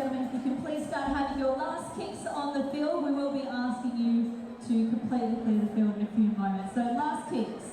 gentlemen, if you can please start having your last kicks on the field, we will be asking you to completely clear the field in a few moments. So last kicks.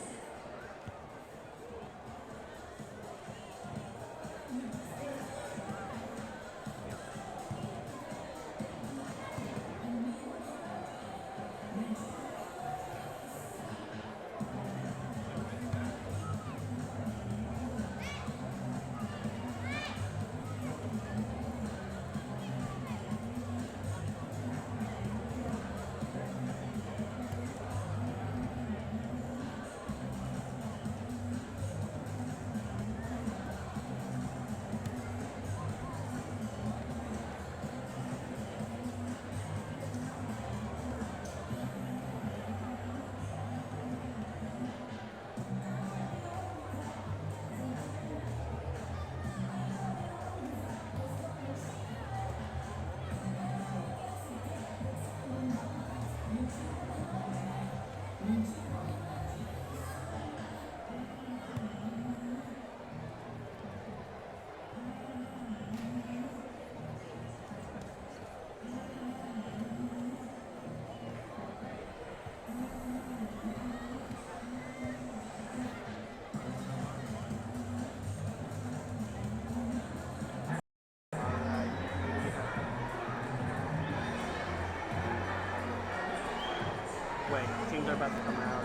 Wait, teams are about to come out.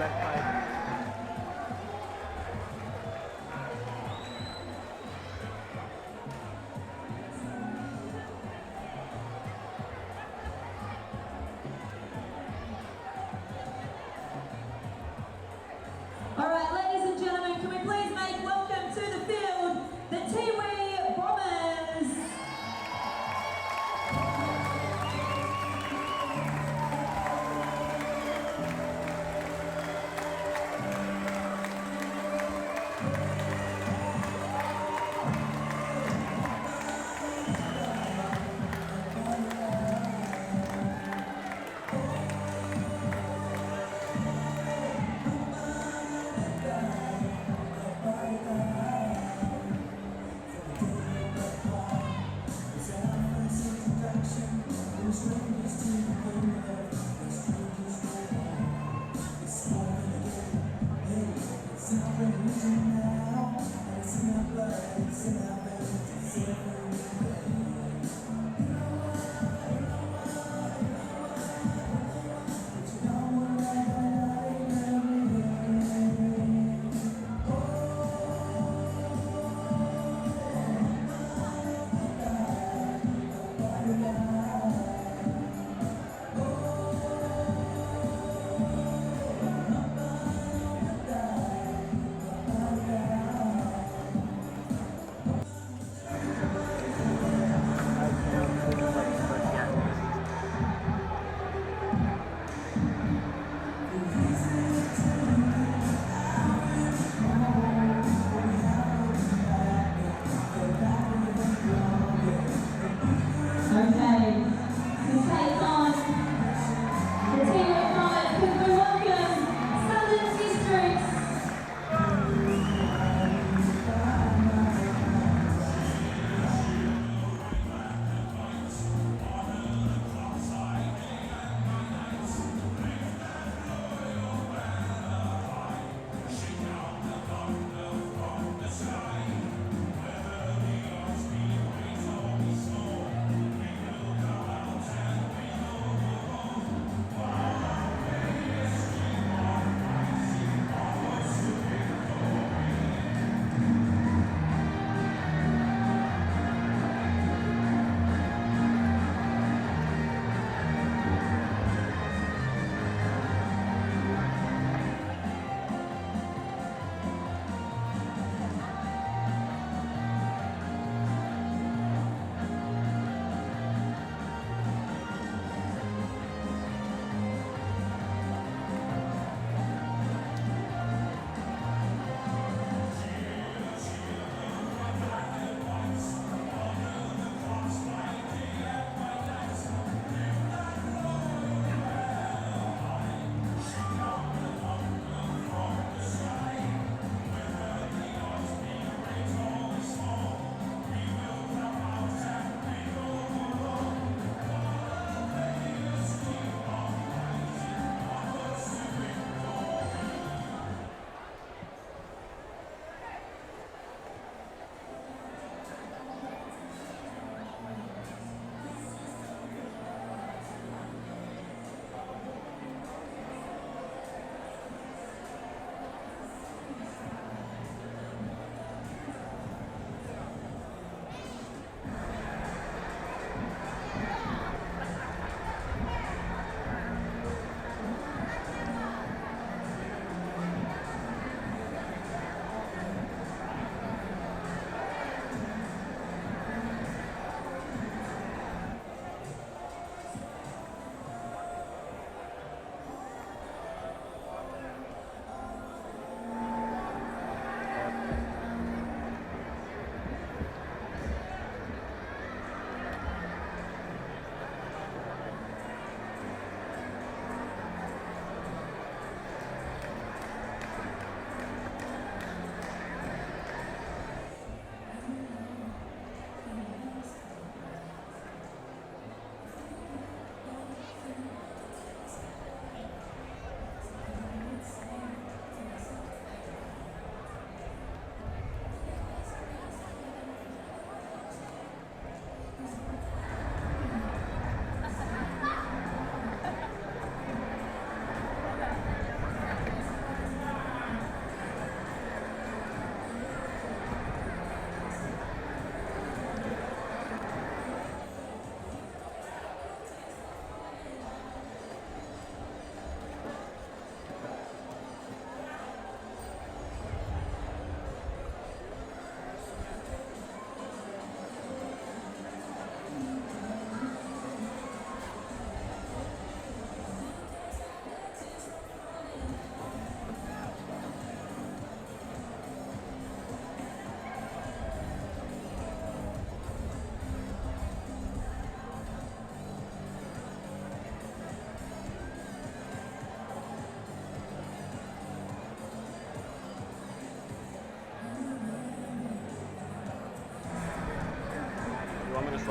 Left side. All right, ladies and gentlemen, can we please make welcome to the field the Tiwi Bombers?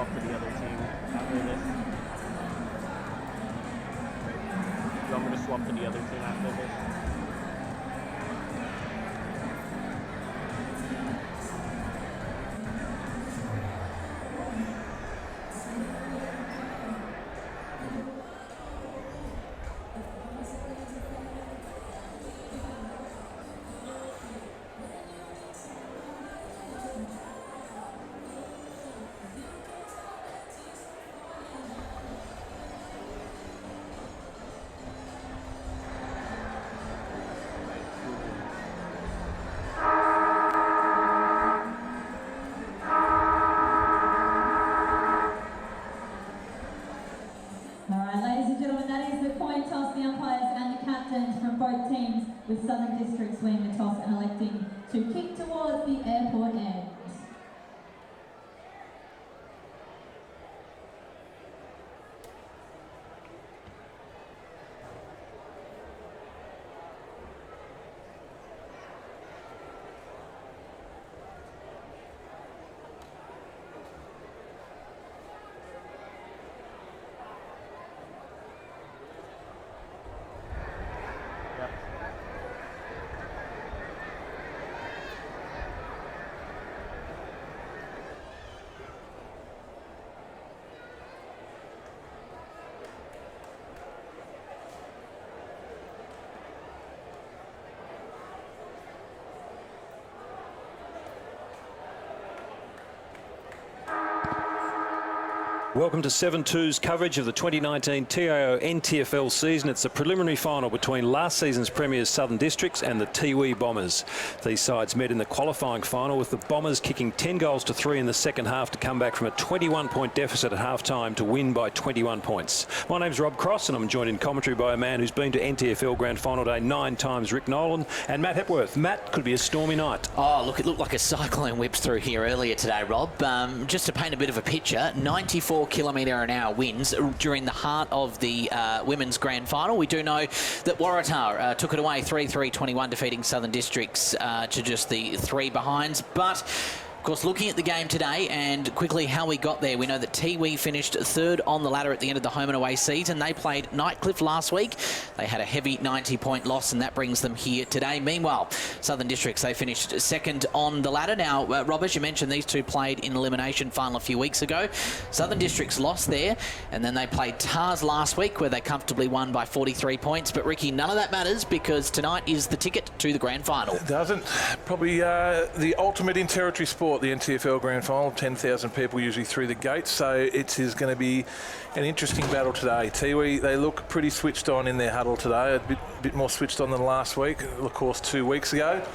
swap to the other team after this? You want me to swap to the other team after this? Both teams, with Southern Districts winning the toss and electing to kick towards the airport end. Welcome to 7-2's coverage of the 2019 TIO NTFL season. It's the preliminary final between last season's premiers Southern Districts and the Tiwi Bombers. These sides met in the qualifying final, with the Bombers kicking 10 goals to 3 in the second half to come back from a 21-point deficit at half-time to win by 21 points. My name's Rob Cross and I'm joined in commentary by a man who's been to NTFL Grand Final Day 9 times, Rick Nolan, and Matt Hepworth. Matt, could be a stormy night. Oh, look, it looked like a cyclone whipped through here earlier today, Rob. Just to paint a bit of a picture, 94-kilometre-an-hour winds during the heart of the women's grand final. We do know that Waratah took it away 3-3-21, defeating Southern Districts to just the 3 behinds. But of course, looking at the game today and quickly how we got there, we know that Tiwi finished 3rd on the ladder at the end of the home and away season. They played Nightcliff last week. They had a heavy 90-point loss, and that brings them here today. Meanwhile, Southern Districts, they finished 2nd on the ladder. Now, Rob, as you mentioned, these two played in elimination final a few weeks ago. Southern Districts lost there, and then they played Tars last week, where they comfortably won by 43 points. But, Ricky, none of that matters, because tonight is the ticket to the grand final. It doesn't. Probably the ultimate in territory sport, the NTFL Grand Final, 10,000 people usually through the gates, so it is going to be an interesting battle today. Tiwi, they look pretty switched on in their huddle today, a bit more switched on than last week, of course 2 weeks ago.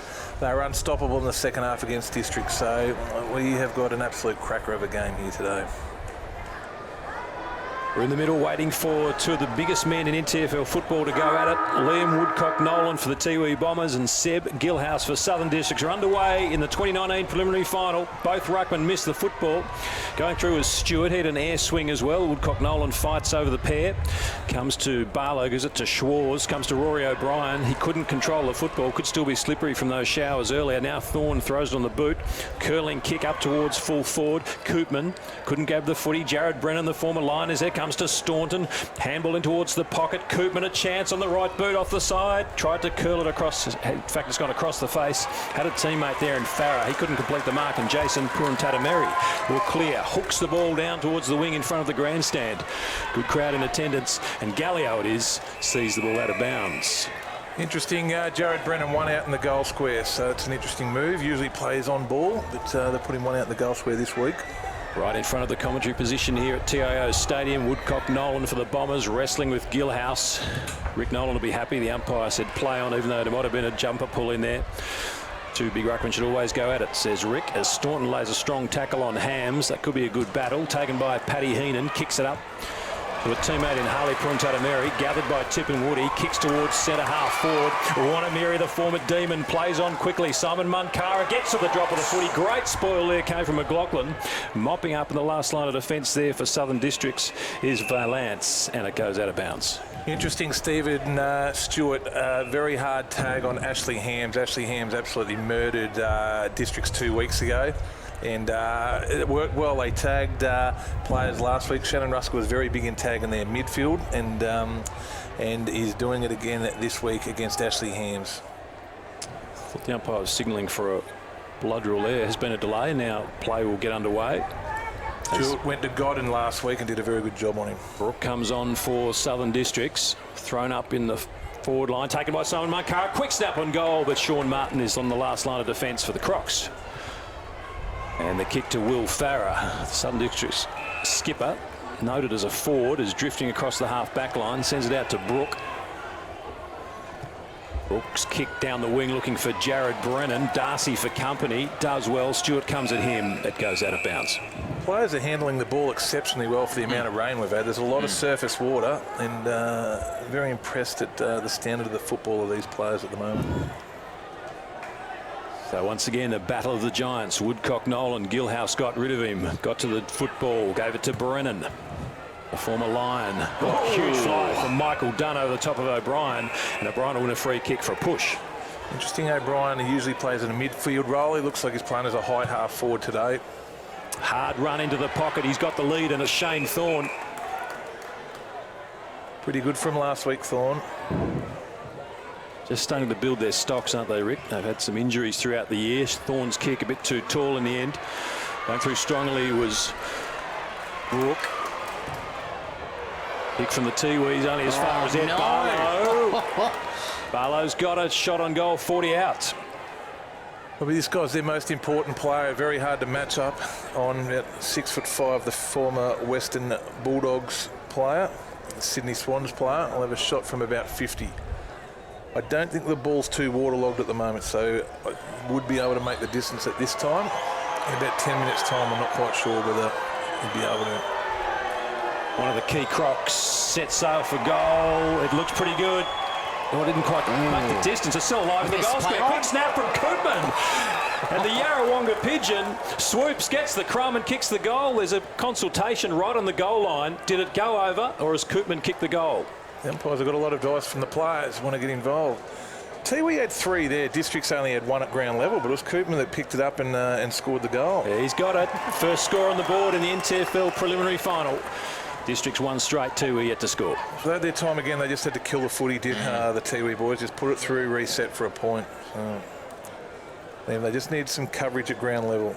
They were unstoppable in the second half against District, so we have got an absolute cracker of a game here today. We're in the middle waiting for two of the biggest men in NTFL football to go at it. Liam Woodcock-Nolan for the Tiwi Bombers and Seb Gilhouse for Southern Districts are underway in the 2019 preliminary final. Both ruckmen missed the football. Going through is Stewart, he had an air swing as well. Woodcock-Nolan fights over the pair. Comes to Barlow, gives it to Schwarz, comes to Rory O'Brien. He couldn't control the football, could still be slippery from those showers earlier. Now Thorne throws it on the boot. Curling kick up towards full forward. Koopman couldn't grab the footy. Jared Brennan, the former line, is there. Comes to Staunton, handball in towards the pocket. Koopman a chance on the right boot off the side, tried to curl it across, in fact it's gone across the face, had a teammate there in Farah, he couldn't complete the mark, and Jason Purantatameri will clear, hooks the ball down towards the wing in front of the grandstand. Good crowd in attendance, and Gallio it is, sees the ball out of bounds. Interesting, Jared Brennan one out in the goal square, so it's an interesting move. Usually plays on ball, but they're putting one out in the goal square this week. Right in front of the commentary position here at TIO Stadium, Woodcock-Nolan for the Bombers, wrestling with Gilhouse. Rick Nolan will be happy. The umpire said play on, even though there might have been a jumper pull in there. Two big ruckmen should always go at it, says Rick, as Staunton lays a strong tackle on Hams. That could be a good battle. Taken by Paddy Heenan, kicks it up to a teammate in Harley Purantatameri, gathered by Tip and Woody, kicks towards centre half forward. Wanamiri, the former Demon, plays on quickly. Simon Munkara gets to the drop of the footy. Great spoil there came from McLaughlin. Mopping up in the last line of defence there for Southern Districts is Valance, and it goes out of bounds. Interesting, Stephen Stewart, very hard tag on Ashley Hams. Ashley Hams absolutely murdered Districts 2 weeks ago. And it worked well. They tagged players last week. Shannon Ruskell was very big in tagging their midfield, and is doing it again this week against Ashley Hams. I thought the umpire was signalling for a blood rule there. Has been a delay. Now play will get underway. Stuart went to Godden last week and did a very good job on him. Brooke comes on for Southern Districts. Thrown up in the forward line. Taken by Simon Munkara. Quick snap on goal, but Sean Martin is on the last line of defence for the Crocs. And the kick to Will Farrer. The Southern Districts skipper, noted as a forward, is drifting across the half-back line. Sends it out to Brooke. Brooks kick down the wing looking for Jared Brennan. Darcy for company. Does well. Stewart comes at him. It goes out of bounds. Players are handling the ball exceptionally well for the amount of rain we've had. There's a lot of surface water, and very impressed at the standard of the football of these players at the moment. So once again, a battle of the giants. Woodcock Nolan, Gilhouse got rid of him. Got to the football, gave it to Brennan. A former Lion. Huge fly from Michael Dunn over the top of O'Brien, and O'Brien will win a free kick for a push. Interesting, O'Brien, he usually plays in a midfield role. He looks like he's playing as a high half forward today. Hard run into the pocket. He's got the lead, and it's Shane Thorne. Pretty good from last week, Thorne. Just starting to build their stocks, aren't they, Rick? They've had some injuries throughout the year. Thorne's kick a bit too tall in the end. Going through strongly was Brooke. Kick from the Tiwi, he's only as far as Ed Barlow. Barlow's got a shot on goal, 40 out. Probably this guy's their most important player. Very hard to match up on. About 6'5", the former Western Bulldogs player, Sydney Swans player. I'll have a shot from about 50. I don't think the ball's too waterlogged at the moment, so I would be able to make the distance at this time. In about 10 minutes' time, I'm not quite sure whether he'd be able to. One of the key Crocs set sail for goal. It looks pretty good. Oh, it didn't quite make the distance. It's still alive in the goal square. Quick snap from Koopman. And the Yarrawonga Pigeon swoops, gets the crumb and kicks the goal. There's a consultation right on the goal line. Did it go over, or has Koopman kicked the goal? The umpires have got a lot of advice from the players, want to get involved. Tiwi had 3 there. Districts only had 1 at ground level, but it was Koopman that picked it up and scored the goal. Yeah, he's got it. First score on the board in the NTFL preliminary final. Districts 1 straight, Tiwi yet to score. So they had their time again. They just had to kill the footy, did the Tiwi boys. Just put it through, reset for a point. So, they just need some coverage at ground level.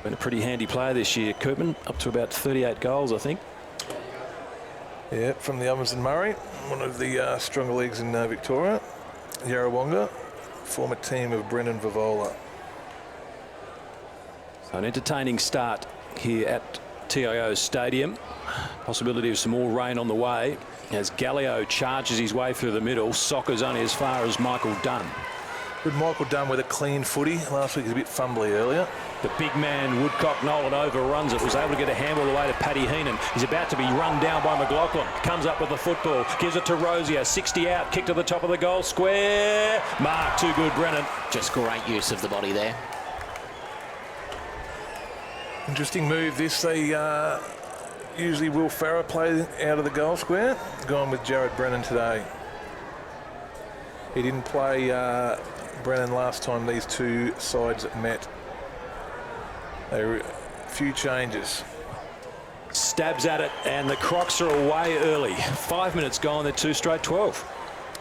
Been a pretty handy player this year, Koopman, up to about 38 goals, I think. Yeah, from the Ovens and Murray, one of the stronger leagues in Victoria. Yarrawonga, former team of Brendan Vivola. So an entertaining start here at TIO Stadium. Possibility of some more rain on the way as Gallio charges his way through the middle. Soccer's only as far as Michael Dunn. Good Michael Dunn with a clean footy. Last week he was a bit fumbly earlier. The big man, Woodcock Nolan, overruns it. Was able to get a handball away to Paddy Heenan. He's about to be run down by McLaughlin. Comes up with the football. Gives it to Rosier. 60 out. Kick to the top of the goal square. Mark, too good, Brennan. Just great use of the body there. Interesting move this. They usually Will Farrer play out of the goal square. Gone with Jared Brennan today. He didn't play Brennan last time these two sides met. There were a few changes. Stabs at it, and the Crocs are away early. 5 minutes gone, they're 2 straight 12.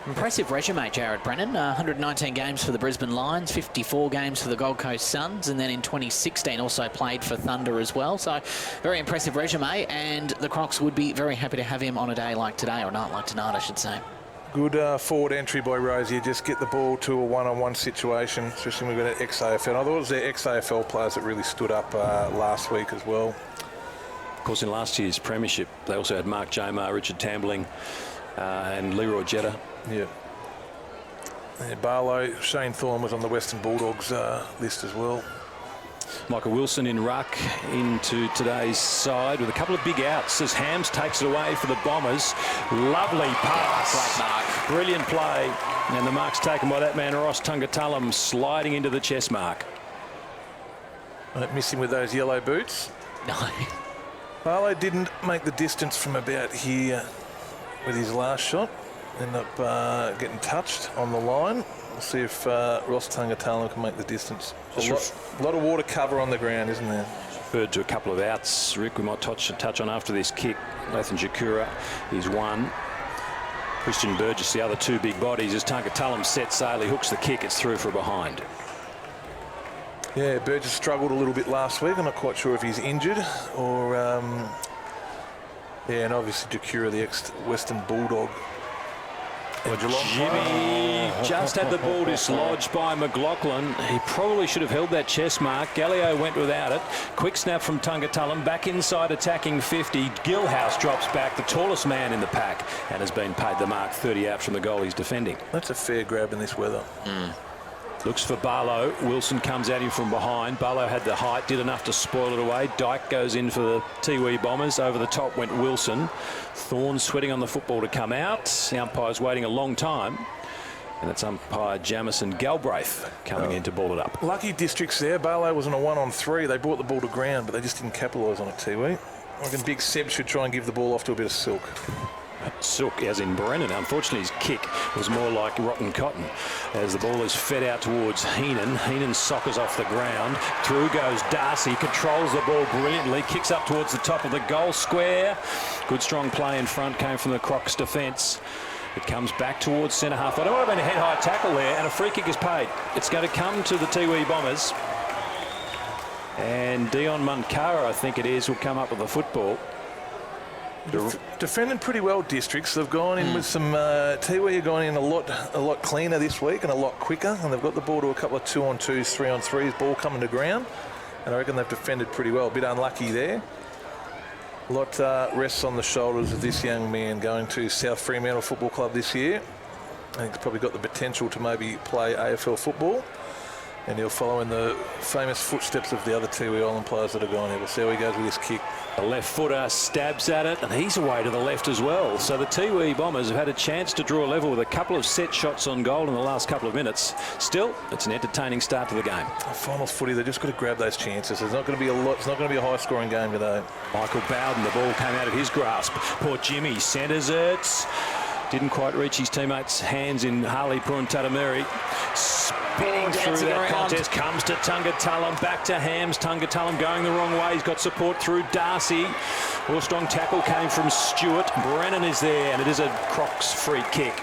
Impressive resume, Jared Brennan. 119 games for the Brisbane Lions, 54 games for the Gold Coast Suns, and then in 2016 also played for Thunder as well. So very impressive resume, and the Crocs would be very happy to have him on a day like today, or a night like tonight, I should say. Good forward entry by Rosier. Just get the ball to a one-on-one situation, especially when we've got an ex-AFL. I thought it was their ex-AFL players that really stood up last week as well. Of course, in last year's premiership, they also had Mark Jamar, Richard Tambling, and Leroy Jetta. Yeah. Barlow, Shane Thorne was on the Western Bulldogs list as well. Michael Wilson in ruck into today's side with a couple of big outs as Hams takes it away for the Bombers. Lovely pass. Great mark. Brilliant play. And the mark's taken by that man, Ross Tungatalam, sliding into the chest mark. Don't miss him with those yellow boots. No. Barlow didn't make the distance from about here with his last shot. Ended up getting touched on the line. We'll see if Ross Tungatala can make the distance. A lot of water cover on the ground, isn't there? Referred to a couple of outs, Rick, we might touch on after this kick. Nathan Jakura is one. Christian Burgess, the other two big bodies. As Tungatala sets sail, he hooks the kick, it's through for a behind. Yeah, Burgess struggled a little bit last week. I'm not quite sure if he's injured or... yeah, and obviously Jakura, the ex-Western Bulldog. Jimmy just had the ball dislodged by McLaughlin. He probably should have held that chest mark. Gallio went without it. Quick snap from Tungatala, back inside attacking 50. Gilhouse drops back, the tallest man in the pack, and has been paid the mark 30 out from the goal he's defending. That's a fair grab in this weather. Looks for Barlow. Wilson comes at him from behind. Barlow had the height, did enough to spoil it away. Dyke goes in for the Tiwi Bombers. Over the top went Wilson. Thorne sweating on the football to come out. The umpire's waiting a long time. And it's umpire Jamison Galbraith coming in to ball it up. Lucky Districts there. Barlow was on a 1-on-3. They brought the ball to ground, but they just didn't capitalise on it, Tiwi. I reckon Big Seb should try and give the ball off to a bit of silk. Silk, as in Brennan. Unfortunately, his kick was more like rotten cotton as the ball is fed out towards Heenan. Heenan soccers off the ground. Through goes Darcy, controls the ball brilliantly, kicks up towards the top of the goal square. Good strong play in front came from the Crocs defence. It comes back towards centre half. There might have been a head-high tackle there, and a free kick is paid. It's going to come to the Tiwi Bombers. And Dion Munkara, I think it is, will come up with the football. Defending pretty well, Districts. They've gone in with some... Tiwi have gone in a lot cleaner this week and a lot quicker, and they've got the ball to a couple of 2-on-2s, 3-on-3s, ball coming to ground, and I reckon they've defended pretty well. A bit unlucky there. A lot rests on the shoulders of this young man going to South Fremantle Football Club this year. I think he's probably got the potential to maybe play AFL football, and he'll follow in the famous footsteps of the other Tiwi Island players that have gone here. We'll see how he goes with this kick. The left footer stabs at it, and he's away to the left as well. So the Tiwi Bombers have had a chance to draw level with a couple of set shots on goal in the last couple of minutes. Still, it's an entertaining start to the game. Finals footy, they've just got to grab those chances. There's not going to be a lot. It's not going to be a high-scoring game today. Michael Bowden, the ball came out of his grasp. Poor Jimmy centres it. Didn't quite reach his teammates' hands in Harley Purantatameri. Spinning through that contest, comes to Tungatala, back to Hams. Tungatala going the wrong way. He's got support through Darcy. Well, strong tackle came from Stewart. Brennan is there, and it is a Crocs free kick.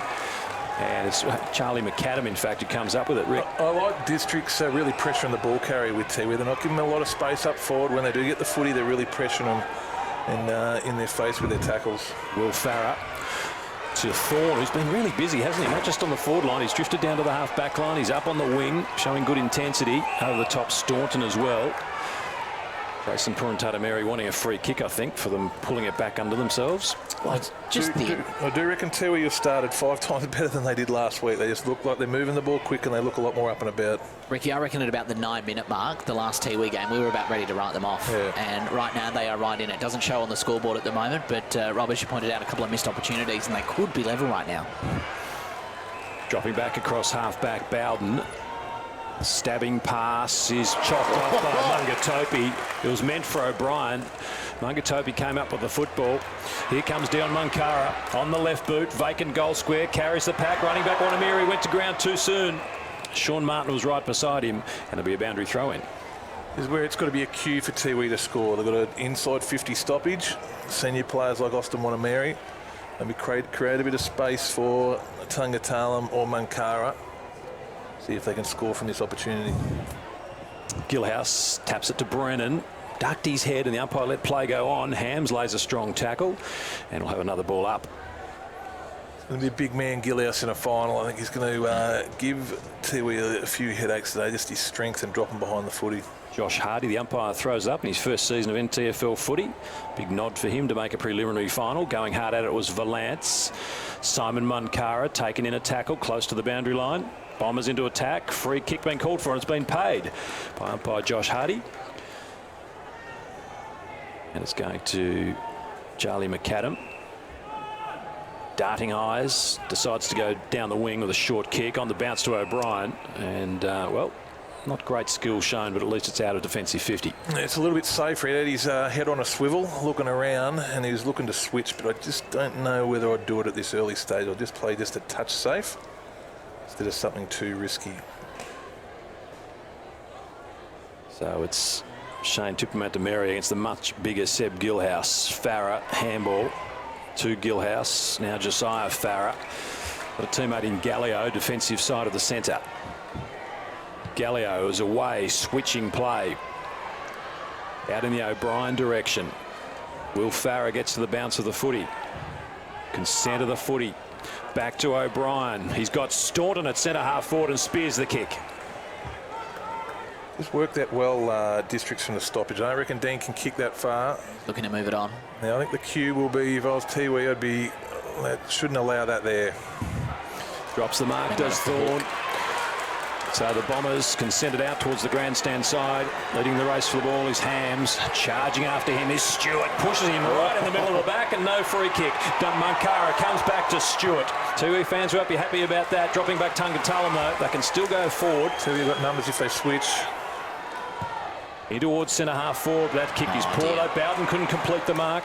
And it's Charlie McAdam, in fact, who comes up with it, Rick. I like Districts really pressuring the ball carrier with Tiwi. They're not giving them a lot of space up forward. When they do get the footy, they're really pressuring them and in their face with their tackles. Will Farah to Thorne, who's been really busy, hasn't he? Not just on the forward line, he's drifted down to the half-back line. He's up on the wing, showing good intensity. Over the top, Staunton as well. Jason Purantatameri wanting a free kick, I think, for them pulling it back under themselves. Well, I do reckon Tiwi have started 5 times better than they did last week. They just look like they're moving the ball quick and they look a lot more up and about. Ricky, I reckon at about the 9-minute mark, the last Tiwi game, we were about ready to write them off. Yeah. And right now they are right in it. Doesn't show on the scoreboard at the moment, but Rob, as you pointed out, a couple of missed opportunities and they could be level right now. Dropping back across half-back, Bowden. Stabbing pass is chopped off by Mungatopi. It was meant for O'Brien. Mungatopi came up with the football. Here comes Dion Munkara on the left boot. Vacant goal square. Carries the pack. Running back Wanamiri went to ground too soon. Sean Martin was right beside him. And it'll be a boundary throw-in. This is where it's got to be a cue for Tiwi to score. They've got an inside 50 stoppage. Senior players like Austin Wanamiri. Maybe create a bit of space for Tungatala or Munkara. See if they can score from this opportunity. Gilhouse taps it to Brennan. Ducked his head and the umpire let play go on. Hams lays a strong tackle and we'll have another ball up. It's going to be a big man, Gilhouse, in a final. I think he's going to give Tiwi a few headaches today, just his strength and dropping behind the footy. Josh Hardy, the umpire, throws up in his first season of NTFL footy. Big nod for him to make a preliminary final. Going hard at it was Valance. Simon Munkara taken in a tackle close to the boundary line. Bombers into attack. Free kick being called for and it's been paid by umpire Josh Hardy. And it's going to Charlie McAdam. Darting eyes. Decides to go down the wing with a short kick on the bounce to O'Brien. And, well, not great skill shown, but at least it's out of defensive 50. It's a little bit safer. He had his head on a swivel, looking around, and he was looking to switch, but I just don't know whether I'd do it at this early stage. I'll just play just a touch safe. instead of something too risky. So it's Shane Tupumatameri against the much bigger Seb Gilhouse. Farah, handball to Gilhouse. Now Josiah Farah. Got a teammate in Gallio, defensive side of the centre. Gallio is away, switching play. Out in the O'Brien direction. Will Farah gets to the bounce of the footy. Can centre the footy. Back to O'Brien. He's got Staunton at centre half forward and spears the kick. Just worked that well, Districts, from the stoppage. I reckon Dean can kick that far. Looking to move it on. Now, I think the cue will be, if I was Tiwi, I'd be, shouldn't allow that there. Drops the mark, does Thorne. So the Bombers can send it out towards the grandstand side. Leading the race for the ball is Hams. Charging after him is Stewart. Pushes him right in the middle of the back and no free kick. Munkara comes back to Stewart. Tiwi fans won't be happy about that. Dropping back Tungatalam though. They can still go forward. Tiwi got numbers if they switch. In towards centre half forward. That kick is poor though. Bowden couldn't complete the mark.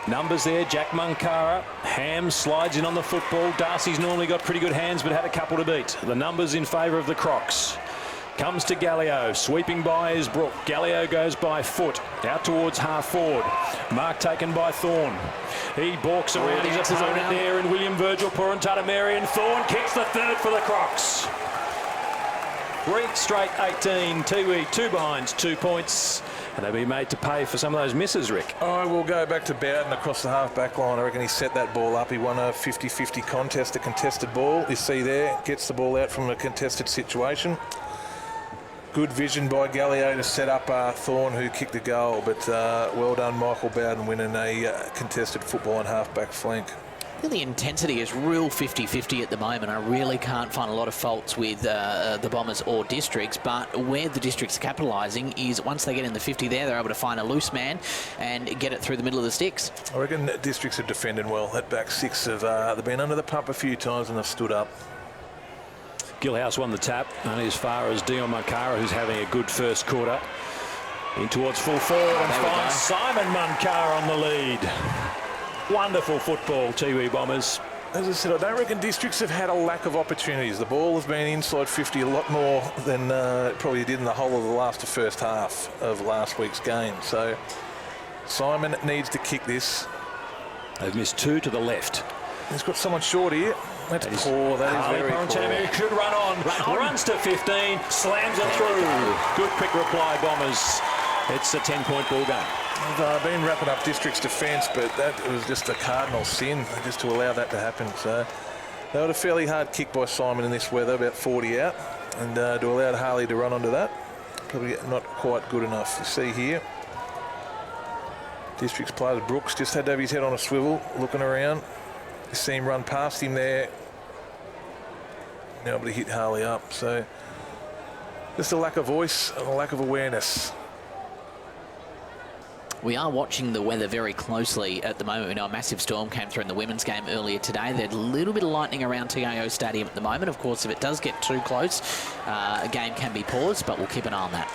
Numbers there, Jack Munkara. Ham slides in on the football. Darcy's normally got pretty good hands but had a couple to beat. The numbers in favour of the Crocs. Comes to Gallio, sweeping by is Brook. Gallio goes by foot, out towards half forward. Mark taken by Thorne. He balks around his opponent there in William Virgil Puruntatameri, and Thorne kicks the third for the Crocs. 3 straight 18, Tiwi 2 behinds, 2 points. And they'll be made to pay for some of those misses, Rick. I will go back to Bowden across the half-back line. I reckon he set that ball up. He won a 50-50 contest, a contested ball. You see there, gets the ball out from a contested situation. Good vision by Gallio to set up Thorne, who kicked the goal. But well done, Michael Bowden, winning a contested football on half-back flank. The intensity is real 50-50 at the moment. I really can't find a lot of faults with the Bombers or Districts, but where the Districts are capitalising is once they get in the 50 there, they're able to find a loose man and get it through the middle of the sticks. I reckon Districts have defended well. That back six have they've been under the pump a few times and they've stood up. Gilhouse won the tap, only as far as Dion Munkara, who's having a good first quarter. In towards full forward and finds Simon Munkara on the lead. Wonderful football, Tiwi Bombers. As I said, I don't reckon Districts have had a lack of opportunities. The ball has been inside 50 a lot more than it probably did in the whole of the first half of last week's game. So Simon needs to kick this. They've missed 2 to the left. He's got someone short here. That's poor. That is very poor. Could run on. Runs to 15, slams it through. Good quick reply, Bombers. It's a 10-point ball game. I've been wrapping up District's defence, but that was just a cardinal sin just to allow that to happen. So they had a fairly hard kick by Simon in this weather, about 40 out, and to allow Harley to run onto that, probably not quite good enough. You see here, District's player Brooks just had to have his head on a swivel, looking around. You see him run past him there, now able to hit Harley up. So just a lack of voice and a lack of awareness. We are watching the weather very closely at the moment. We know a massive storm came through in the women's game earlier today. There's a little bit of lightning around TIO Stadium at the moment. Of course, if it does get too close, a game can be paused, but we'll keep an eye on that.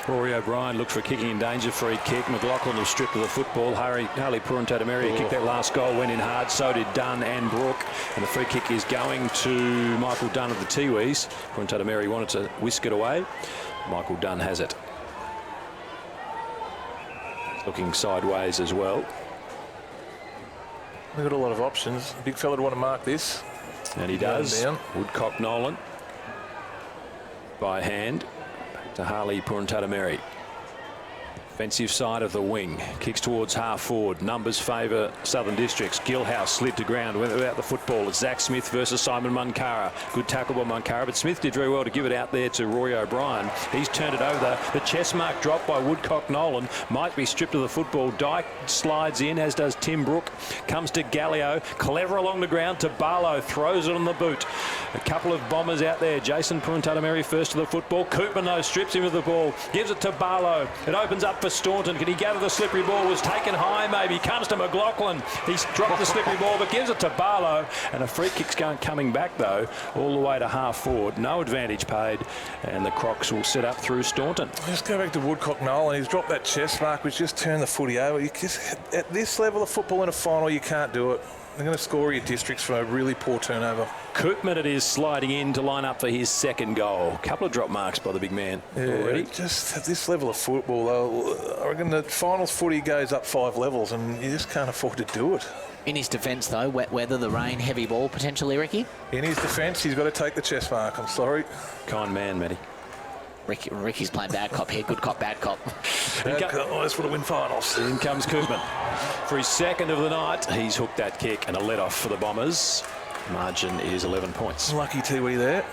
Rory O'Brien looked for a kicking in danger free kick. McLaughlin was stripped of the football. Harley Puruntatameri kicked that last goal, went in hard. So did Dunn and Brook. And the free kick is going to Michael Dunn of the Tiwis. Puruntatameri wanted to whisk it away. Michael Dunn has it. Looking sideways as well. We've got a lot of options. Big fella to want to mark this. And he does. Woodcock Nolan by hand. Back to Harley Puruntatameri. Offensive side of the wing. Kicks towards half forward. Numbers favour Southern Districts. Gilhouse slid to ground. Went without the football. It's Zach Smith versus Simon Munkara. Good tackle by Munkara, but Smith did very well to give it out there to Rory O'Brien. He's turned it over. The chest mark drop by Woodcock Nolan. Might be stripped of the football. Dyke slides in, as does Tim Brook. Comes to Gallio. Clever along the ground to Barlow. Throws it on the boot. A couple of Bombers out there. Jason Puruntatameri first to the football. Koopman though strips him of the ball. Gives it to Barlow. It opens up for Staunton. Can he gather the slippery ball? Was taken high maybe. Comes to McLaughlin. He's dropped the slippery ball but gives it to Barlow. And a free kick's coming back though all the way to half forward. No advantage paid. And the Crocs will set up through Staunton. Just go back to Woodcock Nolan. He's dropped that chest mark which just turned the footy over. At this level of football in a final you can't do it. They're going to score your districts for a really poor turnover. Koopman it is sliding in to line up for his second goal. Couple of drop marks by the big man already. Just at this level of football, I reckon the finals footy goes up 5 levels and you just can't afford to do it. In his defence, though, wet weather, the rain, heavy ball, potentially, Ricky? In his defence, he's got to take the chest mark. I'm sorry. Kind man, Matty. Ricky's playing bad cop here. Good cop, bad cop. That's what to win finals. In comes Koopman. For his second of the night, he's hooked that kick and a let-off for the Bombers. Margin is 11 points. Lucky Tiwi there.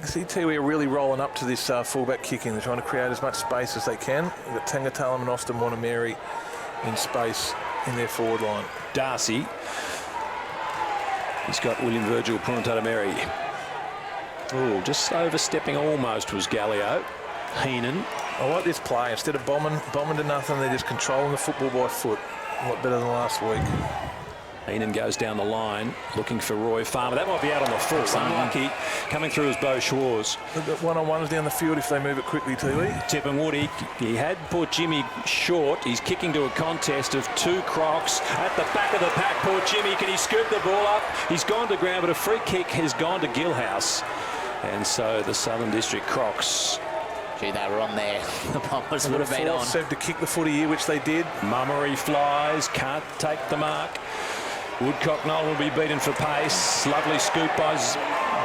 You see Tiwi are really rolling up to this fullback kicking. They're trying to create as much space as they can. We've got Tangatalam and Austin Wanameri in space in their forward line. Darcy. He's got William Virgil Purantatameri. Oh, just overstepping almost was Gallio. Heenan. I like this play. Instead of bombing to nothing, they're just controlling the football by foot. A lot better than last week. Heenan goes down the line, looking for Roy Farmer. That might be out on the full. Unlucky. Coming through is Beau Schwarz. They've got one-on-ones down the field if they move it quickly, Tiwi. Tipping Woody. He had poor Jimmy short. He's kicking to a contest of 2 Crocs. At the back of the pack, poor Jimmy. Can he scoop the ball up? He's gone to ground, but a free kick has gone to Gilhouse. And so the Southern District Crocs. Gee, they were on there. The Bombers would have been on. Seb to kick the footy here, which they did. Mummery flies, can't take the mark. Woodcock Nolan will be beaten for pace. Lovely scoop by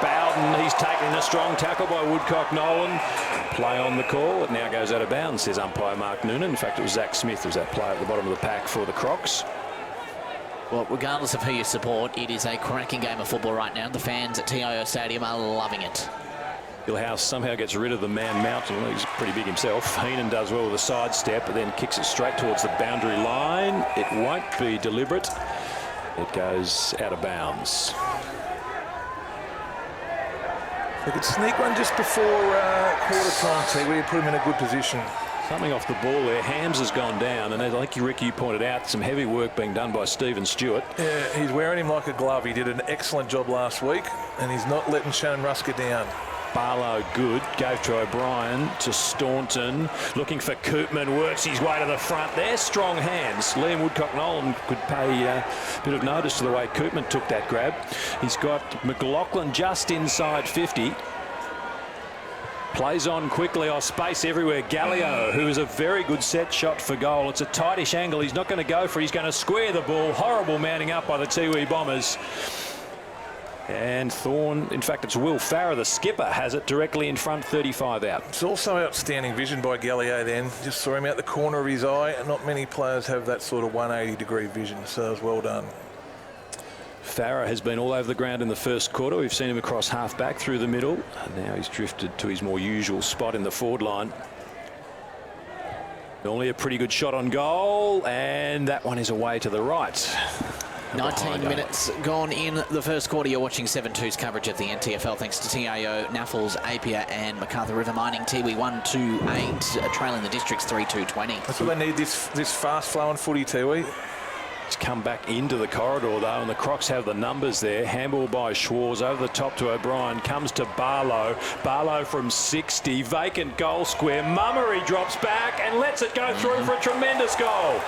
Bowden. He's taking a strong tackle by Woodcock Nolan. Play on the call. It now goes out of bounds, says umpire Mark Noonan. In fact, it was Zach Smith who was that player at the bottom of the pack for the Crocs. Well, regardless of who you support, it is a cracking game of football right now. The fans at TIO Stadium are loving it. Gilhouse somehow gets rid of the man Mountain. He's pretty big himself. Heenan does well with a sidestep, but then kicks it straight towards the boundary line. It won't be deliberate. It goes out of bounds. They could sneak one just before quarter time, Tiwi. Put him in a good position. Something off the ball there. Hams has gone down, and like Ricky pointed out, some heavy work being done by Stephen Stewart. Yeah, he's wearing him like a glove. He did an excellent job last week, and he's not letting Shannon Rusker down. Barlow good, gave to O'Brien, to Staunton, looking for Koopman, works his way to the front. They're strong hands. Liam Woodcock-Nolan could pay a bit of notice to the way Koopman took that grab. He's got McLaughlin just inside 50. Plays on quickly, space everywhere. Gallio, who is a very good set shot for goal. It's a tightish angle. He's not going to go for it. He's going to square the ball. Horrible mounting up by the Tiwi Bombers. And Thorne, in fact, it's Will Farrer, the skipper, has it directly in front, 35 out. It's also outstanding vision by Gallio then. Just saw him out the corner of his eye. Not many players have that sort of 180-degree vision, so it was well done. Farrer has been all over the ground in the first quarter. We've seen him across half-back through the middle. And now he's drifted to his more usual spot in the forward line. Only a pretty good shot on goal, and that one is away to the right. 19 minutes gone in the first quarter. You're watching 7-2's coverage of the NTFL thanks to TIO, Naffles, Apia and MacArthur River Mining. Tiwi 1-2-8, trailing the districts 3-2-20. That's what they need, this fast-flowing footy, Tiwi. It's come back into the corridor, though, and the Crocs have the numbers there. Handball by Schwarz over the top to O'Brien. Comes to Barlow. Barlow from 60. Vacant goal square. Mummery drops back and lets it go through for a tremendous goal.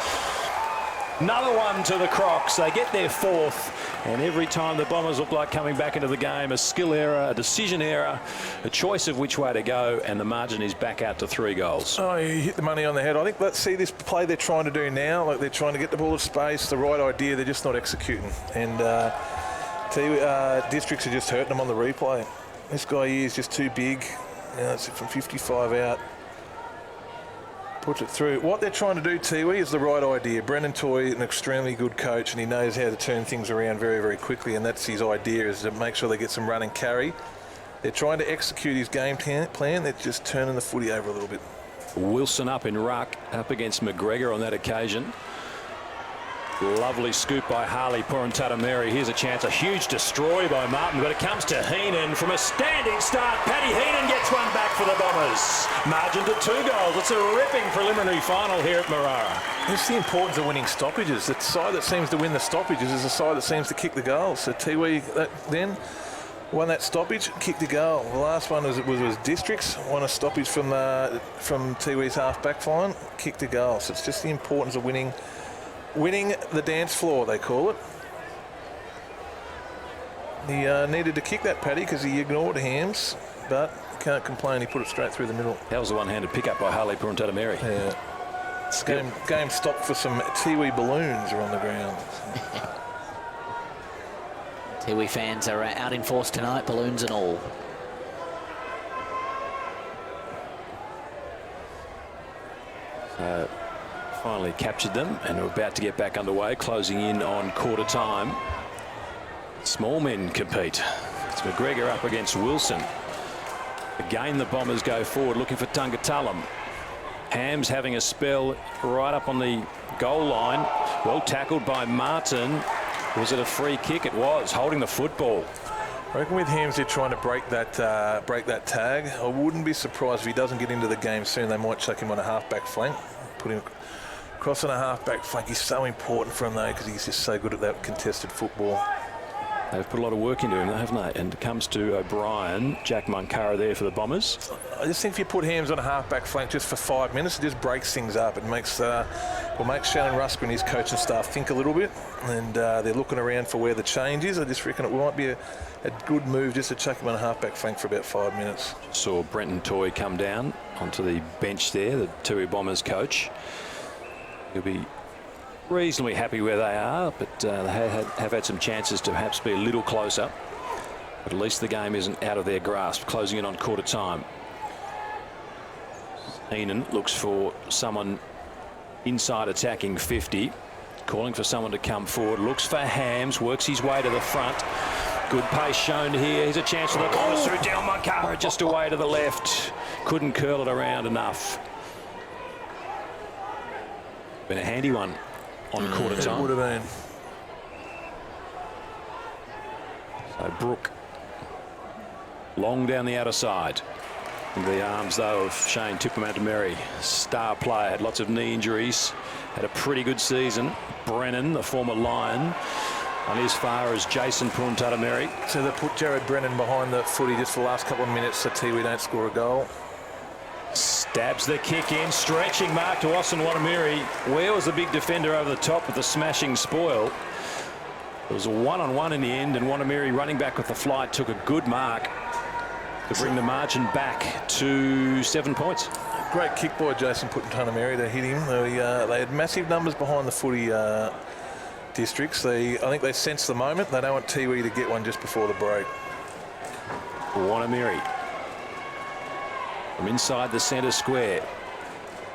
Another one to the Crocs. They get their 4th, and every time the Bombers look like coming back into the game, a skill error, a decision error, a choice of which way to go, and the margin is back out to 3 goals. Oh, you hit the money on the head. I think let's see this play they're trying to do now. Like they're trying to get the ball to space, the right idea. They're just not executing. And Districts are just hurting them on the replay. This guy here is just too big. It's from 55 out. Puts it through. What they're trying to do, Tiwi, is the right idea. Brendan Toy, an extremely good coach, and he knows how to turn things around very, very quickly, and that's his idea, is to make sure they get some run and carry. They're trying to execute his game plan. They're just turning the footy over a little bit. Wilson up in ruck, up against McGregor on that occasion. Lovely scoop by Harley Purantatameri. Here's a chance, a huge destroy by Martin, but it comes to Heenan from a standing start. Paddy Heenan gets one back for the Bombers. Margin to 2 goals. It's a ripping preliminary final here at Marara. It's the importance of winning stoppages. The side that seems to win the stoppages is the side that seems to kick the goals. So Tiwi then won that stoppage, kicked a goal. The last one was Districts, won a stoppage from Tiwi's half-back line, kicked a goal. So it's just the importance of winning winning the dance floor, they call it. He needed to kick that, Paddy, because he ignored Hams, but can't complain. He put it straight through the middle. That was a one-handed pickup by Harley Puruntata-Mary. Yeah. Game stopped for some Tiwi balloons are on the ground. Tiwi fans are out in force tonight, balloons and all. Finally captured them and are about to get back underway, closing in on quarter time. Small men compete. It's McGregor up against Wilson. Again, the Bombers go forward looking for Tungatulum. Hams having a spell right up on the goal line. Well tackled by Martin. Was it a free kick? It was, holding the football. I reckon with Hams, they're trying to break that tag. I wouldn't be surprised if he doesn't get into the game soon. They might chuck him on a half-back flank, put him across on a half-back flank. He's so important for him, though, because he's just so good at that contested football. They've put a lot of work into him, haven't they? And it comes to O'Brien, Jack Munkara there for the Bombers. I just think if you put Hams on a half-back flank just for 5 minutes, it just breaks things up. It makes will make Shannon Rusker and his coaching staff think a little bit, and they're looking around for where the change is. I just reckon it might be a good move just to chuck him on a half-back flank for about 5 minutes. Saw Brenton Toy come down onto the bench there, the Tiwi Bombers coach. He'll be reasonably happy where they are, but they have had some chances to perhaps be a little closer. But at least the game isn't out of their grasp. Closing in on quarter time. Heenan looks for someone inside attacking 50. Calling for someone to come forward. Looks for Hams. Works his way to the front. Good pace shown here. Here's a chance for the Bombers through down Munkara just away to the left. Couldn't curl it around enough. Been a handy one on quarter time. It would have been. So Brooke long down the outer side. Into the arms though of Shane Tupumantameri, star player, had lots of knee injuries, had a pretty good season. Brennan, the former Lion, only as far as Jason Puruntata-Meri. So they put Jared Brennan behind the footy just for the last couple of minutes so Tiwi don't score a goal. Stabs the kick in, stretching mark to Austin Wanamiri. Where was the big defender over the top with the smashing spoil? It was a one-on-one in the end, and Wanamiri running back with the flight took a good mark to bring the margin back to 7 points. Great kick by Jason Puruntata-Meri to hit him. They had massive numbers behind the footy districts. I think they sensed the moment. They don't want Tiwi to get one just before the break. Wanamiri from inside the centre square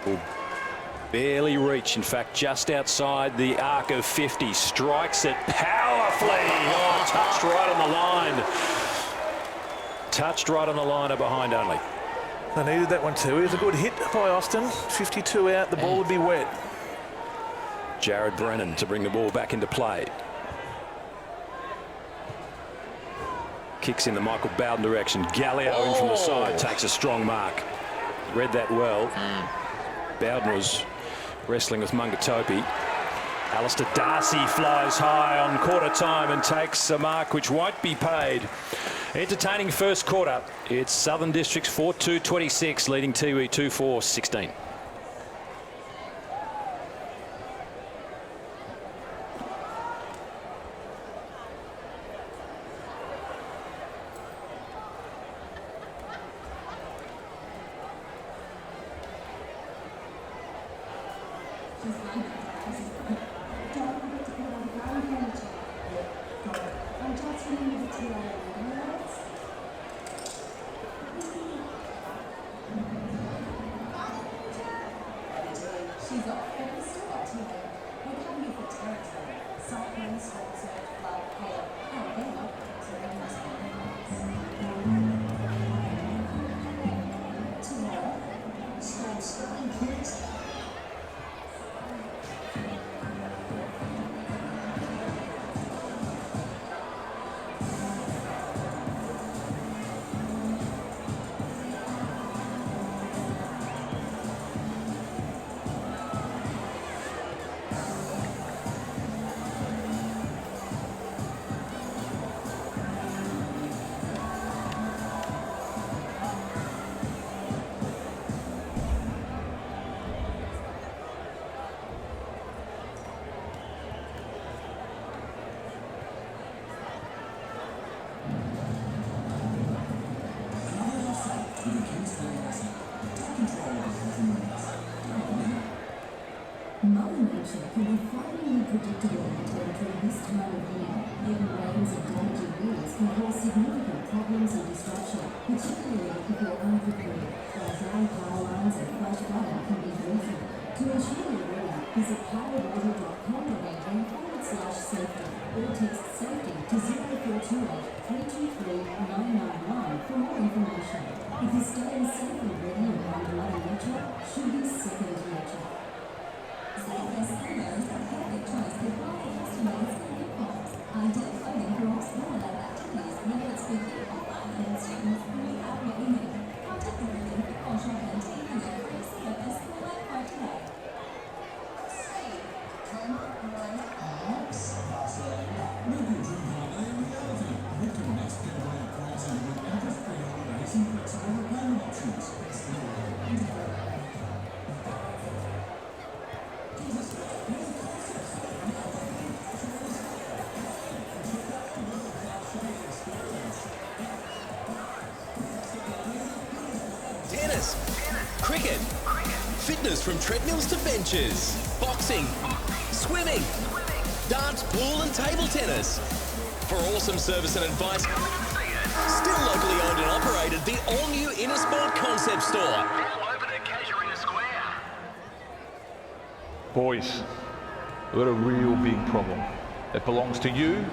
will barely reach, in fact just outside the arc of 50, strikes it powerfully. Oh, touched right on the line. Touched right on the line of behind only. They needed that one too. It was a good hit by Austin. 52 out, the ball would be wet. Jared Brennan to bring the ball back into play. Kicks in the Michael Bowden direction. Gallio in from the side, takes a strong mark. Read that well. Bowden was wrestling with Mungatopi. Alistair Darcy flies high on quarter time and takes a mark which won't be paid. Entertaining first quarter. It's Southern Districts 4-2-26, leading Tiwi 2-4-16. Mother Nature can be frighteningly predictable in territory this time of year. Heavy rains and damaging winds can cause significant problems and disruption, particularly if you're unprepared. While dry power lines and flash flooding can be lethal. To ensure you're ready, visit powerwater.com.au/safety or text safety to 0428 323 999 for more information. If you're staying safe and ready around Mother Nature, should be second nature. Safest summer is the perfect choice for buying customers and uniforms. Identify them for all school-led activities, whether it's for you or finance students, we have what you need. Contact the Brilliant Football Shop and take a look for CFS school-led for today. Tennis, cricket, fitness from treadmills to benches, boxing, swimming, darts, pool and table tennis. For awesome service and advice, still locally owned and operated, the all-new Intersport Concept Store. Now open at Casuarina Square. Boys, we've got a real big problem. It belongs to you,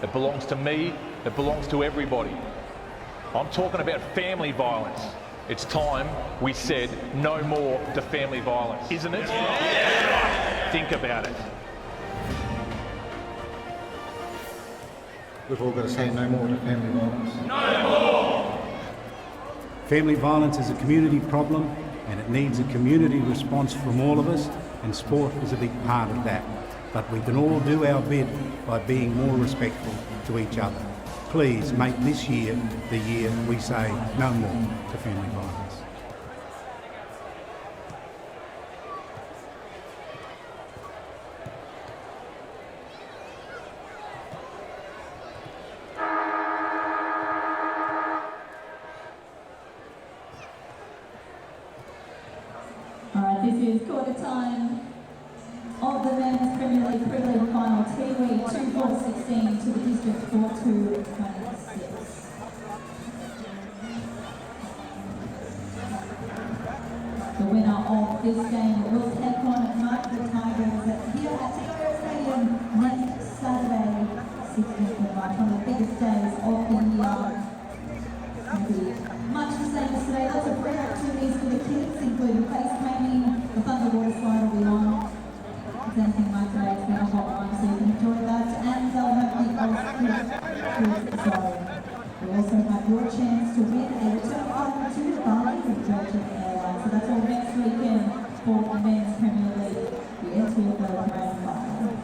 it belongs to me, it belongs to everybody. I'm talking about family violence. It's time we said no more to family violence, isn't it? Yeah. Think about it. We've all got to say no more to family violence. No more! Family violence is a community problem and it needs a community response from all of us, and sport is a big part of that. But we can all do our bit by being more respectful to each other. Please make this year the year we say no more to family violence. This is quarter time of the Men's Premier League final. Tiwi 2-4-16 to the District 4-2-26. The winner of this game will take on the Tigers here at TIO Stadium next Saturday, 16th of March, one of the biggest days of the year. Much the same as today, lots of free activities for the kids, including face painting, the Thunder Water Slide will be on. If anything like today, it's been a hot one, so you can enjoy that. And they'll have the Oz Quiz Zone. We also have your chance to win a return flight to Bali with Virgin Airlines. So that's all next weekend for the Men's Premier League, the NTFL Grand Final.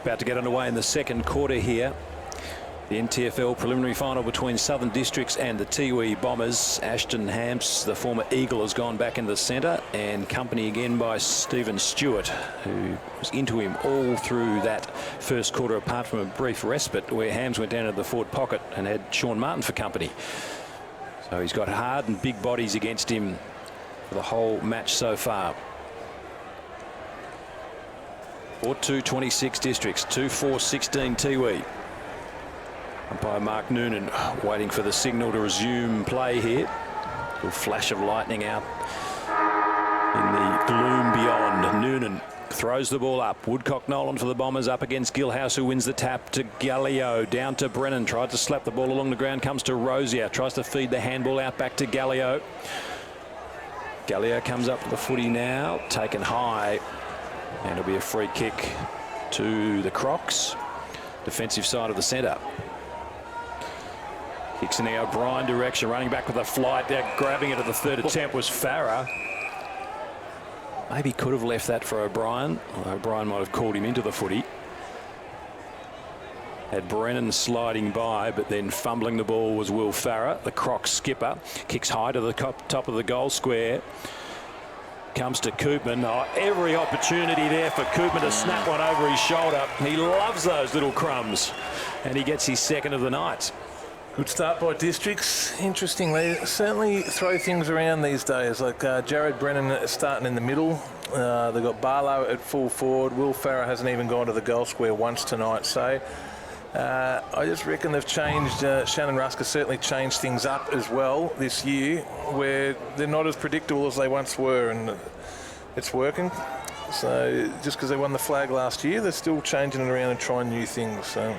About to get underway in the second quarter here. The NTFL preliminary final between Southern Districts and the Tiwi Bombers. Ashton Hamps, the former Eagle, has gone back in the centre, and company again by Stephen Stewart, who was into him all through that first quarter, apart from a brief respite where Hams went down to the forward pocket and had Sean Martin for company. So he's got hard and big bodies against him for the whole match so far. 4-2, 26 Districts, 2-4, 16 Tiwi. Umpire Mark Noonan waiting for the signal to resume play here. A little flash of lightning out in the gloom beyond. Noonan throws the ball up. Woodcock Nolan for the Bombers, up against Gilhouse, who wins the tap to Gallio. Down to Brennan, tried to slap the ball along the ground, comes to Rosier, tries to feed the handball out back to Gallio. Gallio comes up to the footy now, taken high, and it'll be a free kick to the Crocs, defensive side of the centre. Kicks in the O'Brien direction, running back with a flight there, grabbing it at the third attempt was Farah. Maybe could have left that for O'Brien. O'Brien might have called him into the footy. Had Brennan sliding by, but then fumbling the ball was Will Farah, the Crocs skipper. Kicks high to the top of the goal square. Comes to Koopman. Oh, every opportunity there for Koopman to snap one over his shoulder. He loves those little crumbs, and he gets his second of the night. Good start by Districts. Interesting, they certainly throw things around these days. Like Jared Brennan starting in the middle. They've got Barlow at full forward. Will Farah hasn't even gone to the goal square once tonight. So I just reckon they've changed. Shannon Rusk has certainly changed things up as well this year, where they're not as predictable as they once were, and it's working. So just because they won the flag last year, they're still changing it around and trying new things. So.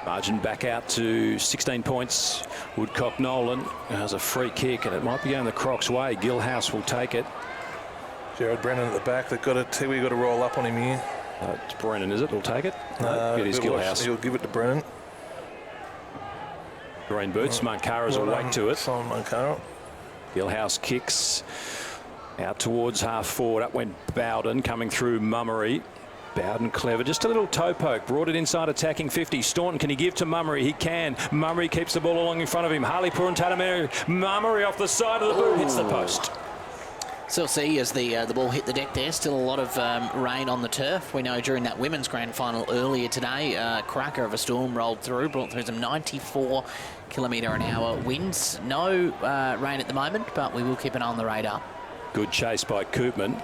Margin back out to 16 points. Woodcock Nolan has a free kick, and it might be going the Crocs' way. Gilhouse will take it. Jared Brennan at the back. They've got to we got to roll up on him here. It's Brennan, is it? He'll take it. No, it is Gilhouse. He'll give it to Brennan. Green boots. Mankara's awake to it. Simon Mankara. Gilhouse kicks out towards half forward. Up went Bowden, coming through Mummery. Bowden clever, just a little toe poke, brought it inside attacking 50. Staunton, can he give to Mummery? He can. Mummery keeps the ball along in front of him. Harley Purantatameri. Mummery off the side of the boot, hits the post. Still see as the ball hit the deck there, still a lot of rain on the turf. We know during that women's grand final earlier today, cracker of a storm rolled through, brought through some 94 km/h winds. No rain at the moment, but we will keep an eye on the radar. Good chase by Koopman.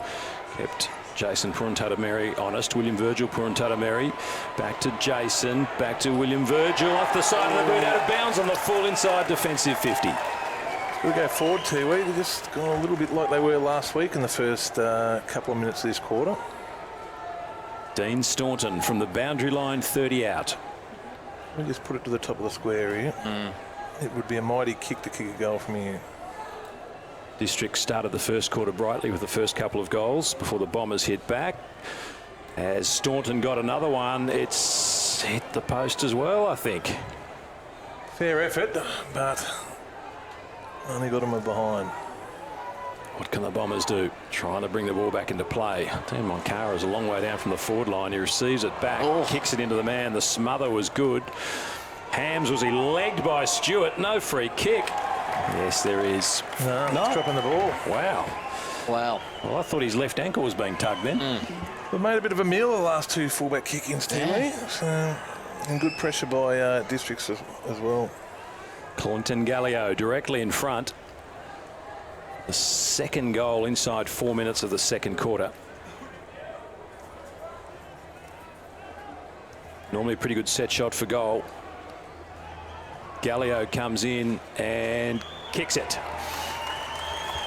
Kept Jason Purantatameri honest. William Virgil Purantatameri back to Jason, back to William Virgil, off the side of the boot, out of bounds on the full inside defensive 50. We'll go forward, Tiwi. They're just gone a little bit like they were last week in the first couple of minutes of this quarter. Dean Staunton from the boundary line, 30 out. Let me just put it to the top of the square here. It would be a mighty kick to kick a goal from here. District started the first quarter brightly with the first couple of goals before the Bombers hit back. As Staunton got another one, it's hit the post as well, I think. Fair effort, but only got them behind. What can the Bombers do? Trying to bring the ball back into play. Dan Moncara is a long way down from the forward line. He receives it back, kicks it into the man. The smother was good. Hams, was he legged by Stewart? No free kick. Yes, there is. No, he's dropping the ball. Wow. Wow. Well, I thought his left ankle was being tugged then. We've made a bit of a meal of the last two fullback kick-ins, Tiwi. So, and good pressure by Districts as well. Clinton Gallio directly in front. The second goal inside 4 minutes of the second quarter. Normally a pretty good set shot for goal. Gallio comes in and kicks it.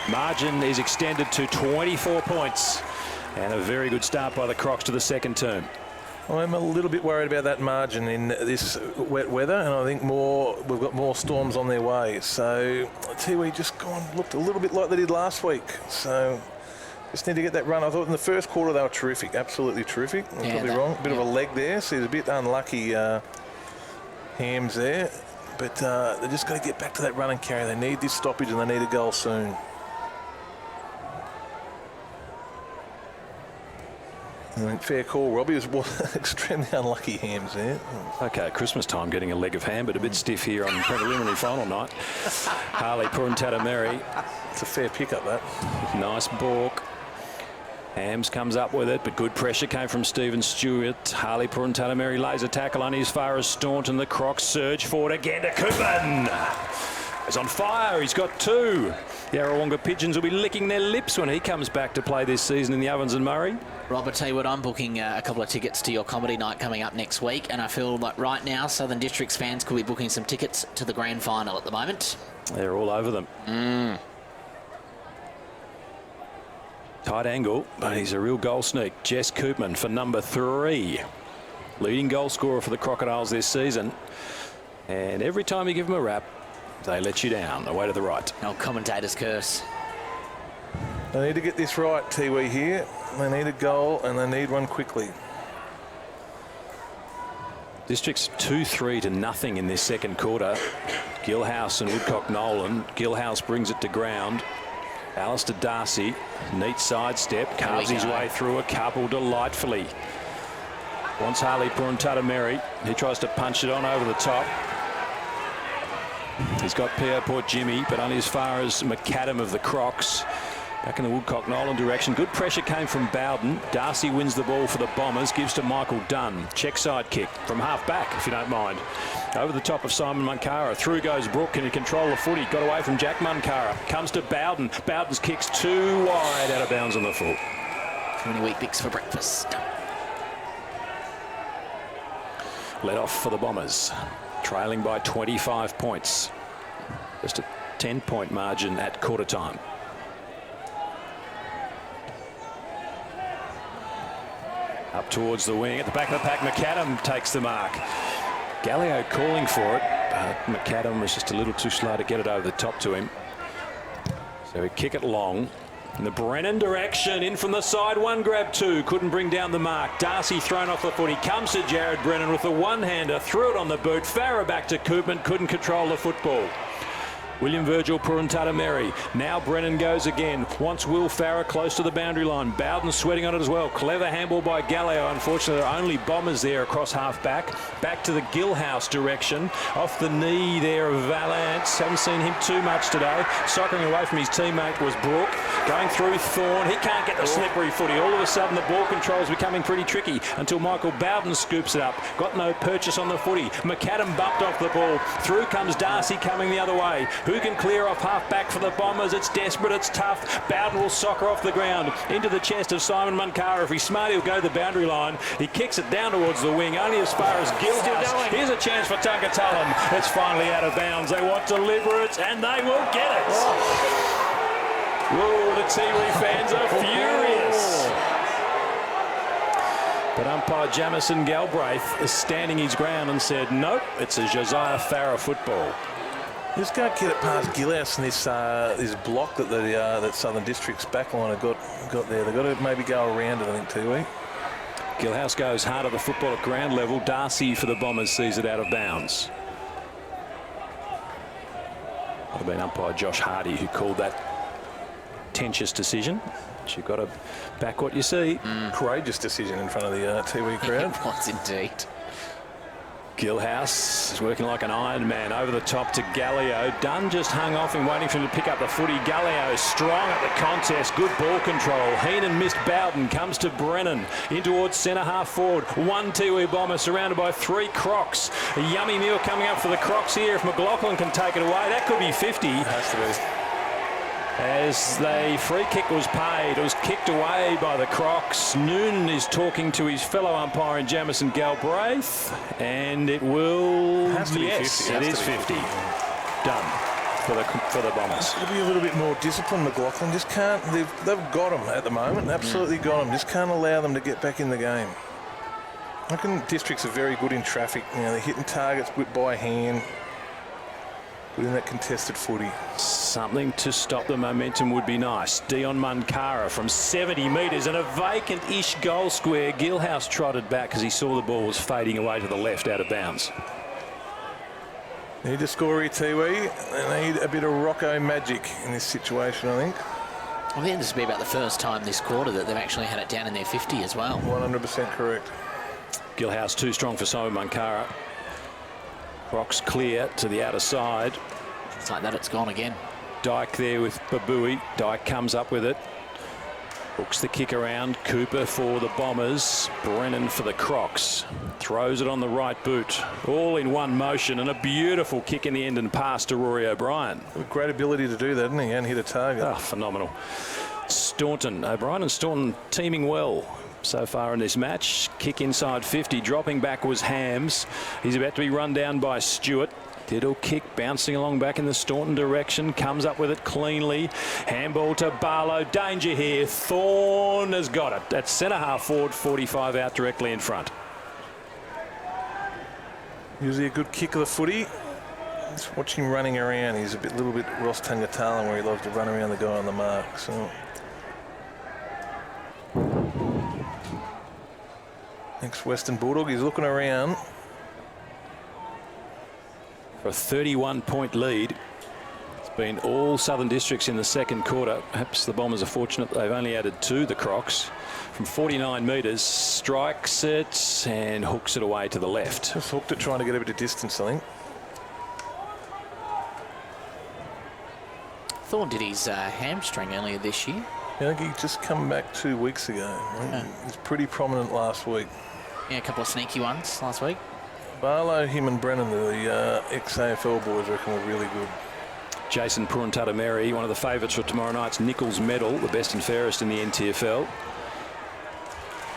Margin is extended to 24 points. And a very good start by the Crocs to the second term. I'm a little bit worried about that margin in this wet weather, and I think we've got more storms on their way. So Tiwi just looked a little bit like they did last week. So just need to get that run. I thought in the first quarter they were terrific, absolutely terrific. I'm probably wrong. A bit of a leg there, so he's a bit unlucky, Hams there. But they're just got to get back to that run and carry. They need this stoppage and they need a goal soon. I think fair call, Robbie. It was extremely unlucky hams there. Okay, Christmas time getting a leg of ham, but a bit stiff here on preliminary final night. Harley Puruntatameri. It's a fair pickup, that. Nice balk. Hams comes up with it, but good pressure came from Stephen Stewart. Harley Puruntatameri lays a tackle on as far as Staunton. The Crocs surge forward again to Koopman. He's on fire. He's got 2. The Yarrawonga Pigeons will be licking their lips when he comes back to play this season in the Ovens and Murray. Rob, I tell you what, I'm booking a couple of tickets to your comedy night coming up next week, and I feel like right now Southern Districts fans could be booking some tickets to the grand final at the moment. They're all over them. Tight angle, but he's a real goal sneak. Jess Koopman for number 3. Leading goal scorer for the Crocodiles this season. And every time you give them a rap, they let you down. Away to the right. Oh, commentator's curse. They need to get this right, Tiwi here. They need a goal, and they need one quickly. Districts 2-3 to nothing in this second quarter. Gilhouse and Woodcock Nolan. Gilhouse brings it to ground. Alistair Darcy, neat sidestep, carves his way through a couple delightfully. Wants Harley Puruntatameri. He tries to punch it on over the top. He's got P.O. Port Jimmy, but only as far as McAdam of the Crocs. Back in the Woodcock Nolan direction. Good pressure came from Bowden. Darcy wins the ball for the Bombers, gives to Michael Dunn. Check side kick from half back, if you don't mind. Over the top of Simon Munkara. Through goes Brooke. Can he control the footy? Got away from Jack Munkara. Comes to Bowden. Bowden's kicks too wide, out of bounds on the foot. 20 wheat bix for breakfast. Let off for the Bombers. Trailing by 25 points. Just a 10-point margin at quarter time. Up towards the wing. At the back of the pack, McAdam takes the mark. Gallio calling for it, but McAdam was just a little too slow to get it over the top to him. So we kick it long. In the Brennan direction, in from the side, 1 grab 2, couldn't bring down the mark. Darcy thrown off the foot, he comes to Jared Brennan with a one-hander, threw it on the boot, Farah back to Koopman, couldn't control the football. William Virgil Puruntatameri. Now Brennan goes again. Wants Will Farah close to the boundary line. Bowden sweating on it as well. Clever handball by Gallio. Unfortunately, there are only Bombers there across half back. Back to the Gilhouse direction. Off the knee there of Valance. Haven't seen him too much today. Soccering away from his teammate was Brooke. Going through Thorne. He can't get the slippery footy. All of a sudden, the ball control is becoming pretty tricky until Michael Bowden scoops it up. Got no purchase on the footy. McAdam bumped off the ball. Through comes Darcy coming the other way. Who can clear off half back for the Bombers? It's desperate, it's tough. Bowden will soccer off the ground into the chest of Simon Munkara. If he's smart, he'll go to the boundary line. He kicks it down towards the wing, only as far as Gilhouse. Here's a chance for Tungatullen. It's finally out of bounds. They want deliberate, and they will get it. Whoa, the Tiwi fans are furious. But umpire Jamison Galbraith is standing his ground and said, nope, it's a Josiah Farah football. Just go get it past Gilhouse and this block that that Southern District's backline have got there. They've got to maybe go around it, I think, Tiwi. Gilhouse goes hard at the football at ground level. Darcy for the Bombers sees it out of bounds. Would have been umpire Josh Hardy who called that contentious decision. But you've got to back what you see. Courageous decision in front of the Tiwi crowd. It was indeed. Gilhouse is working like an Iron Man over the top to Gallio. Dunn just hung off him, waiting for him to pick up the footy. Gallio strong at the contest. Good ball control. Heenan missed Bowden. Comes to Brennan. In towards centre half forward. 1 Tiwi Bomber surrounded by 3 Crocs. A yummy meal coming up for the Crocs here. If McLaughlin can take it away, that could be 50. Has to be. As the free kick was paid, it was kicked away by the Crocs. Noonan is talking to his fellow umpire in Jamison Galbraith, and it will. It has to be 50. It is 50. Done for the Bombers. It'll be a little bit more disciplined, McLaughlin. Just can't. They've got them at the moment. Absolutely got them. Just can't allow them to get back in the game. I reckon Districts are very good in traffic. You know, they're hitting targets by hand. Good in that contested footy. Something to stop the momentum would be nice. Dion Munkara from 70 metres and a vacant-ish goal square. Gilhouse trotted back because he saw the ball was fading away to the left out of bounds. Need to score here, Tiwi. They need a bit of Rocco magic in this situation, I think. I think this will be about the first time this quarter that they've actually had it down in their 50 as well. 100% correct. Gilhouse too strong for Simon Mankara. Crocs clear to the outer side. It's like that, it's gone again. Dyke there with Babui. Dyke comes up with it. Hooks the kick around. Cooper for the Bombers. Brennan for the Crocs. Throws it on the right boot. All in one motion, and a beautiful kick in the end and pass to Rory O'Brien. Great ability to do that, isn't he? And hit a target. Oh, phenomenal. Staunton. O'Brien and Staunton teaming well so far in this match. Kick inside 50. Dropping back was Hams. He's about to be run down by Stewart. Diddle kick bouncing along back in the Staunton direction. Comes up with it cleanly. Handball to Barlow. Danger here. Thorne has got it. That's centre half forward, 45 out directly in front. Usually a good kick of the footy. Just watch him running around. He's a little bit Ross Tangatalan, where he loves to run around the guy on the mark. So next Western Bulldog, he's looking around. For a 31-point lead. It's been all Southern Districts in the second quarter. Perhaps the Bombers are fortunate they've only added 2, the Crocs. From 49 metres, strikes it and hooks it away to the left. Just hooked it, trying to get a bit of distance, I think. Thorne did his hamstring earlier this year. I think he just come back 2 weeks ago. He's pretty prominent last week. Yeah, a couple of sneaky ones last week. Barlow, him and Brennan, the ex-AFL boys, reckon were really good. Jason Purantatameri, one of the favourites for tomorrow night's Nichols medal, the best and fairest in the NTFL.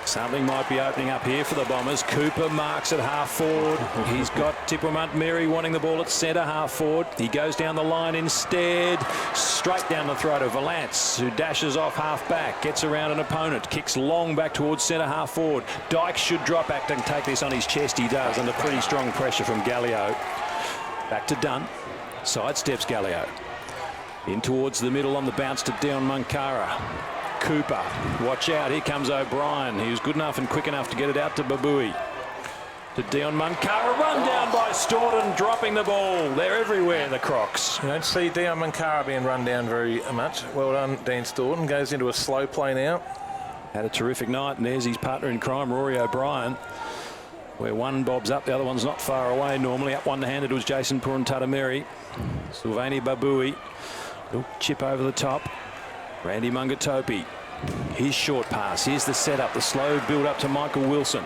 Something might be opening up here for the Bombers. Cooper marks at half forward. He's got Tippermunt Mary wanting the ball at centre half forward. He goes down the line instead. Straight down the throat of Valance, who dashes off half back, gets around an opponent, kicks long back towards centre half forward. Dyke should drop back and take this on his chest. He does, under pretty strong pressure from Gallio. Back to Dunn. Sidesteps Gallio. In towards the middle on the bounce to Dion Mankara. Cooper, watch out, here comes O'Brien. He was good enough and quick enough to get it out to Babui. To Dion Mankara, run down by Staunton, dropping the ball. They're everywhere, the Crocs. You don't see Dion Mankara being run down very much. Well done, Dan Staunton. Goes into a slow play now. Had a terrific night, and there's his partner in crime, Rory O'Brien. Where one bobs up, the other one's not far away normally. Up one-handed was Jason Purantatameri. Sylvani Babui. Little chip over the top. Randy Mungatopi. His short pass. Here's the setup, the slow build up to Michael Wilson.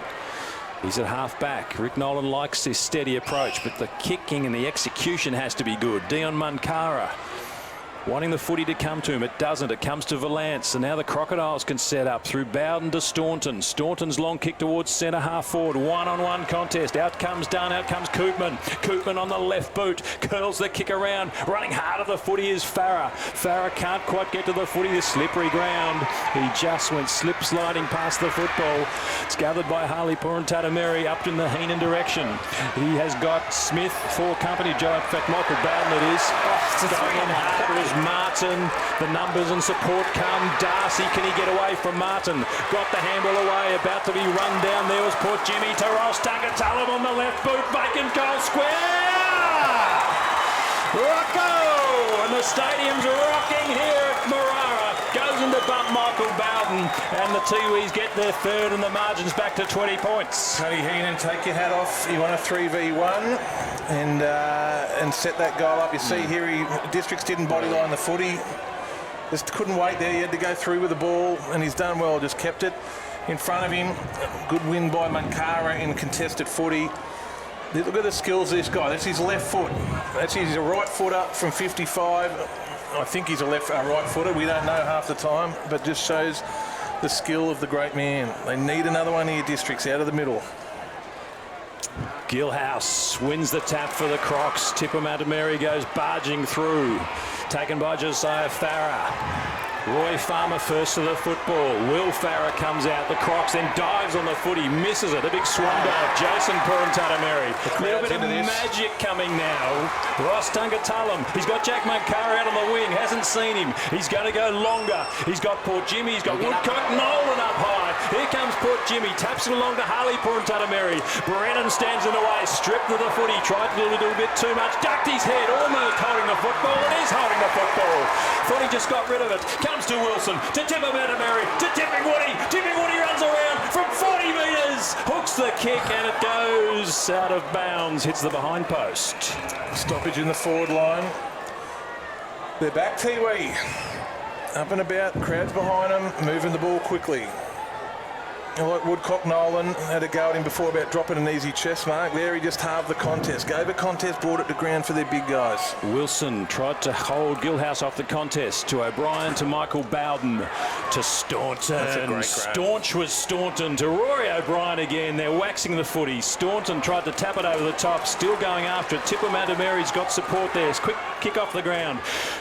He's at half back. Rick Nolan likes this steady approach, but the kicking and the execution has to be good. Dion Mankara wanting the footy to come to him. It doesn't. It comes to Valance. And now the Crocodiles can set up through Bowden to Staunton. Staunton's long kick towards centre half forward. One-on-one contest. Out comes Dunn. Out comes Koopman. Koopman on the left boot. Curls the kick around. Running hard at the footy is Farah. Farah can't quite get to the footy. The slippery ground. He just went slip sliding past the football. It's gathered by Harley Purantatameri up in the Heenan direction. He has got Smith for company. Joe, in fact, Michael Bowden it is. Going in hard was Martin. The numbers and support come. Darcy, can he get away from Martin? Got the handball away, about to be run down. There was Port Jimmy to Ross Tangatalan on the left boot. Vacant goal square! Rocco! And the stadium's rocking here at Marara. Goes into bump Michael Bowden. And the Tiwis get their third and the margin's back to 20 points. Cuddy Heenan, take your hat off. You want a 3v1 and set that goal up. You see here, Districts didn't bodyline the footy. Just couldn't wait there. He had to go through with the ball, and he's done well. Just kept it in front of him. Good win by Mankara in contested footy. Look at the skills of this guy. That's his left foot. He's a right footer from 55. I think he's a right footer. We don't know half the time, but just shows the skill of the great man. They need another one here, Districts, out of the middle. Gilhouse wins the tap for the Crocs. Tippermunt goes barging through. Taken by Josiah Farah. Roy Farmer first to the football. Will Farah comes out. The Crocs then dives on the footy. Misses it. A big swan dive. Jason Purantatameri. A little bit of magic coming now. Ross Tangatalan. He's got Jack Mankara out on the wing. Hasn't seen him. He's going to go longer. He's got Port Jimmy. He's got Woodcock Nolan up high. Here comes Port Jimmy. Taps it along to Harley Purantatameri. Brennan stands in the way. Stripped of the footy. Tried to do a little bit too much. Ducked his head. Almost holding the football. It is holding the football. Thought he just got rid of it. Comes to Wilson. To Tippamatameri. To Tipping Woody. Tipping Woody runs around from 40 metres. Hooks the kick and it goes out of bounds. Hits the behind post. Stoppage in the forward line. They're back, Tiwi. Up and about, crowds behind them, moving the ball quickly. Like Woodcock Nolan had a go at him before about dropping an easy chest mark. There he just halved the contest. Gave a contest, brought it to ground for their big guys. Wilson tried to hold Gilhouse off the contest. To O'Brien, to Michael Bowden, to Staunton. That's a great grab. Staunch was Staunton. To Rory O'Brien again. They're waxing the footy. Staunton tried to tap it over the top. Still going after it. Tippamatameri's got support there. Quick kick off the ground.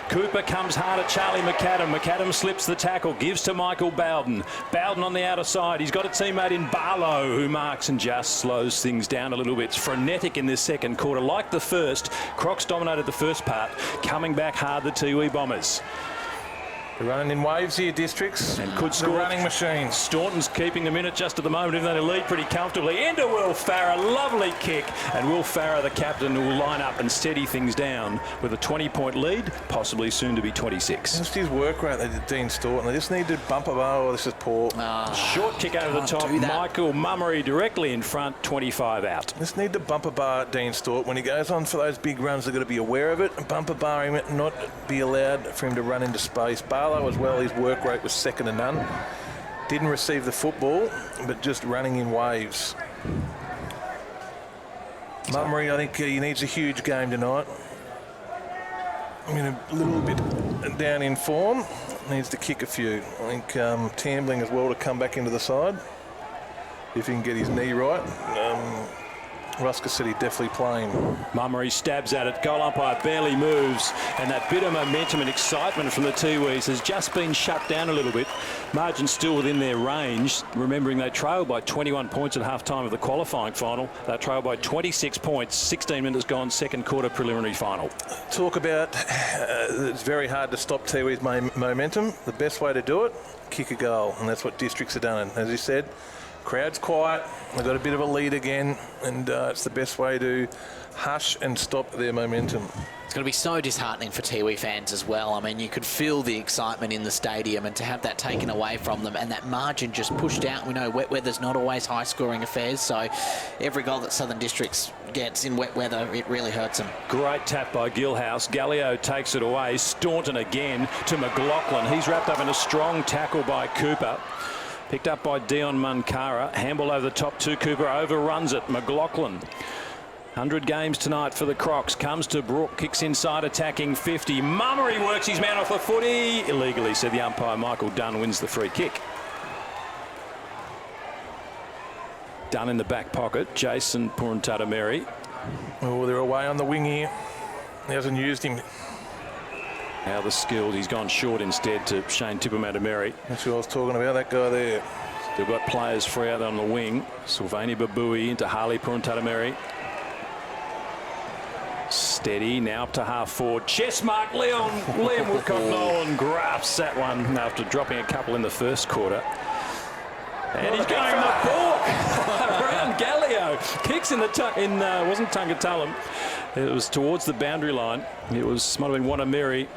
Cooper comes hard at Charlie McAdam. McAdam slips the tackle. Gives to Michael Bowden. Bowden on the outer side. He's got a teammate in Barlow who marks and just slows things down a little bit. It's frenetic in this second quarter. Like the first, Crocs dominated the first part. Coming back hard, the Tiwi Bombers. They're running in waves here, Districts. And could score. Running machines. Staunton's keeping them in it just at the moment, even though they lead pretty comfortably. Into Will Farrer, lovely kick. And Will Farrer, the captain, will line up and steady things down with a 20-point lead, possibly soon to be 26. Just his work rate, Dean Staunton. They just need to bump a bar. Oh, this is poor. Short kick over the top. Michael Mummery directly in front, 25 out. Just need to bump a bar Dean Staunton. When he goes on for those big runs, they've got to be aware of it. Bump a bar him, not be allowed for him to run into space. Barlow as well, his work rate was second to none. Didn't receive the football, but just running in waves. Mummery, I think he needs a huge game tonight. I mean, a little bit down in form. Needs to kick a few. I think Tambling as well to come back into the side. If he can get his knee right. Rusker said he's definitely playing. Mummery stabs at it. Goal umpire barely moves. And that bit of momentum and excitement from the Tiwis has just been shut down a little bit. Margin still within their range. Remembering they trailed by 21 points at half-time of the qualifying final. They trailed by 26 points. 16 minutes gone, second quarter preliminary final. Talk about it's very hard to stop Tiwi's momentum. The best way to do it, kick a goal. And that's what Districts have done. As you said, crowd's quiet. They've got a bit of a lead again, and it's the best way to hush and stop their momentum. It's going to be so disheartening for Tiwi fans as well. I mean, you could feel the excitement in the stadium, and to have that taken away from them and that margin just pushed out. We know wet weather's not always high-scoring affairs, so every goal that Southern Districts gets in wet weather, it really hurts them. Great tap by Gilhouse. Gallio takes it away. Staunton again to McLaughlin. He's wrapped up in a strong tackle by Cooper. Picked up by Dion Munkara. Handball over the top to Cooper. Overruns it. McLaughlin. 100 games tonight for the Crocs. Comes to Brook. Kicks inside, attacking 50. Mummery works his man off the footy. Illegally, said the umpire. Michael Dunn wins the free kick. Dunn in the back pocket. Jason Purantatameri. Oh, they're away on the wing here. He hasn't used him. Now the skilled, he's gone short instead to Shane Tippamatameri. That's who I was talking about, that guy there. They've got players free out on the wing. Sylvania Babui into Harley Purantatameri. Steady, now up to half forward. Chest mark, Liam Woodcock-Nolan grasps that one after dropping a couple in the first quarter. And he's going the fork around Gallio. Kicks in the wasn't Tungatulum. It was towards the boundary line. It might have been Wanameri.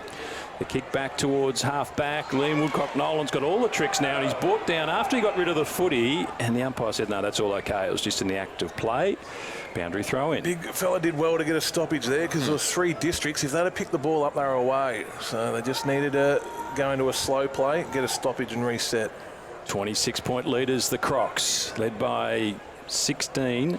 The kick back towards half back. Liam Woodcock-Nolan's got all the tricks now, and he's brought down after he got rid of the footy. And the umpire said, no, that's all okay. It was just in the act of play. Boundary throw in. Big fella did well to get a stoppage there because there was 3 Districts. If they'd have picked the ball up, they were away. So they just needed to go into a slow play, get a stoppage and reset. 26-point leaders, the Crocs, led by 16.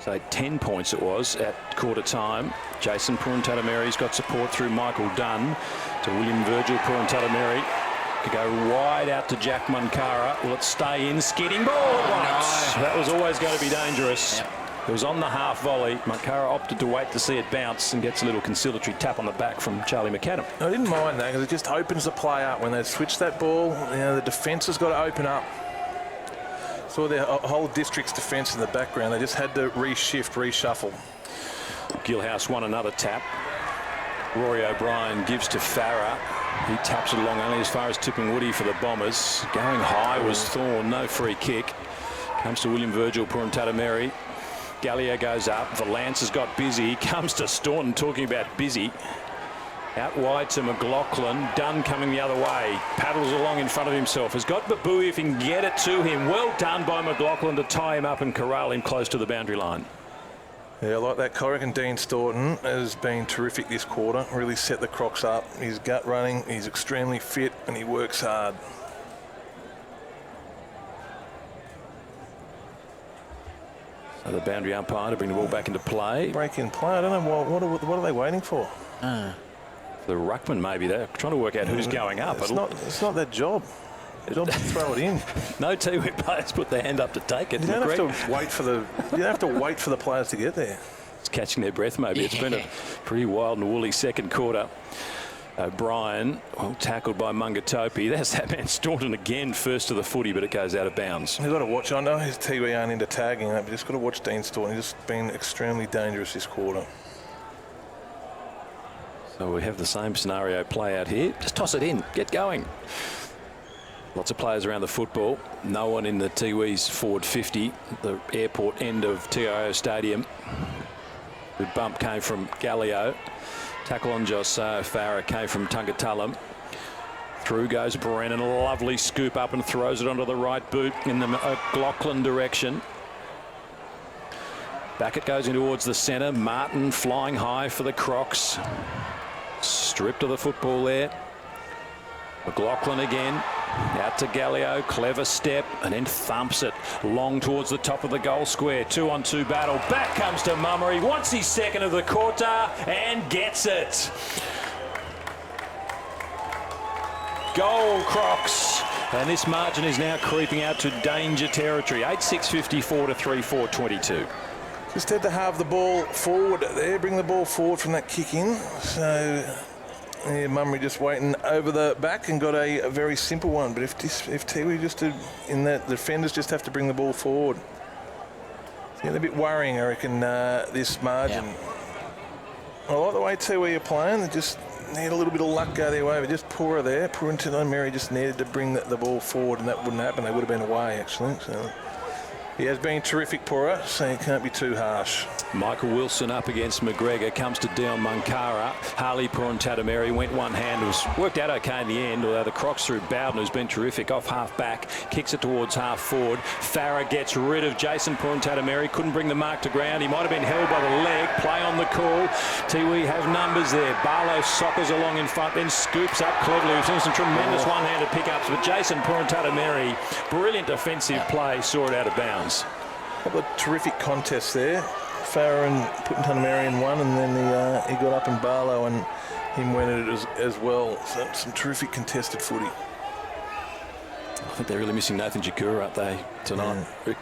So 10 points it was at quarter time. Jason Purantatameri's got support through Michael Dunn to William Virgil Purantatameri. To go wide out to Jack Munkara. Will it stay in? Skidding ball. Right. No. That was always going to be dangerous. Yep. It was on the half volley. Munkara opted to wait to see it bounce and gets a little conciliatory tap on the back from Charlie McAdam. I didn't mind that because it just opens the play up. When they switch that ball, the defence has got to open up. Saw their whole District's defence in the background. They just had to reshuffle. Gilhouse won another tap. Rory O'Brien gives to Farrer. He taps it along only as far as tipping Woody for the Bombers. Going high was Thorne, no free kick. Comes to William Virgil, Purantatameri. Gallio goes up. Valance has got busy. He comes to Staunton, talking about busy. Out wide to McLaughlin. Dunn coming the other way. Paddles along in front of himself. Has got Babui if he can get it to him. Well done by McLaughlin to tie him up and corral him close to the boundary line. Yeah, I like that. Corrick and Dean Staunton has been terrific this quarter. Really set the Crocs up. He's gut running. He's extremely fit and he works hard. So the boundary umpire to bring the ball back into play. Break in play. I don't know what are they waiting for? The ruckman maybe. They're trying to work out who's going up. It's not their job. Their job to throw it in. No Tiwi players put their hand up to take it. You don't have to wait for the players to get there. It's catching their breath maybe. It's been a pretty wild and woolly second quarter. O'Brien, well, tackled by Mungatopi. There's that man Staunton again, first to the footy, but it goes out of bounds. You've got to watch. I know his Tiwi aren't into tagging, but you've just got to watch Dean Staunton. He's just been extremely dangerous this quarter. So we have the same scenario play out here. Just toss it in. Get going. Lots of players around the football. No one in the Tiwi's forward 50, the airport end of TIO Stadium. The bump came from Gallio. Tackle on Josiah Farah came from Tungatalam. Through goes Brennan. A lovely scoop up and throws it onto the right boot in the McLaughlin direction. Back it goes in towards the centre. Martin flying high for the Crocs. Stripped of the football there. McLaughlin again. Out to Gallio, clever step, and then thumps it long towards the top of the goal square. 2-on-2 battle. Back comes to Mummery. Wants his second of the quarter and gets it. Goal, Crocs. And this margin is now creeping out to danger territory. 8-6-54 to 3-4-22. Just had to have the ball forward there, bring the ball forward from that kick in. So yeah, Mummery just waiting over the back and got a very simple one. But if Tiwi just did, in that, the defenders just have to bring the ball forward. It's getting a bit worrying, I reckon, this margin. Yeah. I like the way Tiwi are playing. They just need a little bit of luck go their way. But just poorer there. Purantatameri just needed to bring the ball forward, and that wouldn't happen. They would have been away, actually. So he has been terrific, Pura, so he can't be too harsh. Michael Wilson up against McGregor, comes to Dion Munkara. Harley Purantatameri went one hand, was worked out okay in the end, although the Crocs through Bowden, who's been terrific, off half back, kicks it towards half forward. Farah gets rid of Jason Purantatameri, couldn't bring the mark to ground. He might have been held by the leg. Play on the call. Tiwi have numbers there. Barlow soccers along in front, then scoops up cleverly. We've seen some tremendous one-handed pickups, but Jason Purantatameri, brilliant defensive play, saw it out of bounds. A couple of terrific contests there. Farah and Purantatameri in one, and then he got up in Barlow and him went at it as well. So some terrific contested footy. I think they're really missing Nathan Jakura, aren't they, tonight? Yeah.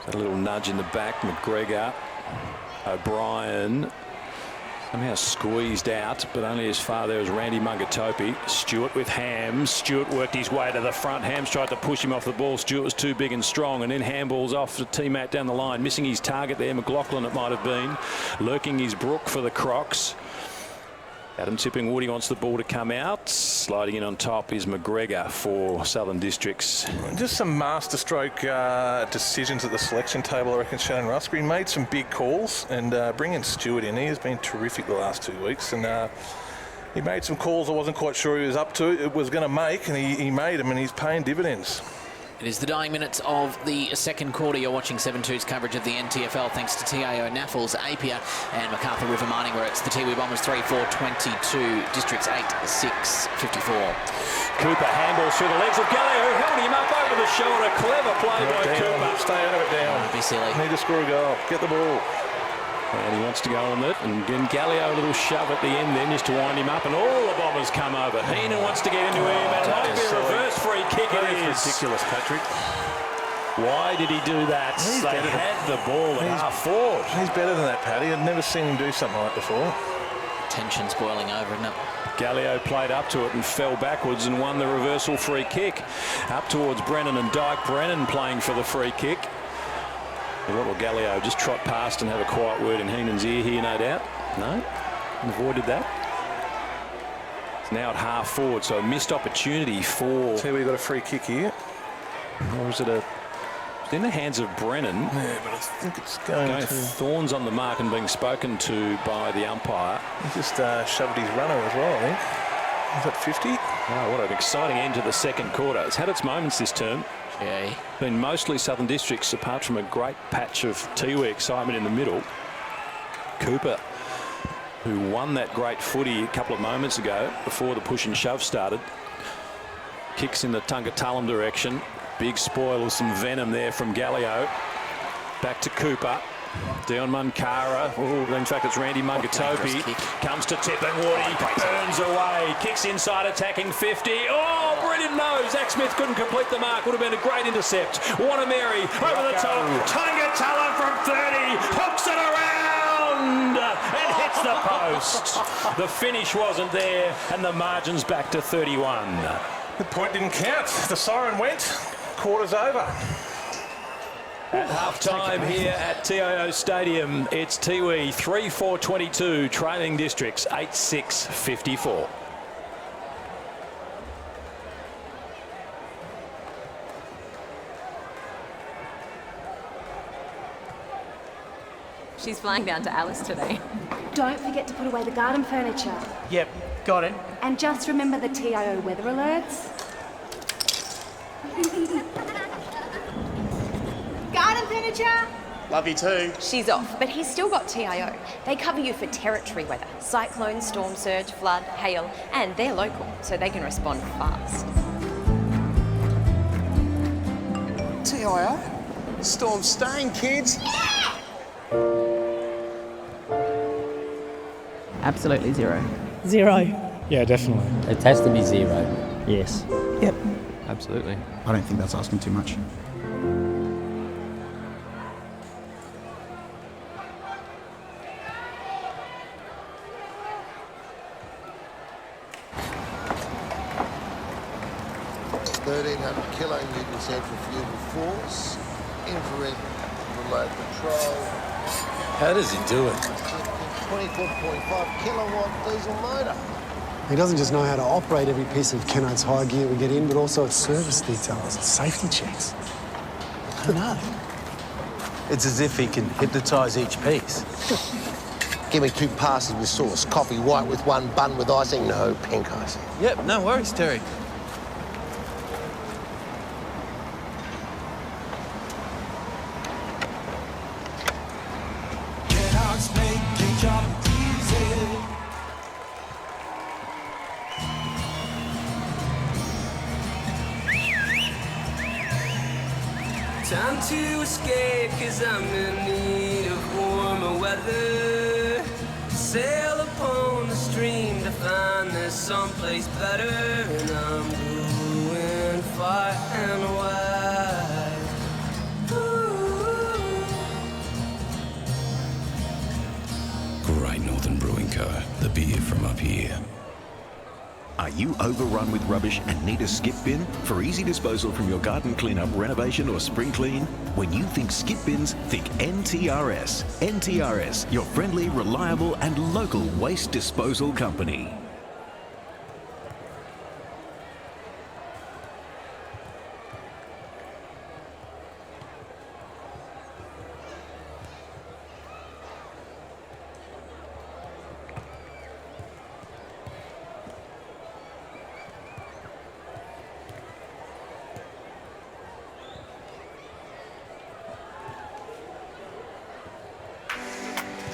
A little nudge in the back. McGregor, O'Brien somehow squeezed out, but only as far there as Randy Mungatopi. Stewart with Hams. Stewart worked his way to the front. Hams tried to push him off the ball. Stewart was too big and strong, and then handballs off to T-Matt down the line. Missing his target there, McLaughlin it might have been. Lurking his Brook for the Crocs. Adam Tipping Woody wants the ball to come out. Sliding in on top is McGregor for Southern Districts. Just some masterstroke decisions at the selection table, I reckon. Shannon Rusbury made some big calls, and bringing Stewart in, he has been terrific the last 2 weeks, and he made some calls I wasn't quite sure he was up to. It was going to make, and he made them, and he's paying dividends. It is the dying minutes of the second quarter. You're watching 7-2's coverage of the NTFL thanks to TIO, Naffles, Apia and MacArthur River Mining, where it's the Tiwi Bombers 3-4-22, Districts 8-6-54. Cooper handballs through the legs of Gallio, holding him up over the shoulder. Clever play by Cooper. Stay out of it down. Be silly. Need to score a goal. Get the ball. And he wants to go on it, and then Gallio a little shove at the end then just to wind him up, and all the Bombers come over. Heenan wants to get into him, and might be a reverse free kick. It is ridiculous, Patrick. Why did he do that? They had the ball at half forward. He's better than that, Paddy. I'd never seen him do something like that before. Tension's boiling over, isn't it? Gallio played up to it and fell backwards and won the reversal free kick. Up towards Brennan and Dyke. Brennan playing for the free kick. And what will Gallio just trot past and have a quiet word in Heenan's ear here, no doubt? No? Avoided that. It's now at half forward, so a missed opportunity for... Tiwi got a free kick here. Or was it a... in the hands of Brennan. Yeah, but I think it's going to... Thorns on the mark and being spoken to by the umpire. He just shoved his runner as well, I think. Is that 50? Oh, what an exciting end to the second quarter. It's had its moments this term. Yeah. Been mostly Southern Districts, apart from a great patch of Tiwi excitement in the middle. Cooper, who won that great footy a couple of moments ago before the push and shove started. Kicks in the Tungatulum direction. Big spoil of some venom there from Gallio. Back to Cooper. Dion Munkara. Oh, in fact, it's Randy Mungatopi. Comes to tip and Woody. Turns away. Kicks inside, attacking 50. Oh, brilliant nose. Zach Smith couldn't complete the mark. Would have been a great intercept. Wanameri over the top. Tungatulum from 30. Hooks it around and hits the post. The finish wasn't there, and the margin's back to 31. The point didn't count. The siren went. Quarter's over. At half-time here at TIO Stadium, it's Tiwi 3-4-22, trailing Districts 8-6-54. She's flying down to Alice today. Don't forget to put away the garden furniture. Yep, got it. And just remember the TIO weather alerts. Garden furniture! Love you too. She's off, but he's still got TIO. They cover you for territory weather, cyclone, storm surge, flood, hail, and they're local, so they can respond fast. TIO? Storm's staying, kids. Absolutely zero. Zero. Yeah, definitely. It has to be zero. Yes. Yep. Absolutely. I don't think that's asking too much. Kilonewton centrifugal force, infrared remote control. How does he do it? 24.5 kilowatt diesel motor. He doesn't just know how to operate every piece of Kennard's high gear we get in, but also its service details, its safety checks. I know. It's as if he can hypnotise each piece. Give me 2 passes with sauce, coffee white with 1 bun with icing, no pink icing. Yep, no worries, Terry. Time to escape, 'cause I'm in need of warmer weather. Sail upon the stream to find there's someplace better. And I'm going far and wide. Great Northern Brewing Co., the beer from up here. Are you overrun with rubbish and need a skip bin? For easy disposal from your garden cleanup, renovation or spring clean? When you think skip bins, think NTRS. NTRS, your friendly, reliable and local waste disposal company.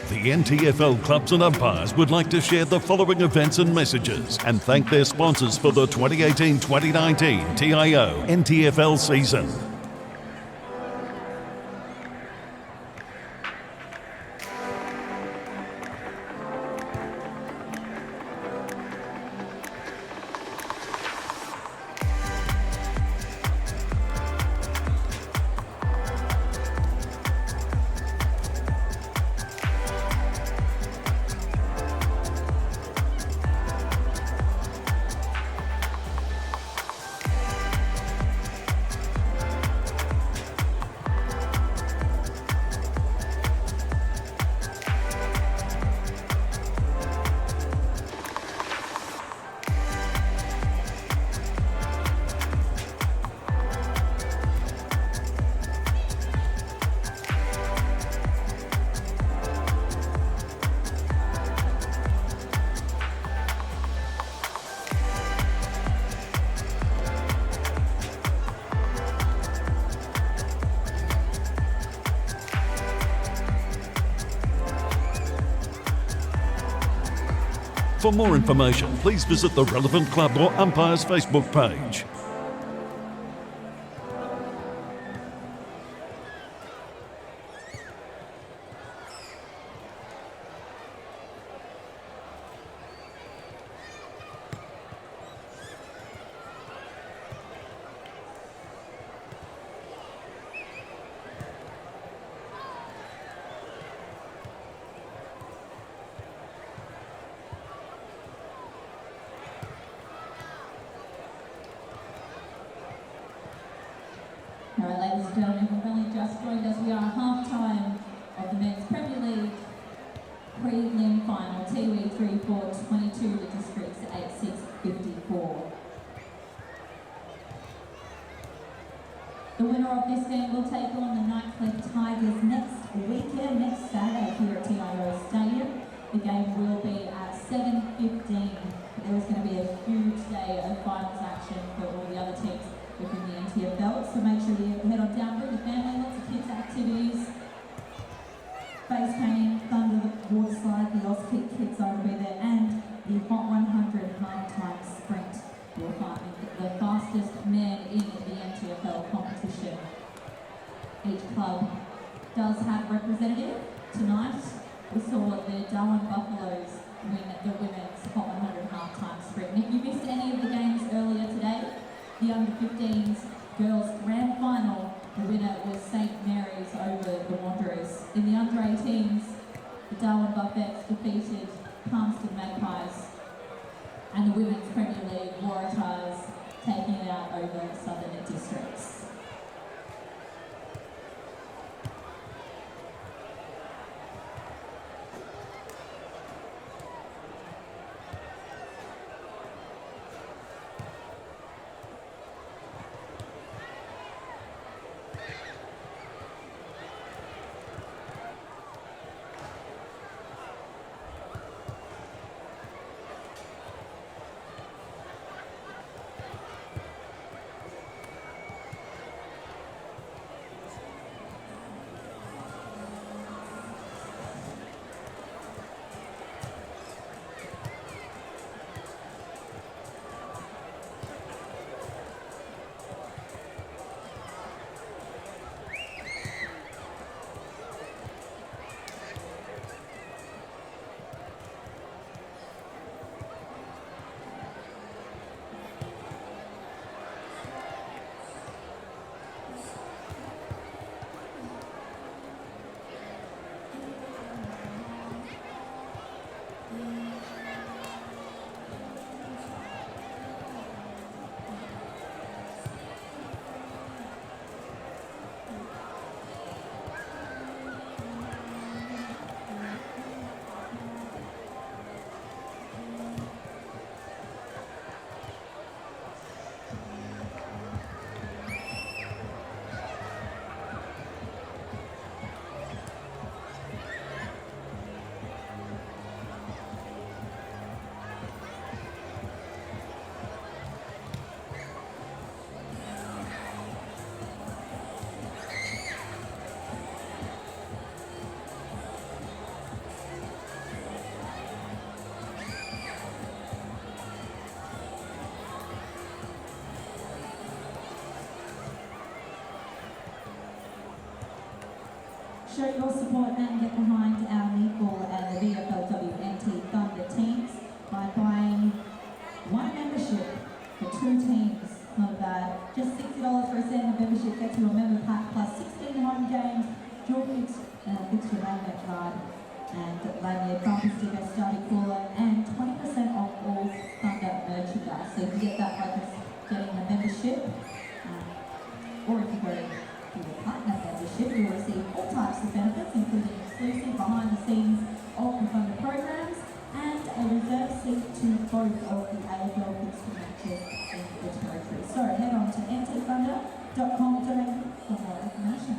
The NTFL clubs and umpires would like to share the following events and messages and thank their sponsors for the 2018-2019 TIO NTFL season. For more information, please visit the relevant club or umpire's Facebook page. All right, ladies and gentlemen, we've only just joined us. We are half-time of the Men's Premier League prelim final. Tiwi 3-4, 22, the Districts 8-6, 54. The winner of this game will take on the Nightcliff Tigers next weekend, next Saturday here at TIO Stadium. The game will be at 7:15. There is going to be a huge day of finals action for all the other teams within the NTFL, so make sure you head on down with the family, lots of kids activities, face painting, thunder, water slide, the Oz Kick Kids are going to be there, and the Hot 100 half-time sprint will find the fastest man in the NTFL competition. Each club does have a representative. Tonight we saw the Darwin Buffaloes win the women's Hot 100 half-time sprint. And if you missed any of the games earlier today, the under-15s girls grand final, the winner was St Mary's over the Wanderers. In the under-18s, the Darwin Buffettes defeated Palmerston Magpies, and the Women's Premier League Waratahs taking it out over Southern Districts. Show your support and get behind our netball and the VFLW NT Thunder teams by buying one membership for two teams. Not bad. Just $60 for a season membership gets you a member pack plus 16 home games, dual fixture magnet card, and lanyard, bumper sticker, study cooler, and 20% off all Thunder merchandise. So you can get that by just getting a membership, or if you go to your partner membership, you'll receive all types of benefits, including exclusive behind-the-scenes of the Thunder programs and a reserve seat to both of the AFL fixture matches in the territory. So head on to ntfunder.com.au for more information.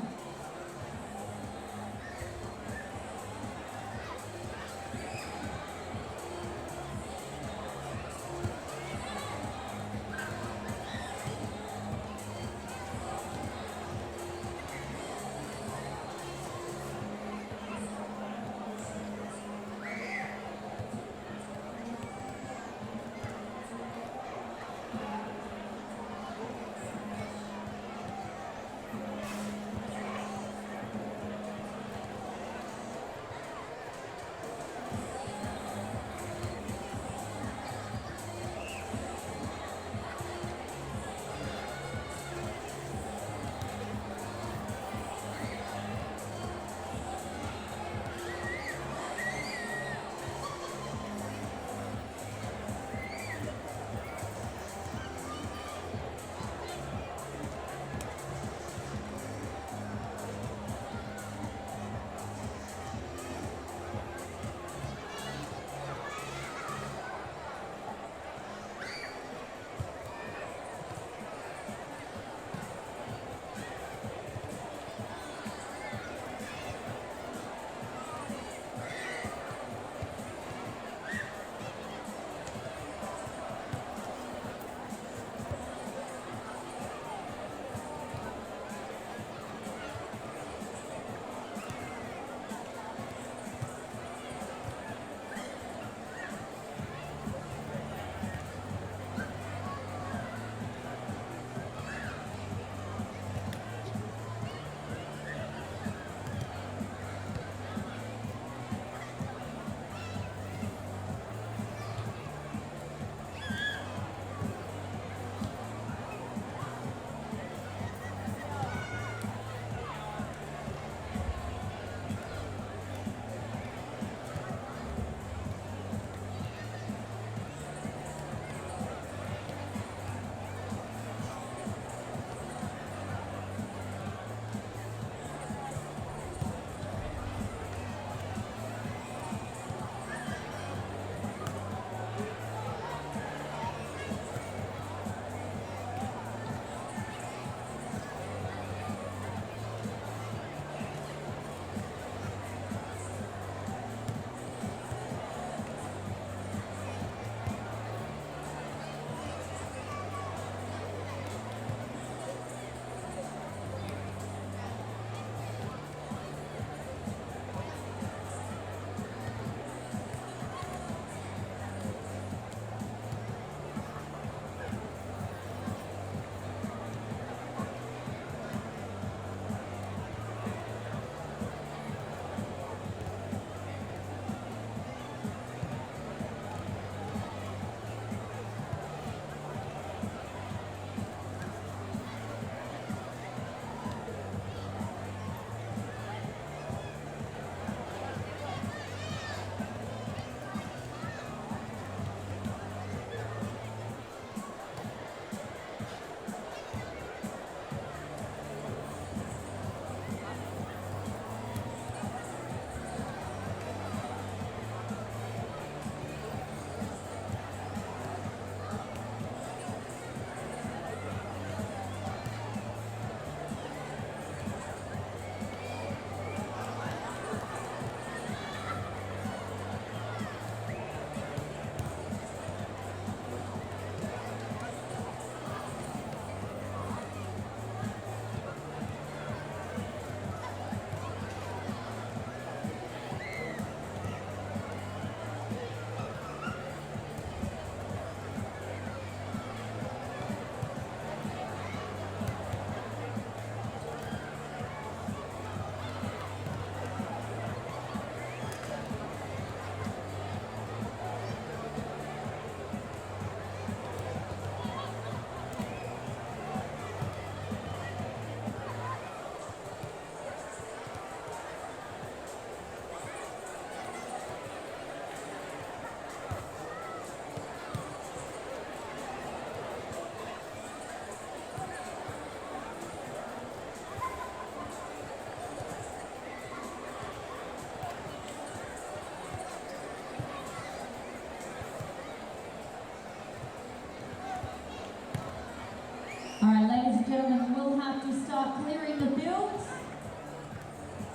start clearing the field.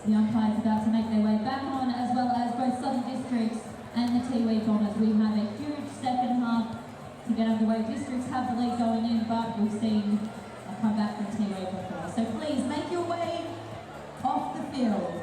The umpires about to make their way back on, as well as both Southern Districts and the Tiwi Bombers. We have a huge second half to get underway. Districts have the lead going in, but we've seen a comeback from Tiwi before. So please make your way off the field.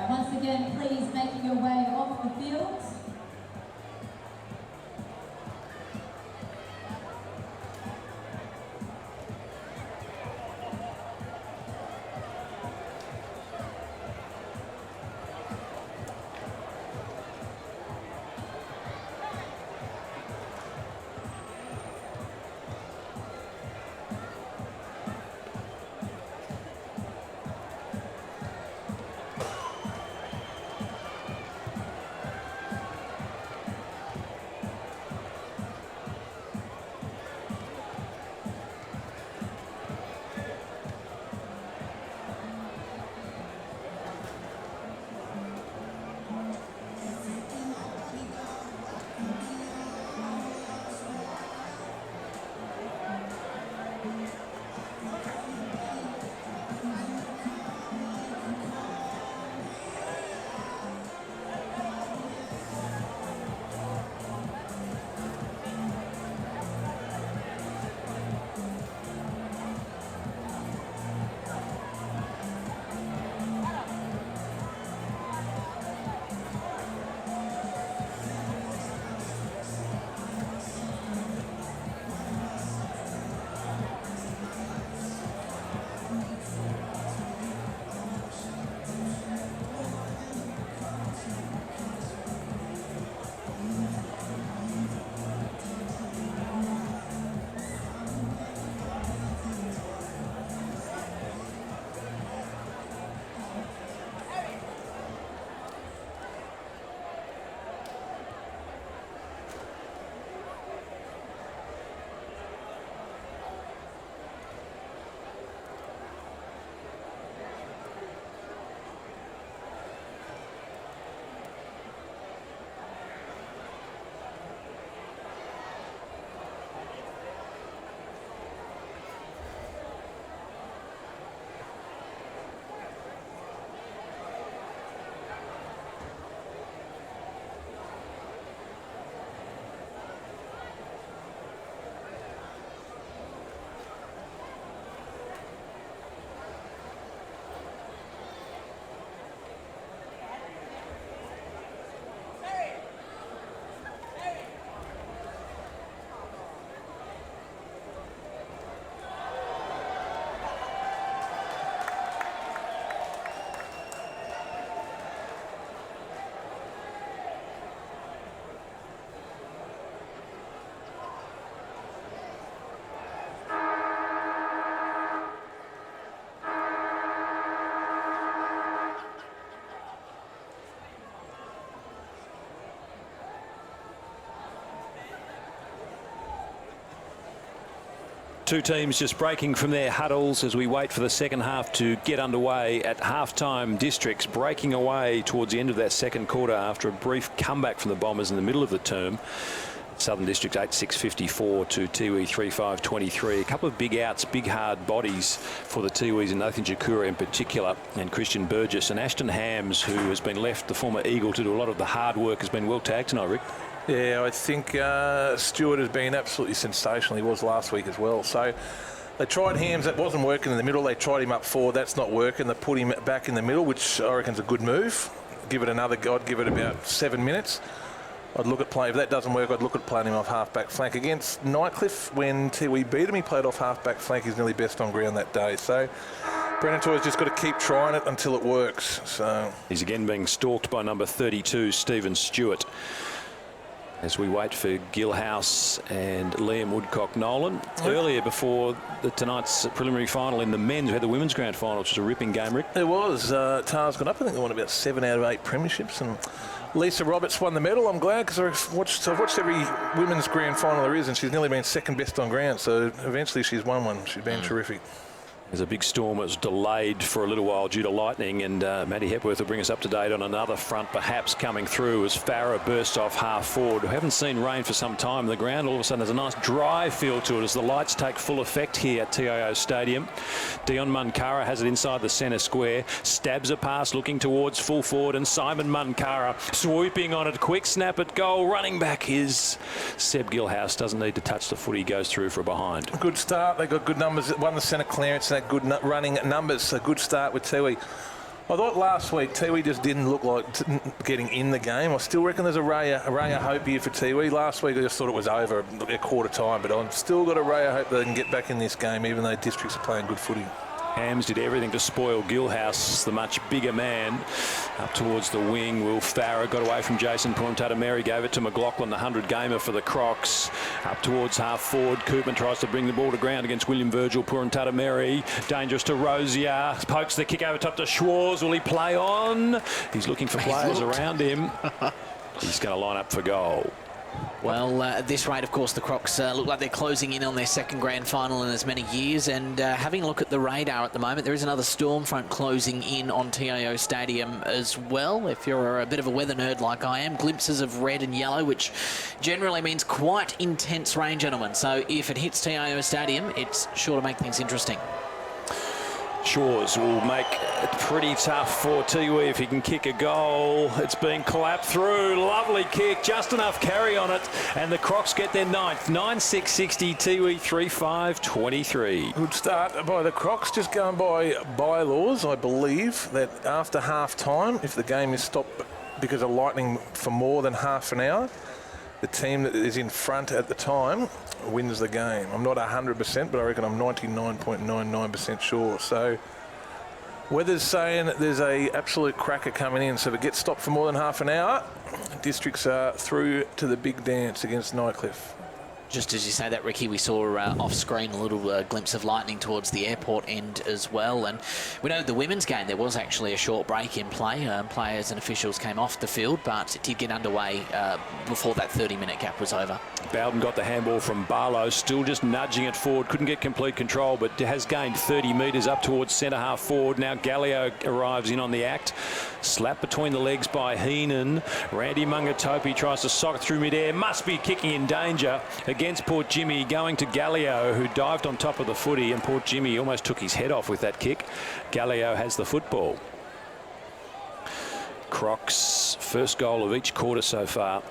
Once again, please making your way off the field. Two teams just breaking from their huddles as we wait for the second half to get underway. At half-time, Districts breaking away towards the end of that second quarter after a brief comeback from the Bombers in the middle of the term. Southern District 8-6-54 to Tiwi 3-5-23. A couple of big outs, big hard bodies for the Tiwis, and Nathan Jakura in particular, and Christian Burgess. And Ashton Hams, who has been left, the former Eagle, to do a lot of the hard work, has been well tagged tonight, Rick. Yeah, I think Stewart has been absolutely sensational. He was last week as well. So they tried Hams. That wasn't working in the middle. They tried him up forward. That's not working. They put him back in the middle, which I reckon is a good move. Give it another go. I'd give it about 7 minutes. I'd look at playing, if that doesn't work, I'd look at playing him off half-back flank. Against Nightcliff, when Tiwi beat him, he played off half-back flank. He's nearly best on ground that day. So Brennan Toy's just got to keep trying it until it works. So he's again being stalked by number 32, Stephen Stewart. As we wait for Gilhouse and Liam Woodcock-Nolan. Earlier, before tonight's preliminary final in the men's, we had the women's grand final, which was a ripping game, Rick. It was. Tars got up. I think they won about 7 out of 8 premierships, and Lisa Roberts won the medal. I'm glad, because I've watched every women's grand final there is, and she's nearly been second best on ground. So eventually she's won one. She's been terrific. There's a big storm that was delayed for a little while due to lightning, and Matty Hepworth will bring us up to date on another front perhaps coming through as Farah bursts off half forward. We haven't seen rain for some time. The ground all of a sudden there's a nice dry feel to it as the lights take full effect here at TIO Stadium. Dion Munkara has it inside the centre square, stabs a pass looking towards full forward, and Simon Munkara swooping on it. Quick snap at goal. Running back is Seb Gilhouse. Doesn't need to touch the foot. He goes through for a behind. Good start. They got good numbers. Won the centre clearance. Good running numbers. A good start with Tiwi. I thought last week Tiwi just didn't look like getting in the game. I still reckon there's a ray of hope here for Tiwi. Last week I just thought it was over at quarter time, but I've still got a ray of hope they can get back in this game, even though Districts are playing good footy. Hams did everything to spoil Gilhouse, the much bigger man. Up towards the wing, Will Farah got away from Jason Puruntata-Mary, gave it to McLaughlin, the 100-gamer for the Crocs. Up towards half forward, Koopman tries to bring the ball to ground against William Virgil. Puruntata-Mary, dangerous to Rosier, pokes the kick over top to Schwarz. Will he play on? He's looking for players around him. He's going to line up for goal. Well, at this rate, of course, the Crocs look like they're closing in on their second grand final in as many years. And having a look at the radar at the moment, there is another storm front closing in on TIO Stadium as well. If you're a bit of a weather nerd like I am, glimpses of red and yellow, which generally means quite intense rain, gentlemen. So if it hits TIO Stadium, it's sure to make things interesting. Shores will make it pretty tough for Tiwi if he can kick a goal. It's been clapped through. Lovely kick, just enough carry on it, and the Crocs get their ninth. 9-6-60, Tiwi 3-5-23. Good start by the Crocs, just going by bylaws. I believe that after half time, if the game is stopped because of lightning for more than half an hour, the team that is in front at the time wins the game. I'm not 100%, but I reckon I'm 99.99% sure. So weather's saying there's a absolute cracker coming in. So if it gets stopped for more than half an hour, Districts are through to the big dance against Nightcliff. Just as you say that, Ricky, we saw off-screen a little glimpse of lightning towards the airport end as well. And we know the women's game, there was actually a short break in play. Players and officials came off the field, but it did get underway before that 30-minute gap was over. Bowden got the handball from Barlow, still just nudging it forward. Couldn't get complete control, but has gained 30 metres up towards centre half forward. Now Gallio arrives in on the act. Slap between the legs by Heenan. Randy Mungatopi tries to sock it through midair. Must be kicking in danger against Port Jimmy, going to Gallio, who dived on top of the footy, and Port Jimmy almost took his head off with that kick. Gallio has the football. Crocs, first goal of each quarter so far.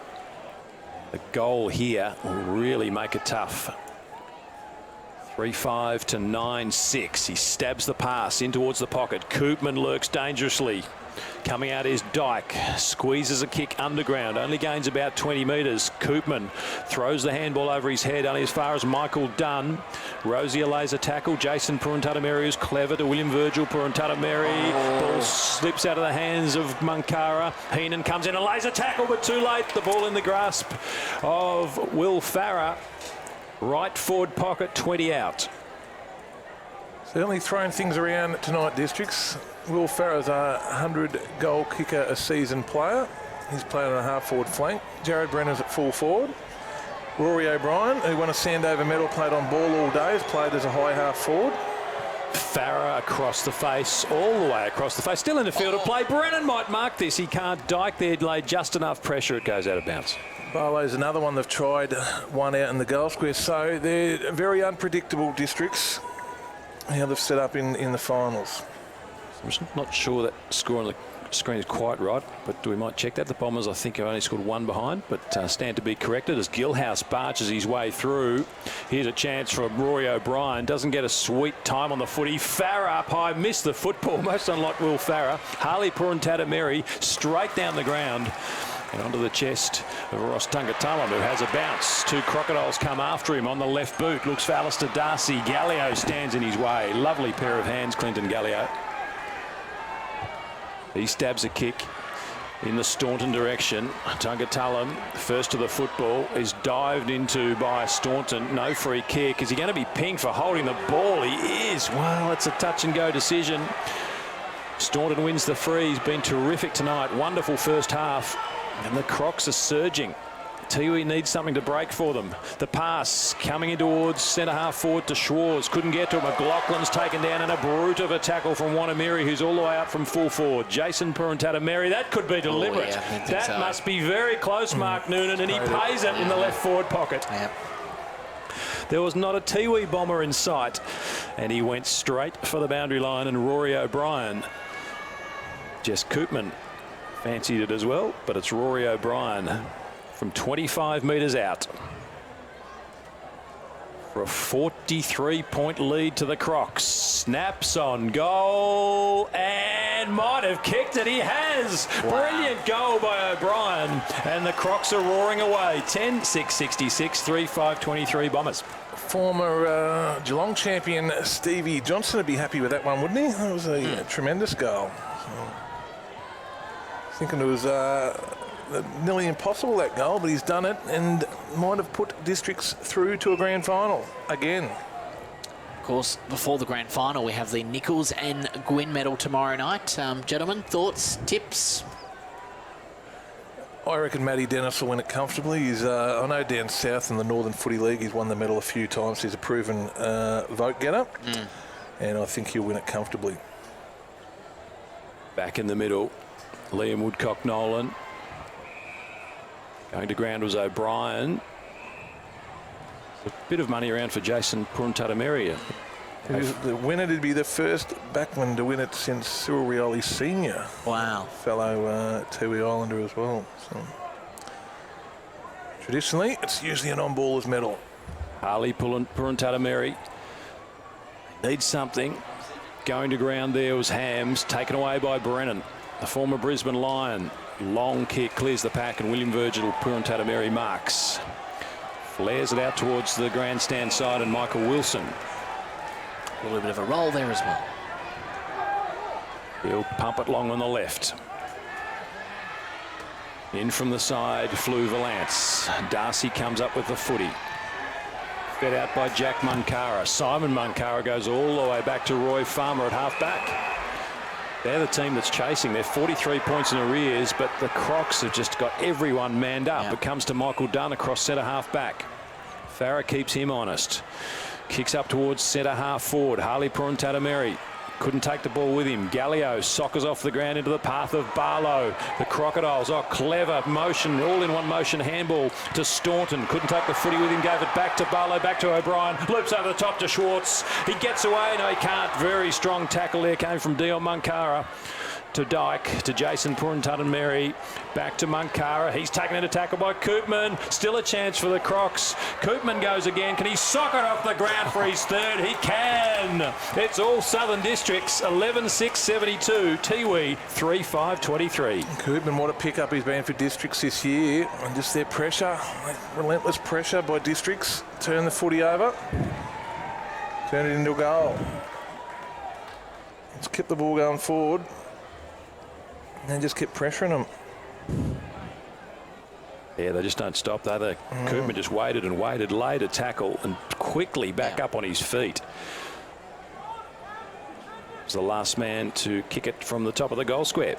The goal here will really make it tough. 3-5 to 9-6. He stabs the pass in towards the pocket. Koopman lurks dangerously. Coming out is Dyke, squeezes a kick underground, only gains about 20 metres. Koopman throws the handball over his head, only as far as Michael Dunn. Rosier lays a tackle. Jason Puruntata-Mary is clever to William Virgil. Puruntata-Mary, ball slips out of the hands of Munkara. Heenan comes in and lays a tackle, but too late. The ball in the grasp of Will Farah. Right forward pocket, 20 out. Certainly throwing things around tonight, Districts. Will Farah's a 100-goal kicker a season player. He's playing on a half-forward flank. Jared Brenner's at full forward. Rory O'Brien, who won a Sandover medal, played on ball all day, has played as a high half-forward. Farah across the face, all the way across the face. Still in the field of play. Brennan might mark this. He can't. Dyke there laid just enough pressure. It goes out of bounds. Barlow's another one they've tried, one out in the goal square. So they're very unpredictable, Districts, how they've set up in the finals. I'm just not sure that score on the screen is quite right, but we might check that. The Bombers, I think, have only scored one behind, but stand to be corrected as Gilhouse barges his way through. Here's a chance for Rory O'Brien. Doesn't get a sweet time on the footy. Farah up high, missed the football, most unlike Will Farah. Harley Puruntata-Mary straight down the ground. And onto the chest of Ross Tungatalam, who has a bounce. Two Crocodiles come after him on the left boot. Looks for Alistair Darcy. Gallio stands in his way. Lovely pair of hands, Clinton Gallio. He stabs a kick in the Staunton direction. Tungatalam, first to the football, is dived into by Staunton. No free kick. Is he going to be pinged for holding the ball? He is. Well, it's a touch and go decision. Staunton wins the free. He's been terrific tonight. Wonderful first half. And the Crocs are surging. Tiwi needs something to break for them. The pass coming in towards centre half forward to Schwarz. Couldn't get to him. McLaughlin's taken down, and a brute of a tackle from Wanamiri, who's all the way up from full forward. Jason Purantatameri, that could be deliberate. Oh, yeah, that must be very close, Mark Noonan, and he pays it in the left forward pocket. Yep. There was not a Tiwi bomber in sight, and he went straight for the boundary line, and Rory O'Brien, Jess Koopman, fancied it as well, but it's Rory O'Brien from 25 metres out for a 43-point lead to the Crocs. Snaps on goal and might have kicked it. He has. Wow. Brilliant goal by O'Brien, and the Crocs are roaring away. 10-6-66, 3-5-23 Bombers. Former Geelong champion Stevie Johnson would be happy with that one, wouldn't he? That was a tremendous goal. Thinking it was nearly impossible, that goal, but he's done it and might have put districts through to a grand final again. Of course, before the grand final, we have the Nichols and Gwynn medal tomorrow night. Gentlemen, thoughts, tips? I reckon Matty Dennis will win it comfortably. He's, I know down south in the Northern Footy League, he's won the medal a few times. He's a proven vote getter, and I think he'll win it comfortably. Back in the middle, Liam Woodcock-Nolan. Going to ground was O'Brien. A bit of money around for Jason Purantatameri. The winner would be the first backman to win it since Cyril Rioli Sr. Wow. Fellow Tiwi Islander as well. So, traditionally, it's usually an on-ballers medal. Harley Purantatameri needs something. Going to ground there was Hams, taken away by Brennan, the former Brisbane Lion. Long kick clears the pack, and William Virgil Purantatameri marks. Flares it out towards the grandstand side, and Michael Wilson. A little bit of a roll there as well. He'll pump it long on the left. In from the side, Flew Valance. Darcy comes up with the footy. Fed out by Jack Munkara. Simon Munkara goes all the way back to Roy Farmer at half-back. They're the team that's chasing. They're 43 points in arrears, but the Crocs have just got everyone manned up. It comes to Michael Dunn across centre half-back. Farah keeps him honest. Kicks up towards centre half forward. Harley Purantatameri couldn't take the ball with him. Gallio soccers off the ground into the path of Barlow. The Crocodiles, clever motion, all-in-one motion handball to Staunton. Couldn't take the footy with him, gave it back to Barlow, back to O'Brien. Loops over the top to Schwartz. He gets away. No, he can't. Very strong tackle there came from Dion Munkara. To Dyke, to Jason Purantatameri, back to Munkara. He's taken into tackle by Koopman. Still a chance for the Crocs. Koopman goes again. Can he sock it off the ground for his third? He can. It's all Southern Districts. 11-6-72. Tiwi 3-5-23. Koopman, what a pickup he's been for districts this year. And just their pressure, relentless pressure by districts. Turn the footy over. Turn it into a goal. Let's keep the ball going forward. And just keep pressuring them. Yeah, they just don't stop, though. Koopman just waited and waited, laid a tackle, and quickly back up on his feet. He's the last man to kick it from the top of the goal square.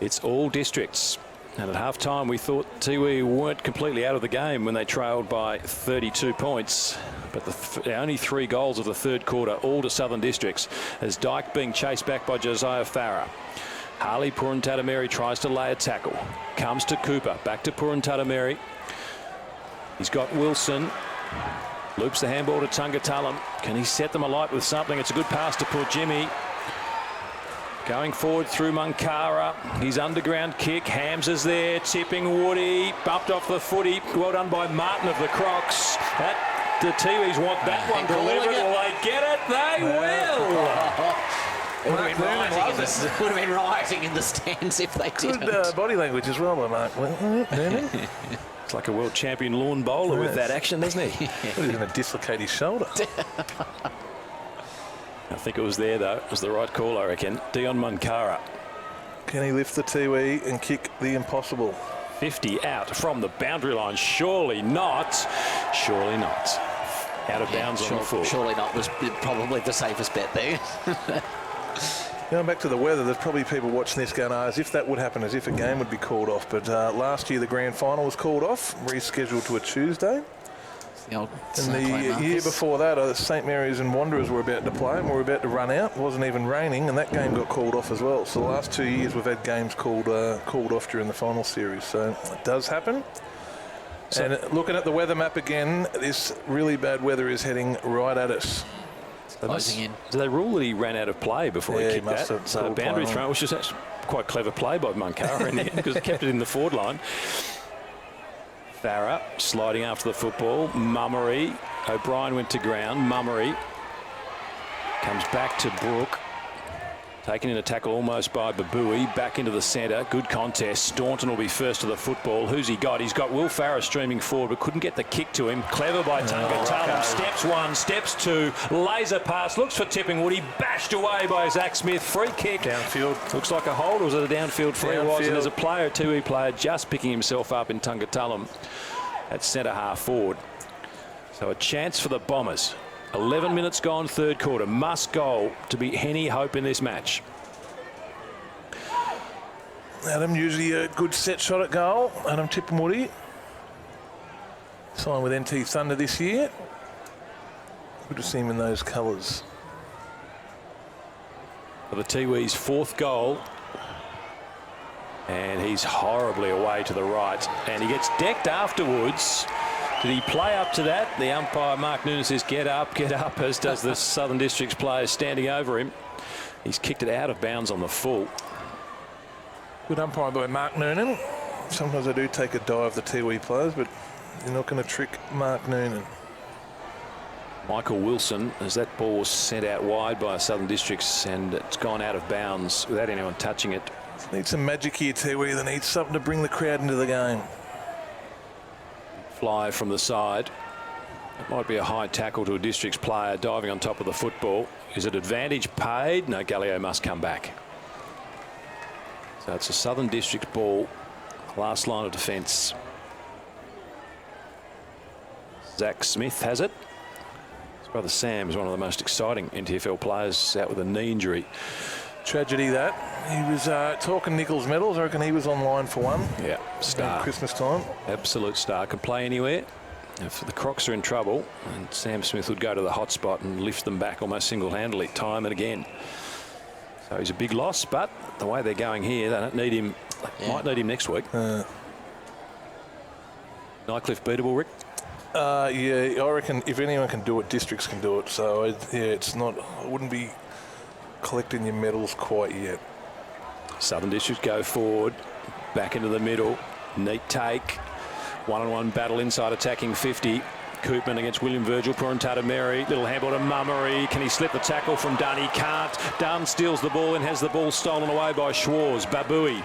It's all districts. And at half-time, we thought Tiwi weren't completely out of the game when they trailed by 32 points. But the only 3 goals of the third quarter, all to Southern Districts, as Dyke being chased back by Josiah Farah. Harley Purantatameri tries to lay a tackle. Comes to Cooper. Back to Purantatameri. He's got Wilson. Loops the handball to Tungatalam. Can he set them alight with something? It's a good pass to poor Jimmy. Going forward through Munkara. His underground kick. Hams is there. Tipping Woody. Bumped off the footy. Well done by Martin of the Crocs. The Tiwis want that one delivered. Will they get it? They will. It would have been rioting in the stands if they didn't. Good body language as well by Mark Noonan. It's like a world champion lawn bowler with that action, doesn't he? He's going to dislocate his shoulder. I think it was there, though. It was the right call, I reckon. Dion Munkara. Can he lift the Tiwi and kick the impossible? 50 out from the boundary line. Surely not. Surely not. Out of bounds on the full. Surely not was probably the safest bet there. Going back to the weather, there's probably people watching this going, as if that would happen, as if a game would be called off. But last year the grand final was called off, rescheduled to a Tuesday. And the year before that, St Mary's and Wanderers were about to play and were about to run out. It wasn't even raining, and that game got called off as well. So the last 2 years we've had games called off during the final series. So it does happen. And looking at the weather map again, this really bad weather is heading right at us. Closing in. Do they rule that he ran out of play before he kicked that? So boundary throw, which was actually quite clever play by Munkara in the end because it kept it in the forward line. Farah sliding after the football. Mummery. O'Brien went to ground. Mummery comes back to Brooke. Taken in a tackle almost by Babui. Back into the centre. Good contest. Staunton will be first to the football. Who's he got? He's got Will Farah streaming forward, but couldn't get the kick to him. Clever by Tunga Talam. Steps one, steps two. Laser pass. Looks for tipping Woody. Bashed away by Zach Smith. Free kick. Downfield. Looks like a hold. Or was it a downfield free? It was. And there's a player, a Tiwi player, just picking himself up in Tunga Talam at centre half forward. So a chance for the Bombers. 11 minutes gone, third quarter. Must goal to beat Henny Hope in this match. Adam, usually a good set shot at goal. Adam Tippermoody. Signed with NT Thunder this year. Good to see him in those colours. For the Tiwi's fourth goal. And he's horribly away to the right. And he gets decked afterwards. Did he play up to that? The umpire, Mark Noonan, says, get up, as does the Southern Districts players standing over him. He's kicked it out of bounds on the full. Good umpire by Mark Noonan. Sometimes I do take a dive of the Tiwi players, but you're not going to trick Mark Noonan. Michael Wilson, as that ball was sent out wide by Southern Districts, and it's gone out of bounds without anyone touching it. Need some magic here, Tiwi. They need something to bring the crowd into the game. Fly from the side. It might be a high tackle to a Districts player diving on top of the football. Is it advantage paid? No, Gallio must come back. So it's a Southern Districts ball. Last line of defence. Zach Smith has it. His brother Sam is one of the most exciting NTFL players, out with a knee injury. Tragedy that. He was talking Nichols medals. I reckon he was online for one. Yeah, star. Christmas time. Absolute star. Can play anywhere. If the Crocs are in trouble, and Sam Smith would go to the hot spot and lift them back almost single-handedly, time and again. So he's a big loss, but the way they're going here, they don't need him. They might need him next week. Nycliffe beatable, Rick? Yeah, I reckon if anyone can do it, Districts can do it. So, yeah, it's not, I wouldn't be collecting your medals quite yet. Southern Districts go forward, back into the middle. Neat take. One-on-one battle inside attacking 50. Koopman against William Virgil. Purantata Mary. Little handball to Mummery. Can he slip the tackle from Dunn? He can't. Dunn steals the ball and has the ball stolen away by Schwarz. Babui.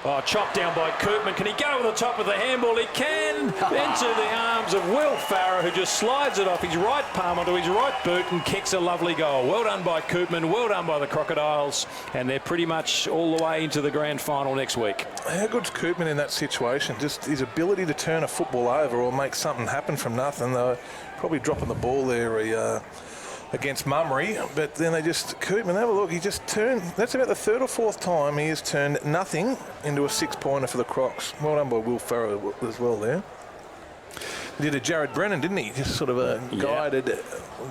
Oh, chopped down by Koopman. Can he go over the top of the handball? He can. Into the arms of Will Farah, who just slides it off his right palm onto his right boot and kicks a lovely goal. Well done by Koopman. Well done by the Crocodiles. And they're pretty much all the way into the grand final next week. How good's Koopman in that situation? Just his ability to turn a football over or make something happen from nothing. They're probably dropping the ball there against Mummery, but then they just, Koopman, have a look, he just turned, that's about the third or fourth time he has turned nothing into a six-pointer for the Crocs. Well done by Will Farrow as well there. He did a Jared Brennan, didn't he? Just sort of guided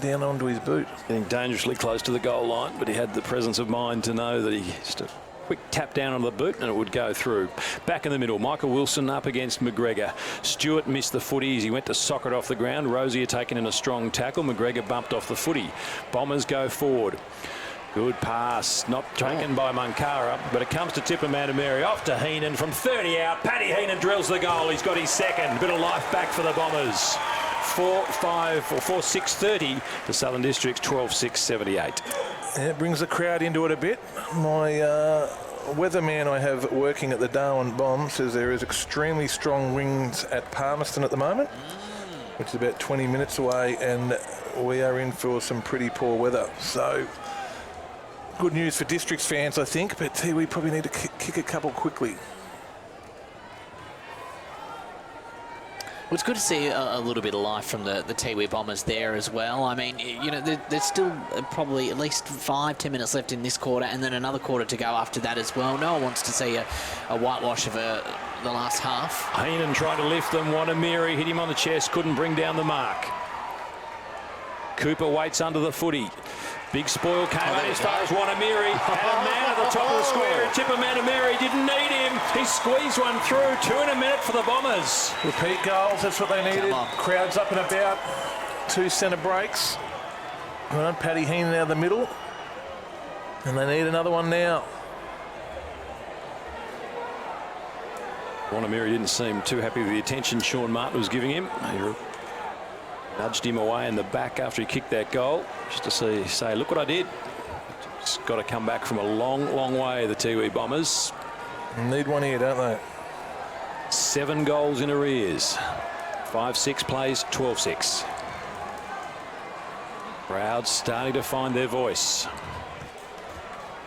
down onto his boot. Getting dangerously close to the goal line, but he had the presence of mind to know that he just a quick tap down on the boot and it would go through. Back in the middle, Michael Wilson up against McGregor. Stewart missed the footy as he went to sock it off the ground. Rosier taken in a strong tackle. McGregor bumped off the footy. Bombers go forward. Good pass, not taken by Munkara, but it comes to Tipperman Mary. Off to Heenan from 30 out. Paddy Heenan drills the goal. He's got his second. Bit of life back for the Bombers. 4-6-30 to Southern Districts, 12-6-78. It brings the crowd into it a bit. My weatherman I have working at the Darwin Bomb says there is extremely strong winds at Palmerston at the moment, which is about 20 minutes away, and we are in for some pretty poor weather. So good news for Districts fans, I think, but Tiwi probably need to kick a couple quickly. Well, it's good to see a little bit of life from the Tiwi Bombers there as well. I mean, you know, there's still probably at least 5-10 minutes left in this quarter, and then another quarter to go after that as well. No one wants to see a whitewash of the last half. Heenan trying to lift them. Wanamiri hit him on the chest, couldn't bring down the mark. Cooper waits under the footy. Big spoil came out as far as Wanamiri. Had a man at the top of the square, and Tipper Manamiri didn't need him. He squeezed one through. 2 in a minute for the Bombers. Repeat goals, that's what they needed. Crowds up and about. 2 centre breaks. Well, Paddy Heenan out of the middle. And they need another one now. Wanamiri didn't seem too happy with the attention Sean Martin was giving him. He nudged him away in the back after he kicked that goal, just to say, look what I did. Just got to come back from a long, long way, the Tiwi Bombers. Need one here, don't they? 7 goals in arrears. 5-6 plays, 12-6. Crowds starting to find their voice.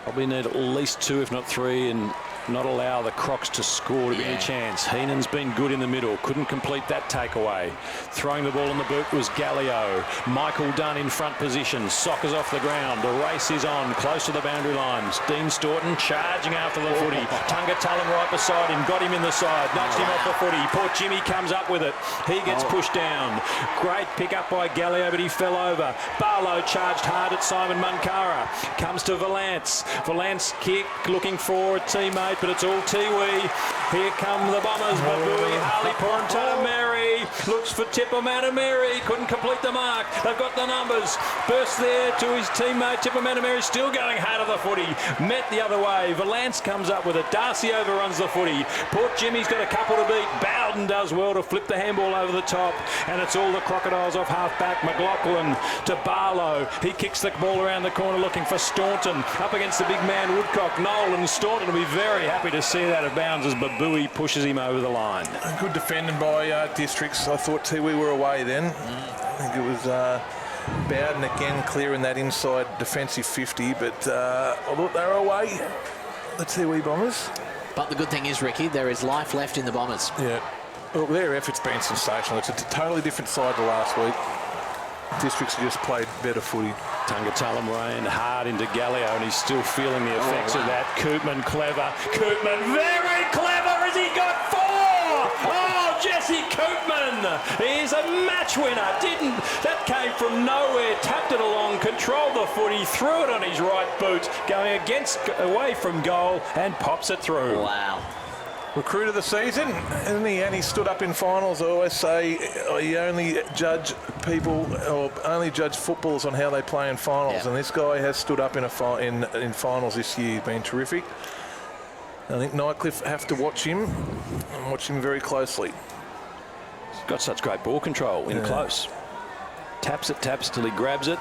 Probably need at least 2, if not 3, and not allow the Crocs to score to be any chance. Heenan's been good in the middle, couldn't complete that takeaway. Throwing the ball in the boot was Gallio. Michael Dunn in front position, Soccer's off the ground. The race is on, close to the boundary lines. Dean Staunton charging after the footy. Tunga Tullen right beside him, got him in the side, nudged him off the footy. Poor Jimmy comes up with it. He gets pushed down. Great pick up by Gallio, but he fell over. Barlow charged hard at Simon Munkara. Comes to Valance. Valance kick, looking for a teammate, but it's all Tiwi. Here come the Bombers. Babui, Harley Porantana-Mary looks for Tipper Manamiri. Couldn't complete the mark. They've got the numbers. Burst there to his teammate. Tipper Manamiri still going hard of the footy. Met the other way. Valance comes up with it. Darcy overruns the footy. Port Jimmy's got a couple to beat. Bowden does well to flip the handball over the top. And it's all the Crocodiles off half-back. McLaughlin to Barlow. He kicks the ball around the corner looking for Staunton. Up against the big man Woodcock. Nolan Staunton will be very happy to see that at bounds as Babui pushes him over the line. Good defending by Districts. I thought Tiwi were away then. I think it was Bowden again clearing that inside defensive 50, but I thought they were away, the Tiwi Bombers. But the good thing is, Ricky, there is life left in the Bombers. Yeah. Well, their effort's been sensational. It's a totally different side to last week. Districts just played better footy. Tunga Tullen ran hard into Gallio, and he's still feeling the effects of that. Koopman clever. Koopman very clever as he got 4! Oh, Jesse Koopman! He's a match winner. That came from nowhere. Tapped it along, controlled the footy, threw it on his right boot, going away from goal, and pops it through. Wow. Recruit of the season, isn't he? And he stood up in finals. I always say you only judge people or only judge footballers on how they play in finals. And this guy has stood up in finals this year. He's been terrific. I think Nightcliff have to watch him and watch him very closely. He's got such great ball control in close. Taps till he grabs it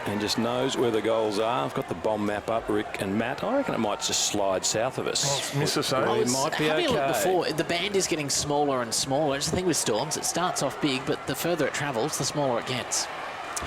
and just knows where the goals are. I've got the bomb map up, Rick and Matt. I reckon it might just slide south of us. Miss us, eh? It might be having okay. a look before, the band is getting smaller and smaller. It's the thing with Storms, it starts off big, but the further it travels, the smaller it gets.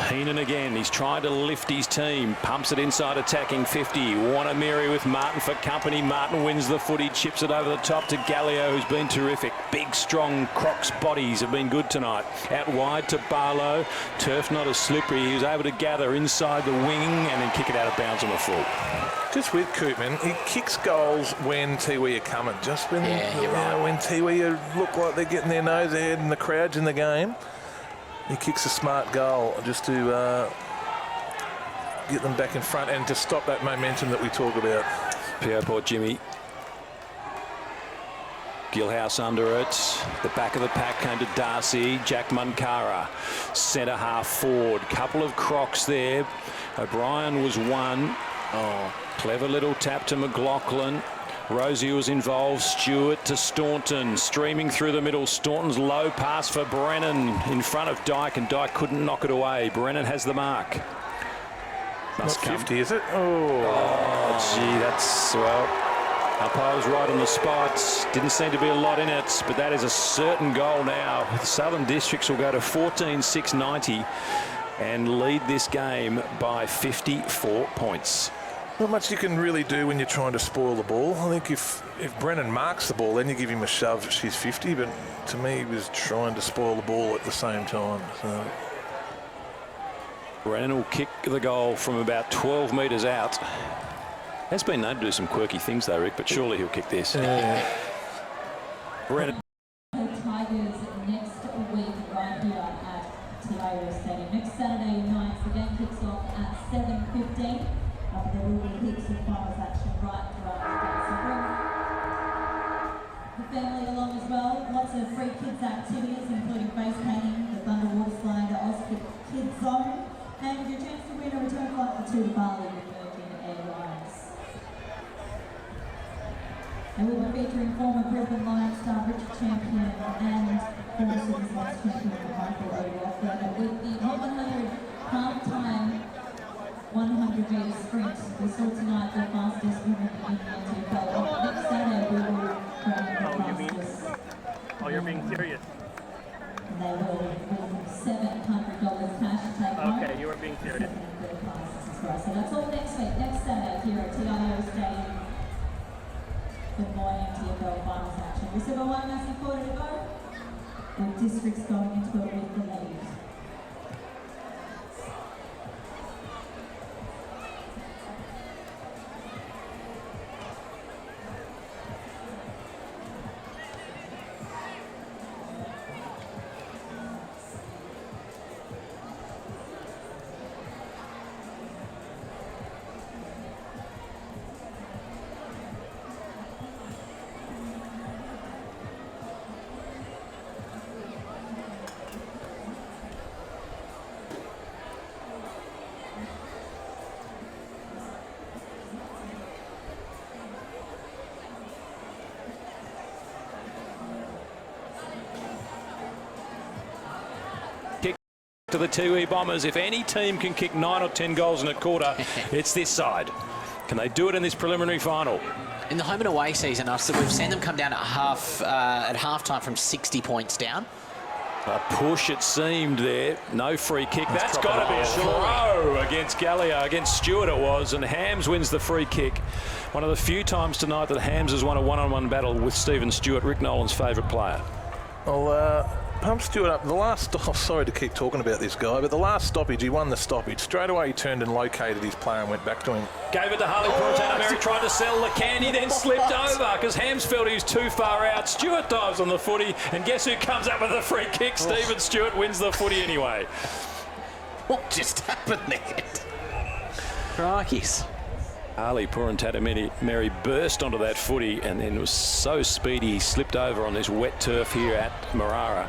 Heenan again, he's trying to lift his team, pumps it inside attacking 50. Wanamiri with Martin for company. Martin wins the footy, chips it over the top to Gallio, who's been terrific. Big, strong Crocs bodies have been good tonight. Out wide to Barlow. Turf not as slippery. He was able to gather inside the wing and then kick it out of bounds on the full. Just with Koopman, he kicks goals when Tiwi are coming. Just when, when Tiwi look like they're getting their nose ahead and the crowd's in the game. He kicks a smart goal just to get them back in front and to stop that momentum that we talk about. P.O. Port Jimmy. Gillhouse under it. The back of the pack came to Darcy. Jack Munkara, centre half forward. Couple of Crocs there. O'Brien was one. Oh, clever little tap to McLaughlin. Rosie was involved. Stewart to Staunton, streaming through the middle. Staunton's low pass for Brennan in front of Dyke, and Dyke couldn't knock it away. Brennan has the mark. Must Not come. 50, is it? Oh, gee, that's, well, umpire was right on the spot. Didn't seem to be a lot in it, but that is a certain goal now. The Southern Districts will go to 14-6-90 and lead this game by 54 points. Not much you can really do when you're trying to spoil the ball. I think if Brennan marks the ball, then you give him a shove, she's 50, but to me, he was trying to spoil the ball at the same time. So. Brennan will kick the goal from about 12 metres out. Has been known to do some quirky things though, Rick, but surely he'll kick this. Brennan. Tigers next week right here at TIO Stadium. Next Saturday night, the game kicks off at 7:15. There will be heaps of finals action right throughout the day. So bring the family along as well. Lots of free kids activities, including face painting, the Thunder Water Slide, the Kids Zone, and your chance to win a return flight to Bali with Virgin Airlines. And we'll be featuring former Brisbane Lions star Richard Champion and former Sydney Swans champion Michael O'Rourke with the 100 half-time 100-metre sprint. We saw tonight the fastest women in the NTFL. Next Saturday we will crown the fastest. Oh, you're being serious. And they will win $700 cash to take home. Okay, you were being serious. So that's all next week, next Saturday here at TIO Stadium. Good morning, NTFL finals action. We still got one massive quarter to go, with districts going into it with the lead. To the Tiwi Bombers. If any team can kick 9 or 10 goals in a quarter, it's this side. Can they do it in this preliminary final? In the home and away season, we've seen them come down at half-time from 60 points down. A push, it seemed there. No free kick. That's got to be a throw against Gallio, against Stewart it was, and Hams wins the free kick. One of the few times tonight that Hams has won a one-on-one battle with Stephen Stewart, Rick Nolan's favourite player. I'll pump Stewart up. The last stop, sorry to keep talking about this guy, but the last stoppage, he won the stoppage. Straight away he turned and located his player and went back to him. Gave it to Harley Puritano. Tried to sell the candy, then slipped over because Hams felt he was too far out. Stewart dives on the footy, and guess who comes up with the free kick? Stephen Stewart wins the footy anyway. What just happened there? Crikeys. Ali Purantatameri burst onto that footy and then was so speedy he slipped over on this wet turf here at Marara.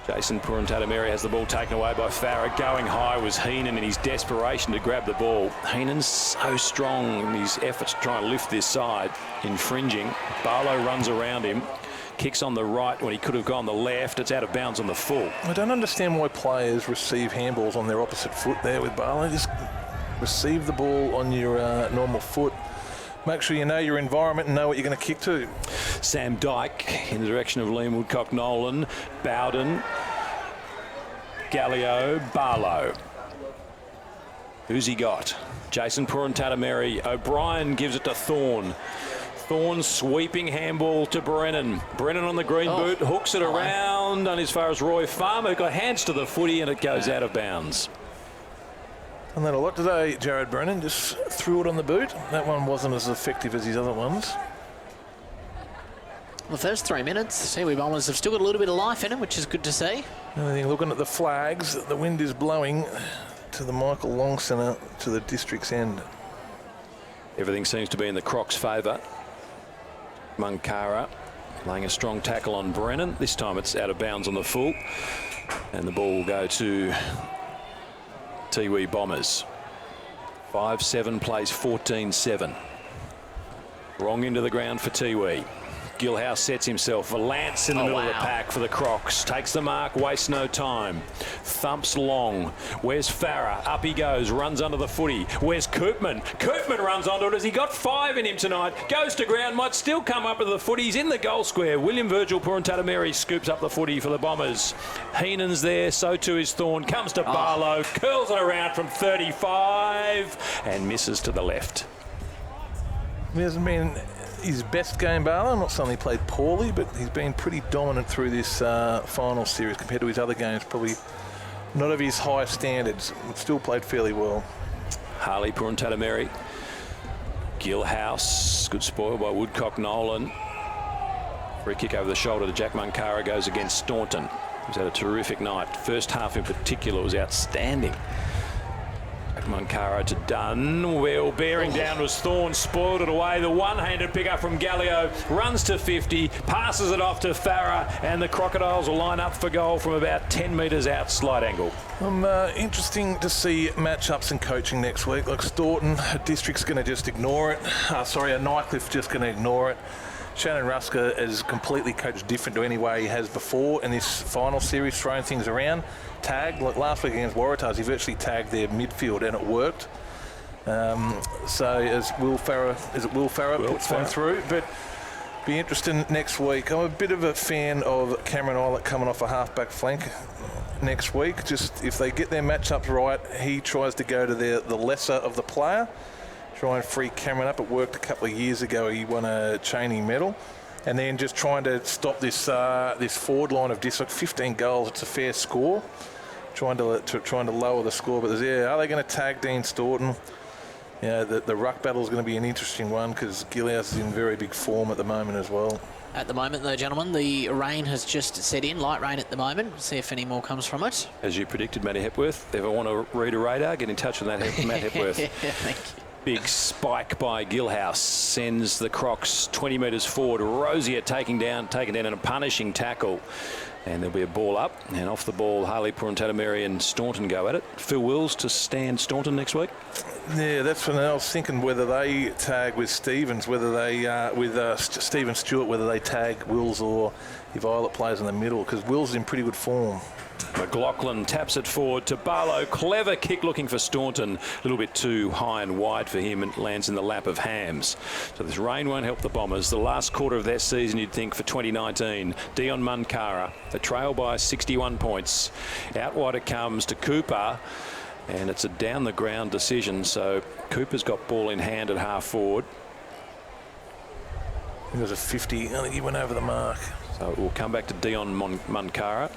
Jason Purantatameri has the ball taken away by Farah. Going high was Heenan in his desperation to grab the ball. Heenan's so strong in his efforts to try and lift this side, infringing. Barlow runs around him, kicks on the right when he could have gone the left. It's out of bounds on the full. I don't understand why players receive handballs on their opposite foot there with Barlow. Just receive the ball on your normal foot. Make sure you know your environment and know what you're going to kick to. Sam Dyke in the direction of Liam Woodcock-Nolan, Bowden, Gallio, Barlow. Who's he got? Jason Purantatameri. O'Brien gives it to Thorne. Thorne sweeping handball to Brennan. Brennan on the green boot, hooks it around and as far as Roy Farmer, got hands to the footy and it goes out of bounds. And that a lot today, Jared Brennan just threw it on the boot. That one wasn't as effective as his other ones. The first 3 minutes, the Tiwi Bombers have still got a little bit of life in them, which is good to see. Looking at the flags, the wind is blowing to the Michael Long Centre to the district's end. Everything seems to be in the Crocs' favour. Munkara laying a strong tackle on Brennan. This time it's out of bounds on the full. And the ball will go to Tiwi Bombers. 5-7 plays 14-7. Wrong into the ground for Tiwi. Gilhouse sets himself. Valance in the middle of the pack for the Crocs. Takes the mark, wastes no time. Thumps long. Where's Farah? Up he goes, runs under the footy. Where's Koopman? Koopman runs onto it. Has he got 5 in him tonight? Goes to ground, might still come up with the footy. He's in the goal square. William Virgil Purantatameri scoops up the footy for the Bombers. Heenan's there, so too is Thorne. Comes to Barlow, curls it around from 35 and misses to the left. He hasn't been his best game, Barlow. I'm not saying he played poorly, but he's been pretty dominant through this final series compared to his other games. Probably not of his high standards. Still played fairly well. Harley Purantatameri. Gilhouse, good spoil by Woodcock Nolan. Free kick over the shoulder to Jack Munkara goes against Staunton. He's had a terrific night. First half in particular was outstanding. Munkara to Dunn. Well, bearing down was Thorne, spoiled it away. The one-handed pick-up from Gallio, runs to 50, passes it off to Farah, and the Crocodiles will line up for goal from about 10 metres out, slight angle. Interesting to see matchups and coaching next week. Like Staunton, District's going to just ignore it. Nightcliff just going to ignore it. Shannon Rusker has completely coached different to any way he has before in this final series, throwing things around. Tagged, like last week against Waratahs, he virtually tagged their midfield and it worked. So as Will Farah puts one through, but be interesting next week. I'm a bit of a fan of Cameron Eilert coming off a half-back flank next week. Just if they get their matchups right, he tries to go to the lesser of the player, try and free Cameron up. It worked a couple of years ago. He won a Cheney medal. And then just trying to stop this this forward line of District. 15 goals, it's a fair score. Trying to lower the score, but are they going to tag Dean Staunton? Yeah, the ruck battle is going to be an interesting one because Gilhouse is in very big form at the moment as well. At the moment, though, gentlemen, the rain has just set in, light rain at the moment. See if any more comes from it. As you predicted, Matty Hepworth. If I want to read a radar, get in touch with that Matt Hepworth. Thank you. Big spike by Gilhouse sends the Crocs 20 metres forward. Rosier taken down in a punishing tackle. And there'll be a ball up. And off the ball, Harley Purantatameri and Staunton go at it. Phil Wills to stand Staunton next week. Yeah, that's when I was thinking whether they tag with Stevens, whether they, with Stephen Stewart, whether they tag Wills or if Eilert plays in the middle, because Wills is in pretty good form. McLaughlin taps it forward to Barlow. Clever kick looking for Staunton. A little bit too high and wide for him and lands in the lap of Hams. So this rain won't help the Bombers. The last quarter of their season, you'd think, for 2019. Dion Munkara, the trail by 61 points. Out wide it comes to Cooper. And it's a down-the-ground decision. So Cooper's got ball in hand at half forward. He was a 50. I think he went over the mark. So it will come back to Dion Munkara.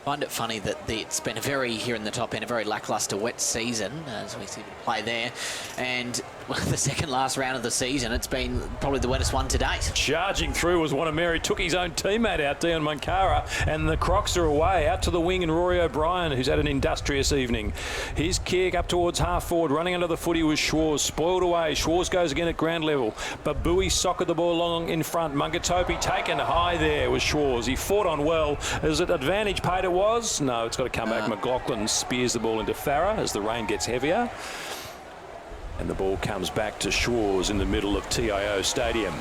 Find it funny that it's been here in the top end, a very lacklustre wet season as we see play there. And the second last round of the season, it's been probably the wettest one to date. Charging through was one of Mary, took his own teammate out, Dion Munkara, and the Crocs are away out to the wing, and Rory O'Brien, who's had an industrious evening. His kick up towards half forward, running under the footy was Schwarz, spoiled away. Schwarz goes again at ground level. Babui socked the ball along in front. Mungatopi taken high there was Schwarz. He fought on well. Is it advantage paid? It was? No, it's got to come back. McLaughlin spears the ball into Farah as the rain gets heavier. And the ball comes back to Schwarz in the middle of TIO Stadium.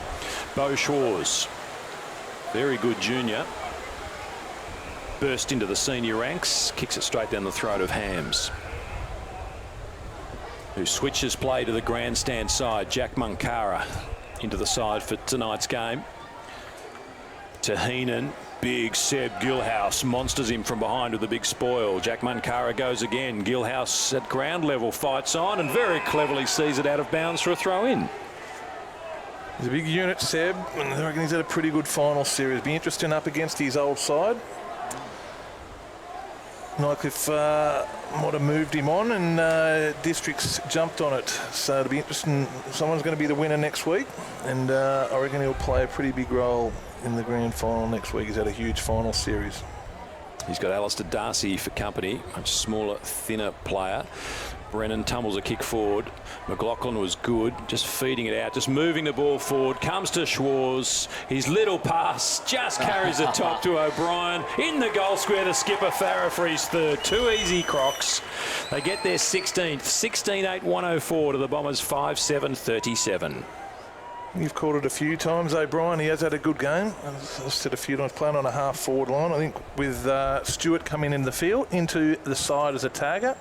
Beau Schwarz, very good junior. Burst into the senior ranks, kicks it straight down the throat of Hams, who switches play to the grandstand side. Jack Munkara into the side for tonight's game. To Heenan. Big Seb Gilhouse monsters him from behind with a big spoil. Jack Munkara goes again. Gilhouse at ground level fights on and very cleverly sees it out of bounds for a throw in. He's a big unit, Seb, and I reckon he's had a pretty good final series. Be interesting up against his old side. Nightcliff might have moved him on and Districts jumped on it. So it'll be interesting. Someone's going to be the winner next week, and I reckon he'll play a pretty big role in the grand final next week. He's had a huge final series. He's got Alistair Darcy for company, much smaller, thinner player. Brennan tumbles a kick forward. McLaughlin was good, just feeding it out, just moving the ball forward. Comes to Schwarz. His little pass just carries the top to O'Brien. In the goal square, the skipper Farah for his third. Too easy, Crocs. They get their 16th. 16-8-104 to the Bombers 5-7-37. You've called it a few times, O'Brien. He has had a good game. I've said a few times, playing on a half-forward line. I think with Stewart coming in the field, into the side as a tagger.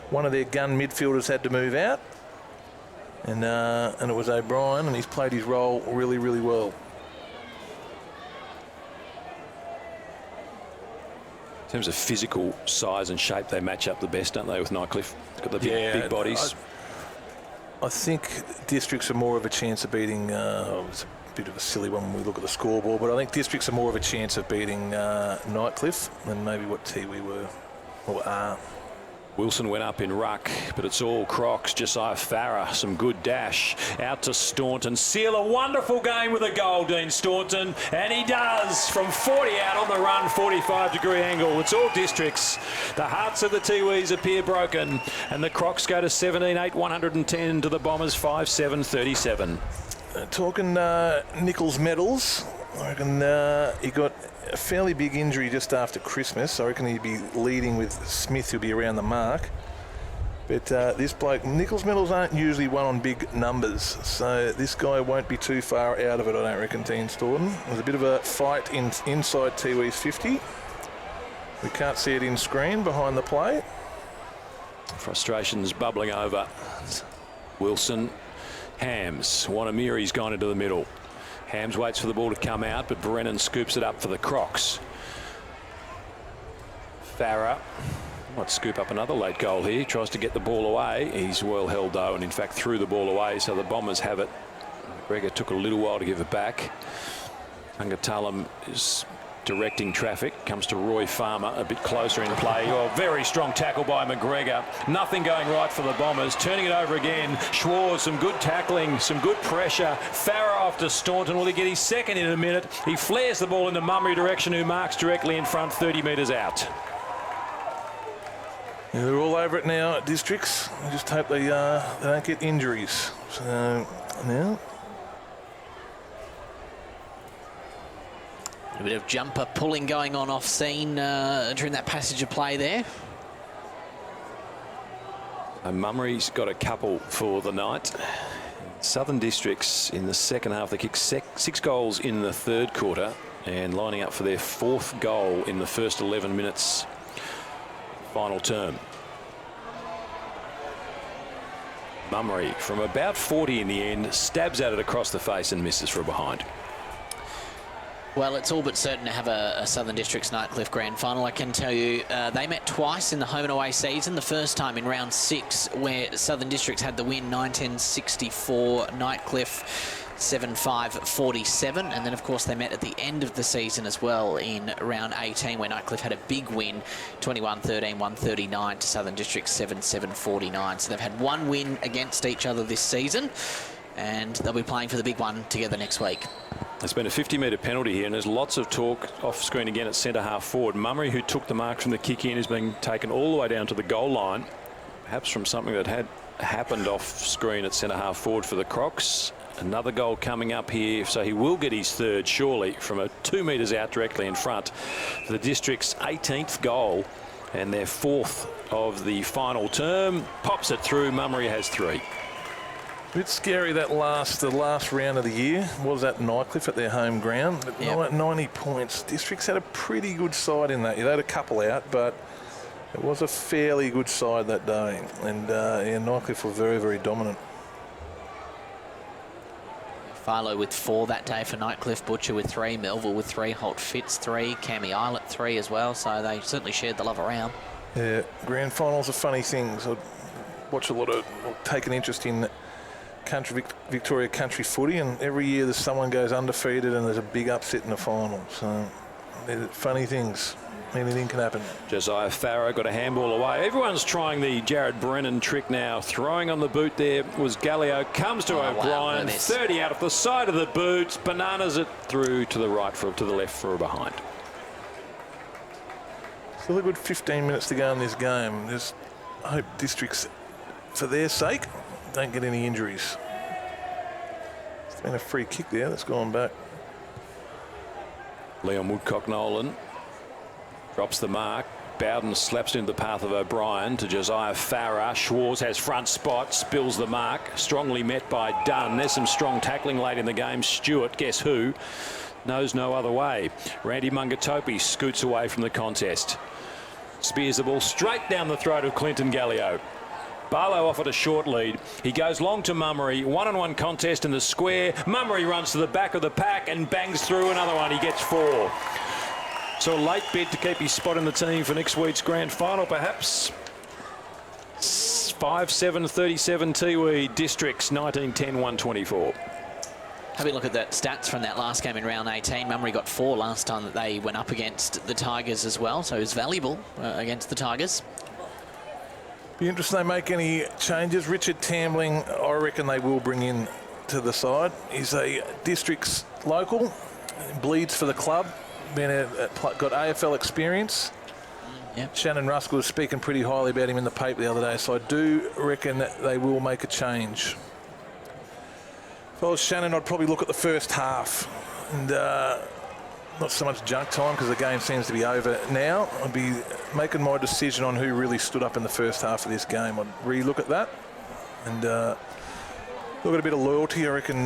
One of their gun midfielders had to move out. And it was O'Brien, and he's played his role really, really well. In terms of physical size and shape, they match up the best, don't they, with Nightcliff? Got the big bodies. I think Districts are more of a chance of beating, it's a bit of a silly one when we look at the scoreboard, but I think Districts are more of a chance of beating Nightcliff than maybe what Tiwi were or are. Wilson went up in ruck, but it's all Crocs. Josiah Farah, some good dash. Out to Staunton. Seal a wonderful game with a goal, Dean Staunton. And he does from 40 out on the run, 45-degree angle. It's all Districts. The hearts of the Tiwis appear broken. And the Crocs go to 17-8, 110 to the Bombers, 5-7, 37. Talking Nichols medals, I reckon he got a fairly big injury just after Christmas. I reckon he'd be leading with Smith, who'll be around the mark. But this bloke, Nichols medals aren't usually won on big numbers, so this guy won't be too far out of it, I don't reckon, Dean Staunton. There's a bit of a fight inside Tiwi's 50. We can't see it in screen behind the play. Frustrations bubbling over. Wilson, Hams, Wanamiri's gone into the middle. Hams waits for the ball to come out, but Brennan scoops it up for the Crocs. Farah might scoop up another late goal here. Tries to get the ball away. He's well held though, and in fact threw the ball away, so the Bombers have it. McGregor took a little while to give it back. Tungatulum is directing traffic. Comes to Roy Farmer, a bit closer in play. Oh, very strong tackle by McGregor. Nothing going right for the Bombers. Turning it over again. Schwartz, some good tackling, some good pressure. Farah off to Staunton. Will he get his second in a minute? He flares the ball in the Mummery direction, who marks directly in front, 30 metres out. Yeah, they're all over it now at Districts. I just hope they don't get injuries. So now. A bit of jumper pulling going on off scene during that passage of play there. And Mummery's got a couple for the night. Southern Districts in the second half, they kicked 6 goals in the third quarter and lining up for their 4th goal in the first 11 minutes final term. Mummery from about 40 in the end, stabs at it across the face and misses for a behind. Well, it's all but certain to have a Southern Districts Nightcliff Grand Final. I can tell you they met twice in the home and away season. The first time in round 6, where Southern Districts had the win, 1964, Nightcliff 7-5-47, and then of course they met at the end of the season as well in round 18, where Nightcliff had a big win, 21-13, 139 to Southern Districts 7-7-49. So they've had one win against each other this season, and they'll be playing for the big one together next week. There's been a 50-metre penalty here, and there's lots of talk off screen again at centre half forward. Mummery, who took the mark from the kick in, is being taken all the way down to the goal line, perhaps from something that had happened off screen at centre half forward for the Crocs. Another goal coming up here, so he will get his third surely from a 2 metres out directly in front for the District's 18th goal and their 4th of the final term. Pops it through. Mummery has 3. A bit scary the last round of the year was at Nightcliff at their home ground. But 90 points. Districts had a pretty good side in that. They had a couple out, but it was a fairly good side that day. And Nightcliff were very, very dominant. Farlow with 4 that day for Nightcliff, Butcher with 3, Melville with 3, Holt Fitz 3, Cammy Islet 3 as well, so they certainly shared the love around. Yeah, grand finals are funny things. I watch a lot of, take an interest in Victoria country footy, and every year there's someone goes undefeated and there's a big upset in the final. So they're funny things. Anything can happen. Josiah Farah got a handball away. Everyone's trying the Jared Brennan trick now. Throwing on the boot there was Gallio. Comes to O'Brien. Wow, 30 out of the side of the boot. Bananas it through to the right to the left for a behind. Still a good 15 minutes to go in this game. Just hope Districts, for their sake, don't get any injuries. It's been a free kick there that's gone back. Leon Woodcock-Nolan drops the mark. Bowden slaps into the path of O'Brien to Josiah Farah. Schwarz has front spot, spills the mark. Strongly met by Dunn. There's some strong tackling late in the game. Stewart, guess who, knows no other way. Randy Mungatopi scoots away from the contest. Spears the ball straight down the throat of Clinton Gallio. Barlow offered a short lead. He goes long to Mummery. One-on-one contest in the square. Mummery runs to the back of the pack and bangs through another one. He gets 4. So a late bid to keep his spot in the team for next week's grand final, perhaps. 5-7-37 Tiwi Districts, 19-10-124. Having a look at the stats from that last game in round 18, Mummery got 4 last time that they went up against the Tigers as well, so it was valuable against the Tigers. Be interesting they make any changes. Richard Tambling, I reckon they will bring in to the side. He's a Districts local, bleeds for the club, got AFL experience. Yep. Shannon Ruskell was speaking pretty highly about him in the paper the other day, so I do reckon that they will make a change. If I was Shannon, I'd probably look at the first half and not so much junk time because the game seems to be over now. I'd be making my decision on who really stood up in the first half of this game. I'd re-look at that and look at a bit of loyalty. I reckon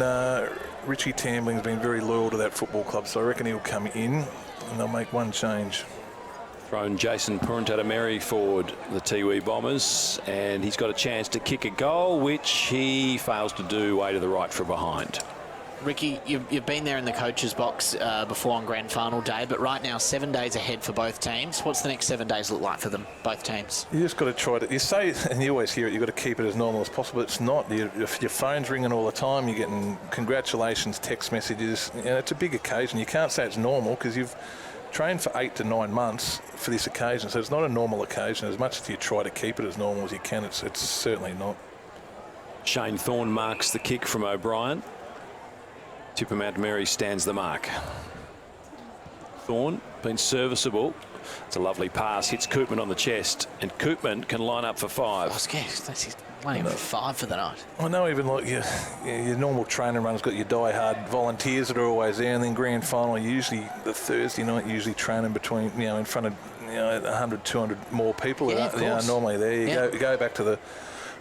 Richie Tambling's been very loyal to that football club, so I reckon he'll come in and they'll make one change. Thrown Jason Purantatameri forward, the Tiwi Bombers, and he's got a chance to kick a goal, which he fails to do way to the right from behind. Ricky, you've been there in the coach's box before on grand final day, but right now 7 days ahead for both teams. What's the next 7 days look like for them, both teams? You just got to try to, you say, and you always hear it, you've got to keep it as normal as possible. It's not. Your phone's ringing all the time. You're getting congratulations, text messages. You know, it's a big occasion. You can't say it's normal because you've trained for 8 to 9 months for this occasion, so it's not a normal occasion. As much as you try to keep it as normal as you can, it's certainly not. Shane Thorne marks the kick from O'Brien. Tipper Mount Mary stands the mark. Thorne been serviceable. It's a lovely pass, hits Koopman on the chest, and Koopman can line up for 5. I was scared. That's lining up for 5 for the night. I know even like your normal training run's got your die-hard volunteers that are always there, and then grand final usually the Thursday night, usually training between, in front of 100, 200 more people that are normally there. You go back to the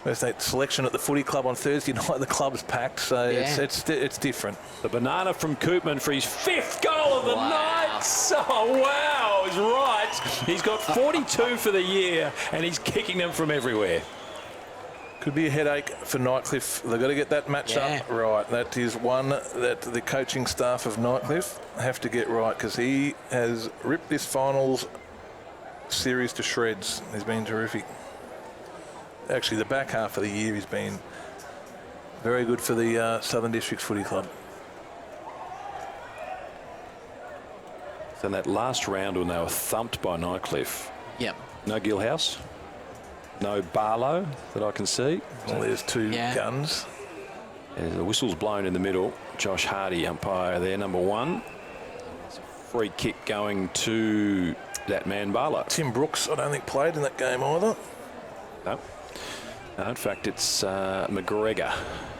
that selection at the footy club on Thursday night. The club's packed, so it's different. The banana from Koopman for his 5th goal of the night. Oh wow, he's right. He's got 42 for the year, and he's kicking them from everywhere. Could be a headache for Nightcliff. They've got to get that match up right. That is one that the coaching staff of Nightcliff have to get right, because he has ripped this finals series to shreds. He's been terrific. Actually, the back half of the year he's been very good for the Southern Districts Footy Club. So in that last round when they were thumped by Nightcliff, no Gilhouse, no Barlow that I can see. Well, there's 2 guns. And the whistle's blown in the middle. Josh Hardy, umpire there, number 1. It's a free kick going to that man Barlow. Tim Brooks, I don't think, played in that game either. No. No, in fact, it's McGregor.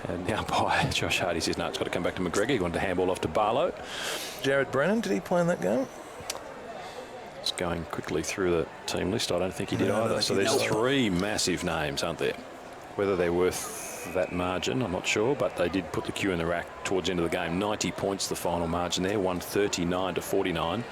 And the umpire, Josh Hardy, says, no, it's got to come back to McGregor. He wanted to handball off to Barlow. Jared Brennan, did he play in that game? Just going quickly through the team list, I don't think he did either. So there's 3 massive names, aren't there? Whether they're worth that margin, I'm not sure, but they did put the cue in the rack towards the end of the game. 90 points, the final margin there, 139 to 49.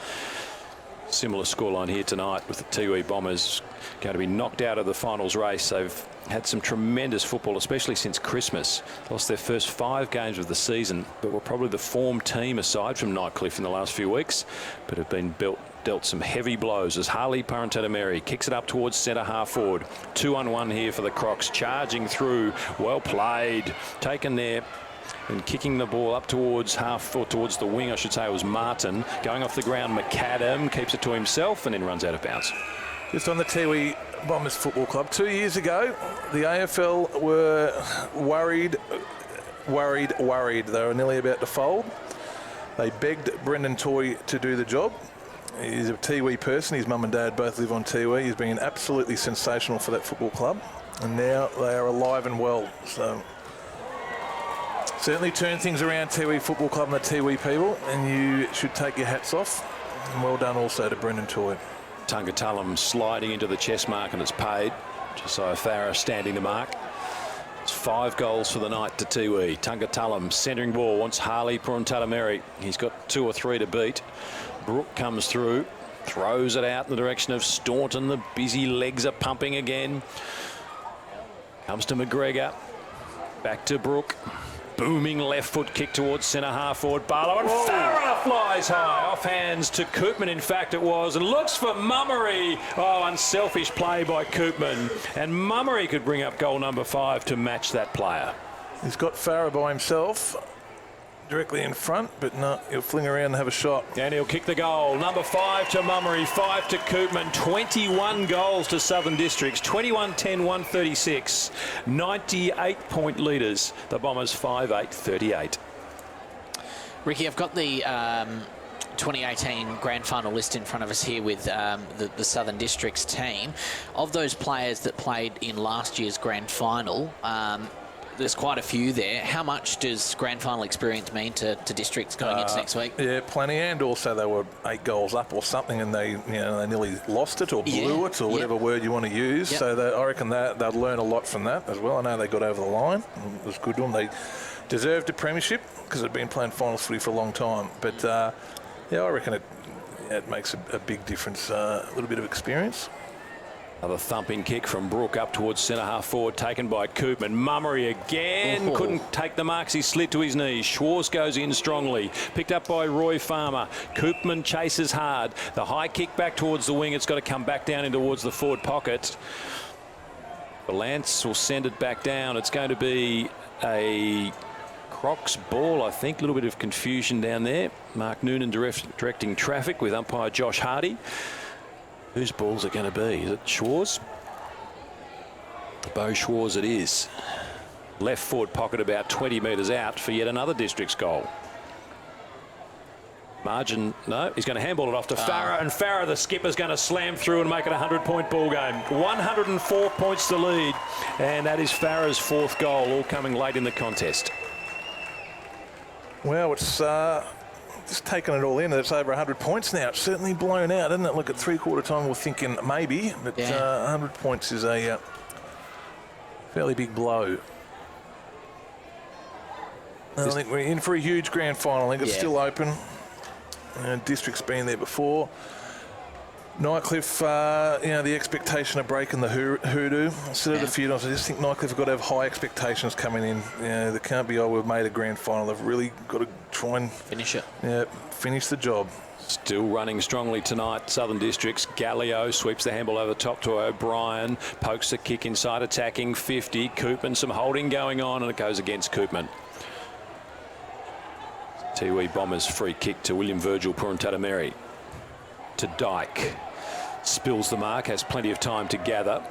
Similar scoreline here tonight with the Tiwi Bombers going to be knocked out of the finals race. They've had some tremendous football, especially since Christmas. Lost their first 5 games of the season, but were probably the form team aside from Nightcliff in the last few weeks, but have been dealt some heavy blows as Harley Purantatameri kicks it up towards centre half forward. 2-on-1 here for the Crocs, charging through. Well played, taken there. And kicking the ball up towards half, or towards the wing, I should say, it was Martin. Going off the ground, McAdam keeps it to himself and then runs out of bounds. Just on the Tiwi Bombers Football Club. 2 years ago, the AFL were worried. They were nearly about to fold. They begged Brendan Toy to do the job. He's a Tiwi person. His mum and dad both live on Tiwi. He's been absolutely sensational for that football club. And now they are alive and well. So certainly turn things around, Tiwi Football Club and the Tiwi people, and you should take your hats off. And well done also to Brendan Toy. Tungatulum sliding into the chest mark, and it's paid. Josiah Farah standing the mark. It's 5 goals for the night to Tiwi. Tungatulum centering ball, wants Harley Puruntatameri. He's got 2 or 3 to beat. Brook comes through, throws it out in the direction of Staunton. The busy legs are pumping again. Comes to McGregor. Back to Brook. Booming left foot kick towards centre half forward Barlow, and Farah flies high off hands to Koopman, in fact it was, and looks for Mummery. Oh, unselfish play by Koopman, and Mummery could bring up goal number 5 to match that player. He's got Farah by himself directly in front, but no, he'll fling around and have a shot. And he'll kick the goal. Number 5 to Mummery, 5 to Koopman. 21 goals to Southern Districts. 21-10-136. 98-point leaders. The Bombers 5-8-38. Ricky, I've got the 2018 grand final list in front of us here with the Southern Districts team. Of those players that played in last year's grand final, there's quite a few there. How much does grand final experience mean to districts going into next week? Yeah, plenty. And also they were 8 goals up or something, and they nearly lost it or blew it, or whatever word you want to use. So I reckon that they'll learn a lot from that as well. I know they got over the line. It was good to them. They deserved a premiership because they've been playing finals footy for a long time. But I reckon it makes a big difference. A little bit of experience. Another thumping kick from Brook up towards centre half forward, taken by Koopman. Mummery again couldn't take the marks. He slid to his knees. Schwartz goes in strongly, picked up by Roy Farmer. Koopman chases hard. The high kick back towards the wing. It's got to come back down in towards the forward pocket. Lance will send it back down. It's going to be a Crocs ball, I think. A little bit of confusion down there. Mark Noonan directing traffic with umpire Josh Hardy. Whose balls are going to be? Is it Schwarz? Bo Schwarz it is. Left forward pocket about 20 metres out for yet another district's goal. Margin, no, he's going to handball it off to Farah, and Farah, the skipper's going to slam through and make it a 100-point ball game. 104 points to lead, and that is Farah's 4th goal, all coming late in the contest. Well, it's just taking it all in. It's over 100 points now. It's certainly blown out, isn't it? Look, at 3/4 time we're thinking maybe, but 100 points is a fairly big blow. I think we're in for a huge grand final. I think it's still open. District's been there before. Nightcliff, the expectation of breaking the hoodoo. I said it a few times. I just think Nightcliff have got to have high expectations coming in. They can't be, we've made a grand final. They've really got to try and finish it. Yeah, finish the job. Still running strongly tonight, Southern Districts. Gallio sweeps the handball over the top to O'Brien. Pokes a kick inside, attacking 50. Koopman, some holding going on, and it goes against Koopman. Tiwi Bombers free kick to William Virgil Puruntatameri. To Dyke. Spills the mark, has plenty of time to gather.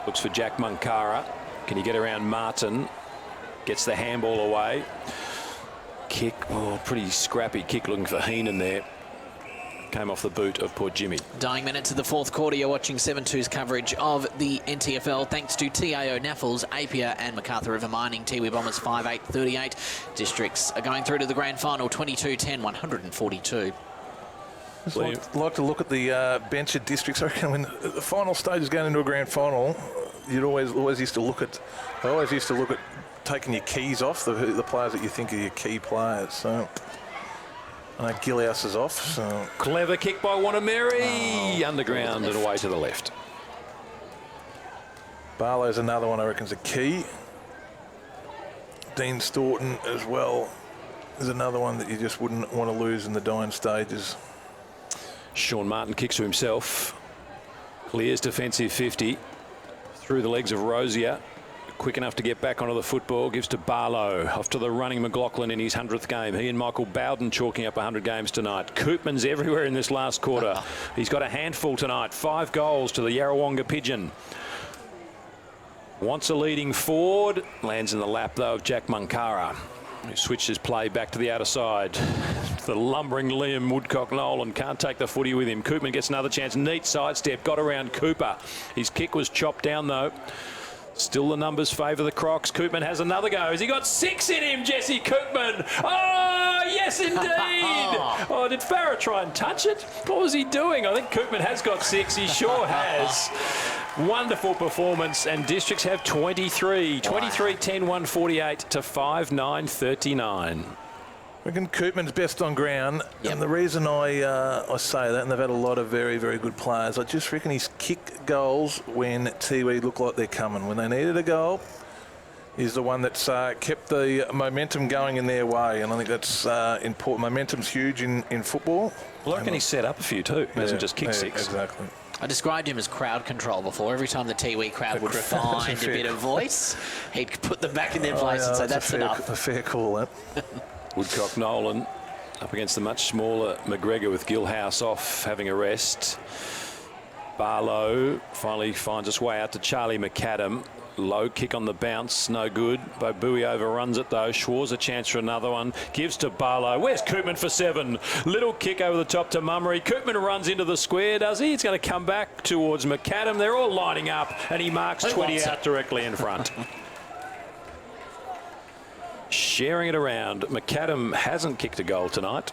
Looks for Jack Munkara. Can he get around Martin? Gets the handball away. Kick, pretty scrappy kick, looking for Heenan there. Came off the boot of poor Jimmy. Dying minutes of the 4th quarter. You're watching 7-2's coverage of the NTFL. Thanks to TIO, Naffles, Apia and MacArthur River Mining. Tiwi Bombers 5-8-38. Districts are going through to the grand final 22-10, 142. Just like to look at the bench at Districts. I reckon when the final stage is going into a grand final, you'd always used to look at. I always used to look at taking your keys off, the players that you think are your key players. So I know Gilhouse is off. So. Clever kick by Wanameri. Underground and away to the left. Barlow's another one I reckon is a key. Dean Staunton as well is another one that you just wouldn't want to lose in the dying stages. Sean Martin kicks to himself. Clears defensive 50. Through the legs of Rosier. Quick enough to get back onto the football. Gives to Barlow. Off to the running McLaughlin in his 100th game. He and Michael Bowden chalking up 100 games tonight. Koopman's everywhere in this last quarter. He's got a handful tonight. 5 goals to the Yarrawonga Pigeon. Wants a leading forward. Lands in the lap, though, of Jack Munkara, who switched his play back to the outer side. The lumbering Liam Woodcock-Nolan can't take the footy with him. Koopman gets another chance. Neat sidestep. Got around Cooper. His kick was chopped down, though. Still the numbers favour the Crocs. Koopman has another go. Has he got 6 in him, Jesse Koopman? Oh, yes! Yes, indeed. Oh, did Farah try and touch it? What was he doing? I think Koopman has got 6. He sure has. Wonderful performance, and Districts have 23. 23-10, 148 to 5-9-39. I reckon Koopman's best on ground, and the reason I say that, and they've had a lot of very, very good players, I just reckon he's kicked goals when Tiwi look like they're coming. When they needed a goal, he's the one that's kept the momentum going in their way, and I think that's important. Momentum's huge in football. Well, I reckon he's set up a few too. He hasn't just kicked 6. Exactly. I described him as crowd control before. Every time the Tiwi crowd would find a bit of voice, he'd put them back in their place and say, that's enough. A fair call, that. Woodcock Nolan up against the much smaller McGregor with Gilhouse off having a rest. Barlow finally finds its way out to Charlie McAdam. Low kick on the bounce, no good. Bobui overruns it though. Schwarz a chance for another one. Gives to Barlow. Where's Koopman for 7? Little kick over the top to Mummery. Koopman runs into the square, does he? He's going to come back towards McAdam. They're all lining up, and he marks 20 out directly in front. Sharing it around. McAdam hasn't kicked a goal tonight.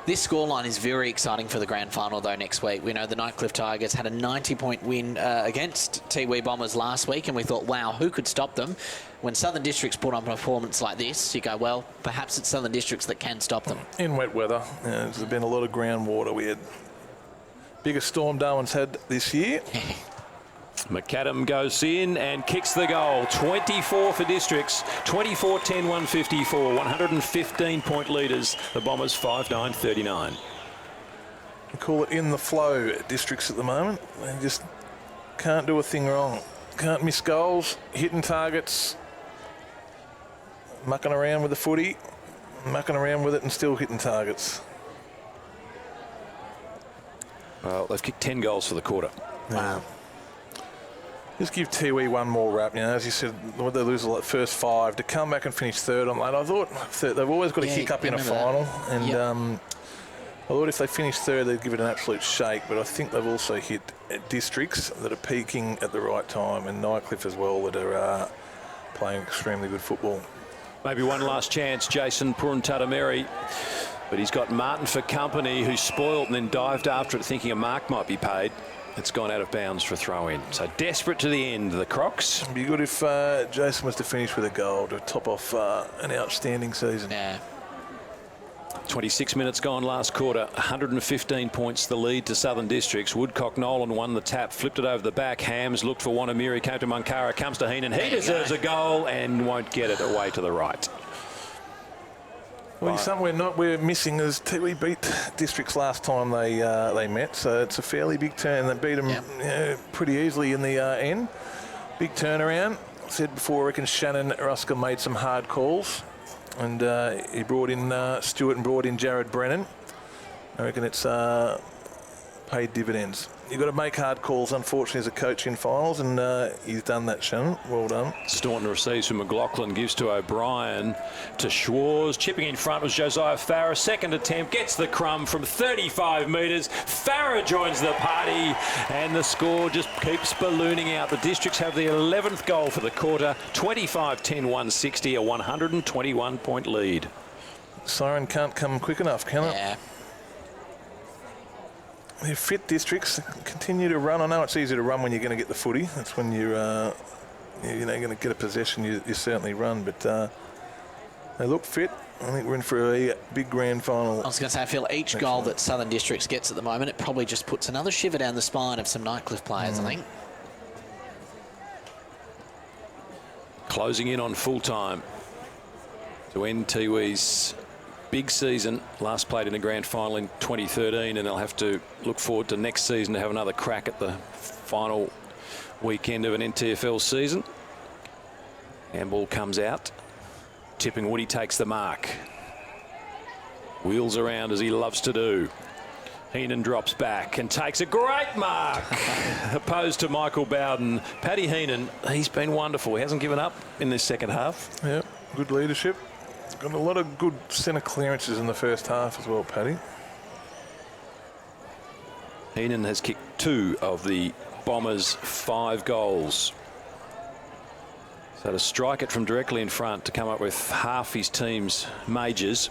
This scoreline is very exciting for the grand final, though, next week. We know the Nightcliff Tigers had a 90-point win against Tiwi Bombers last week, and we thought, wow, who could stop them? When Southern Districts put on a performance like this, you go, well, perhaps it's Southern Districts that can stop them. In wet weather, there's been a lot of groundwater. We had biggest storm Darwin's had this year. McAdam goes in and kicks the goal. 24 for Districts. 24-10, 154. 115-point leaders. The Bombers 5-9-39. We call it in the flow Districts at the moment. They just can't do a thing wrong. Can't miss goals, hitting targets, mucking around with the footy, mucking around with it and still hitting targets. Well, they've kicked 10 goals for the quarter. Wow. Just give Tiwi one more rap, as you said, they lose the first 5 to come back and finish third on that. I thought they've always got to kick up in a final, and I thought if they finish third, they'd give it an absolute shake. But I think they've also hit Districts that are peaking at the right time, and Nightcliff as well that are playing extremely good football. Maybe one last chance, Jason Puruntatameri. But he's got Martin for company, who spoiled and then dived after it, thinking a mark might be paid. It's gone out of bounds for a throw-in. So desperate to the end, the Crocs. It'd be good if Jason was to finish with a goal to top off an outstanding season. Yeah. 26 minutes gone last quarter. 115 points the lead to Southern Districts. Woodcock Nolan won the tap, flipped it over the back. Hams looked for Wanamiri, came to Munkara, comes to Heenan. He deserves a goal and won't get it away to the right. Well, something we're missing is Tiwi beat Districts last time they met, so it's a fairly big turn. They beat them pretty easily in the end. Big turnaround. I said before, I reckon Shannon Ruska made some hard calls, and he brought in Stewart and brought in Jared Brennan. I reckon it's paid dividends. You've got to make hard calls, unfortunately, as a coach in finals, and he's done that, Shannon. Well done. Staunton receives from McLaughlin, gives to O'Brien, to Schwarz. Chipping in front was Josiah Farah. Second attempt, gets the crumb from 35 metres. Farah joins the party, and the score just keeps ballooning out. The Districts have the 11th goal for the quarter. 25-10, 160, a 121-point lead. Siren can't come quick enough, can it? Yeah. They're fit Districts, continue to run. I know it's easy to run when you're going to get the footy. That's when you're going to get a possession, you certainly run. But they look fit. I think we're in for a big grand final. I was going to say, I feel each goal that Southern Districts gets at the moment, it probably just puts another shiver down the spine of some Nightcliff players, I think. Closing in on full time to end Tiwi's big season. Last played in the grand final in 2013, and they'll have to look forward to next season to have another crack at the final weekend of an NTFL season. Handball comes out. Tipping Woody takes the mark. Wheels around as he loves to do. Heenan drops back and takes a great mark. Opposed to Michael Bowden. Paddy Heenan, he's been wonderful. He hasn't given up in this second half. Yep, good leadership. Got a lot of good centre clearances in the first half as well, Paddy. Heenan has kicked 2 of the Bombers' 5 goals. So to strike it from directly in front to come up with half his team's majors.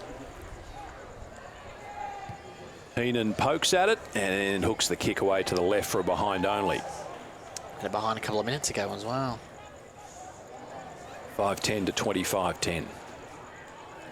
Heenan pokes at it and hooks the kick away to the left for a behind only. They're behind a couple of minutes ago as well. 5-10 to 25-10.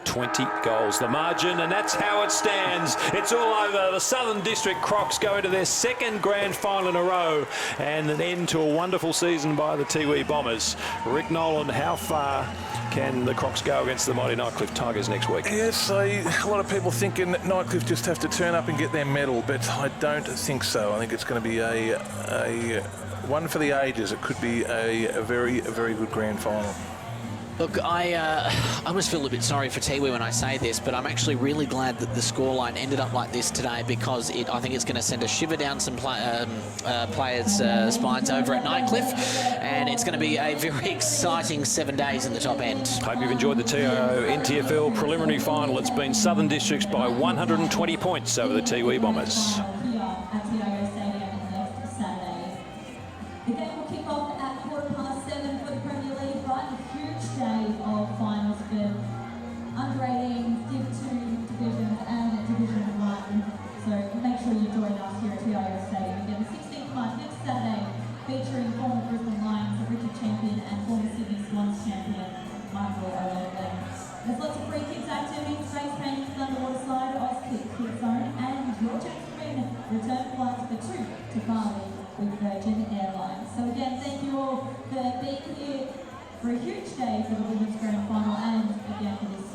20 goals the margin, and that's how it stands. It's all over. The Southern District Crocs go into their second grand final in a row and an end to a wonderful season by the Tiwi Bombers. Rick Nolan, how far can the Crocs go against the mighty Nightcliff Tigers next week? Yes, a lot of people thinking that Nightcliff just have to turn up and get their medal, but I don't think so. I think it's going to be a one for the ages. It could be a very good grand final. Look, I almost feel a bit sorry for Tiwi when I say this, but I'm actually really glad that the scoreline ended up like this today, because I think it's going to send a shiver down some players' spines over at Nightcliff, and it's going to be a very exciting 7 days in the top end. Hope you've enjoyed the TIO NTFL preliminary final. It's been Southern Districts by 120 points over the Tiwi Bombers. Here at TIO Stadium next Saturday. The game will kick off at 7:15 for the Premier League, but a huge day of finals for under 18, Div 2 divisions and Division 1. So make sure you join us here at TIO Stadium. Again, the 16th March next Saturday, featuring former Brisbane Lions, Richard Champion, and former Sydney Swans champion, Michael O'Loughlin. There's lots of free kids activities, face painting, underwater slide, Oz Kick, Kid Zone, and your chance to win return flights for 2 to Bali with Virgin Airlines. So again, thank you all for being here for a huge day for the Women's Grand Final, and again for this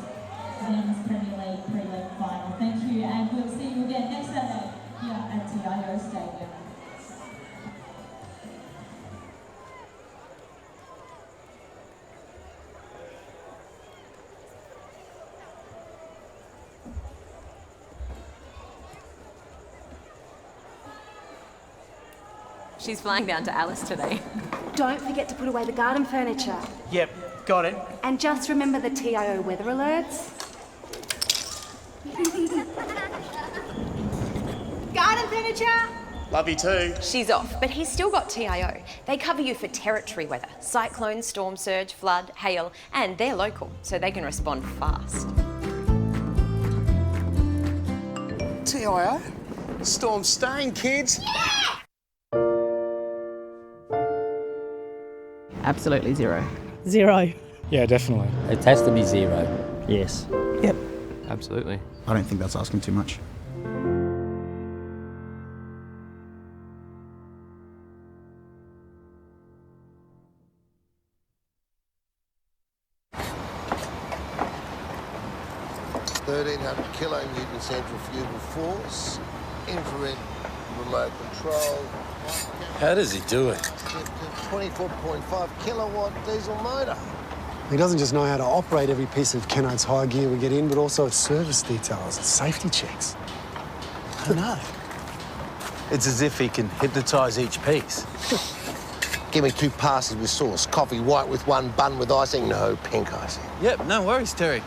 Men's Premier League pre-league final. Thank you, and we'll see you again next Saturday here at TIO Stadium. She's flying down to Alice today. Don't forget to put away the garden furniture. Yep, got it. And just remember the TIO weather alerts. Garden furniture! Love you too. She's off, but he's still got TIO. They cover you for territory weather, cyclone, storm surge, flood, hail, and they're local, so they can respond fast. TIO? Storm staying, kids. Absolutely zero. Zero. Yeah, definitely. It has to be zero. Yes. Yep. Absolutely. I don't think that's asking too much. Kilonewton centrifugal force, infrared remote control. How does he do it? 24.5 kilowatt diesel motor. He doesn't just know how to operate every piece of Kenites high gear we get in, but also its service details, its safety checks. I know. It's as if he can hypnotise each piece. Give me 2 passes with sauce, coffee white with 1 bun with icing, no pink icing. Yep, no worries, Terry.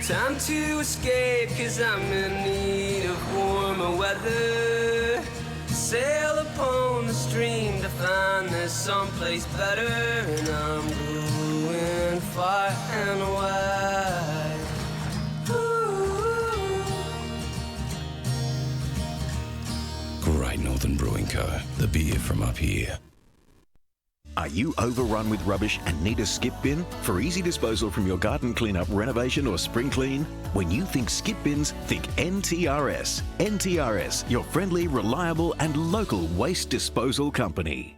Time to escape, 'cause I'm in need of warmer weather. Sail upon the stream to find there's someplace better, and I'm going far and wide. Great Northern Brewing Co., the beer from up here. Are you overrun with rubbish and need a skip bin for easy disposal from your garden cleanup, renovation or spring clean? When you think skip bins, think NTRS. NTRS, your friendly, reliable and local waste disposal company.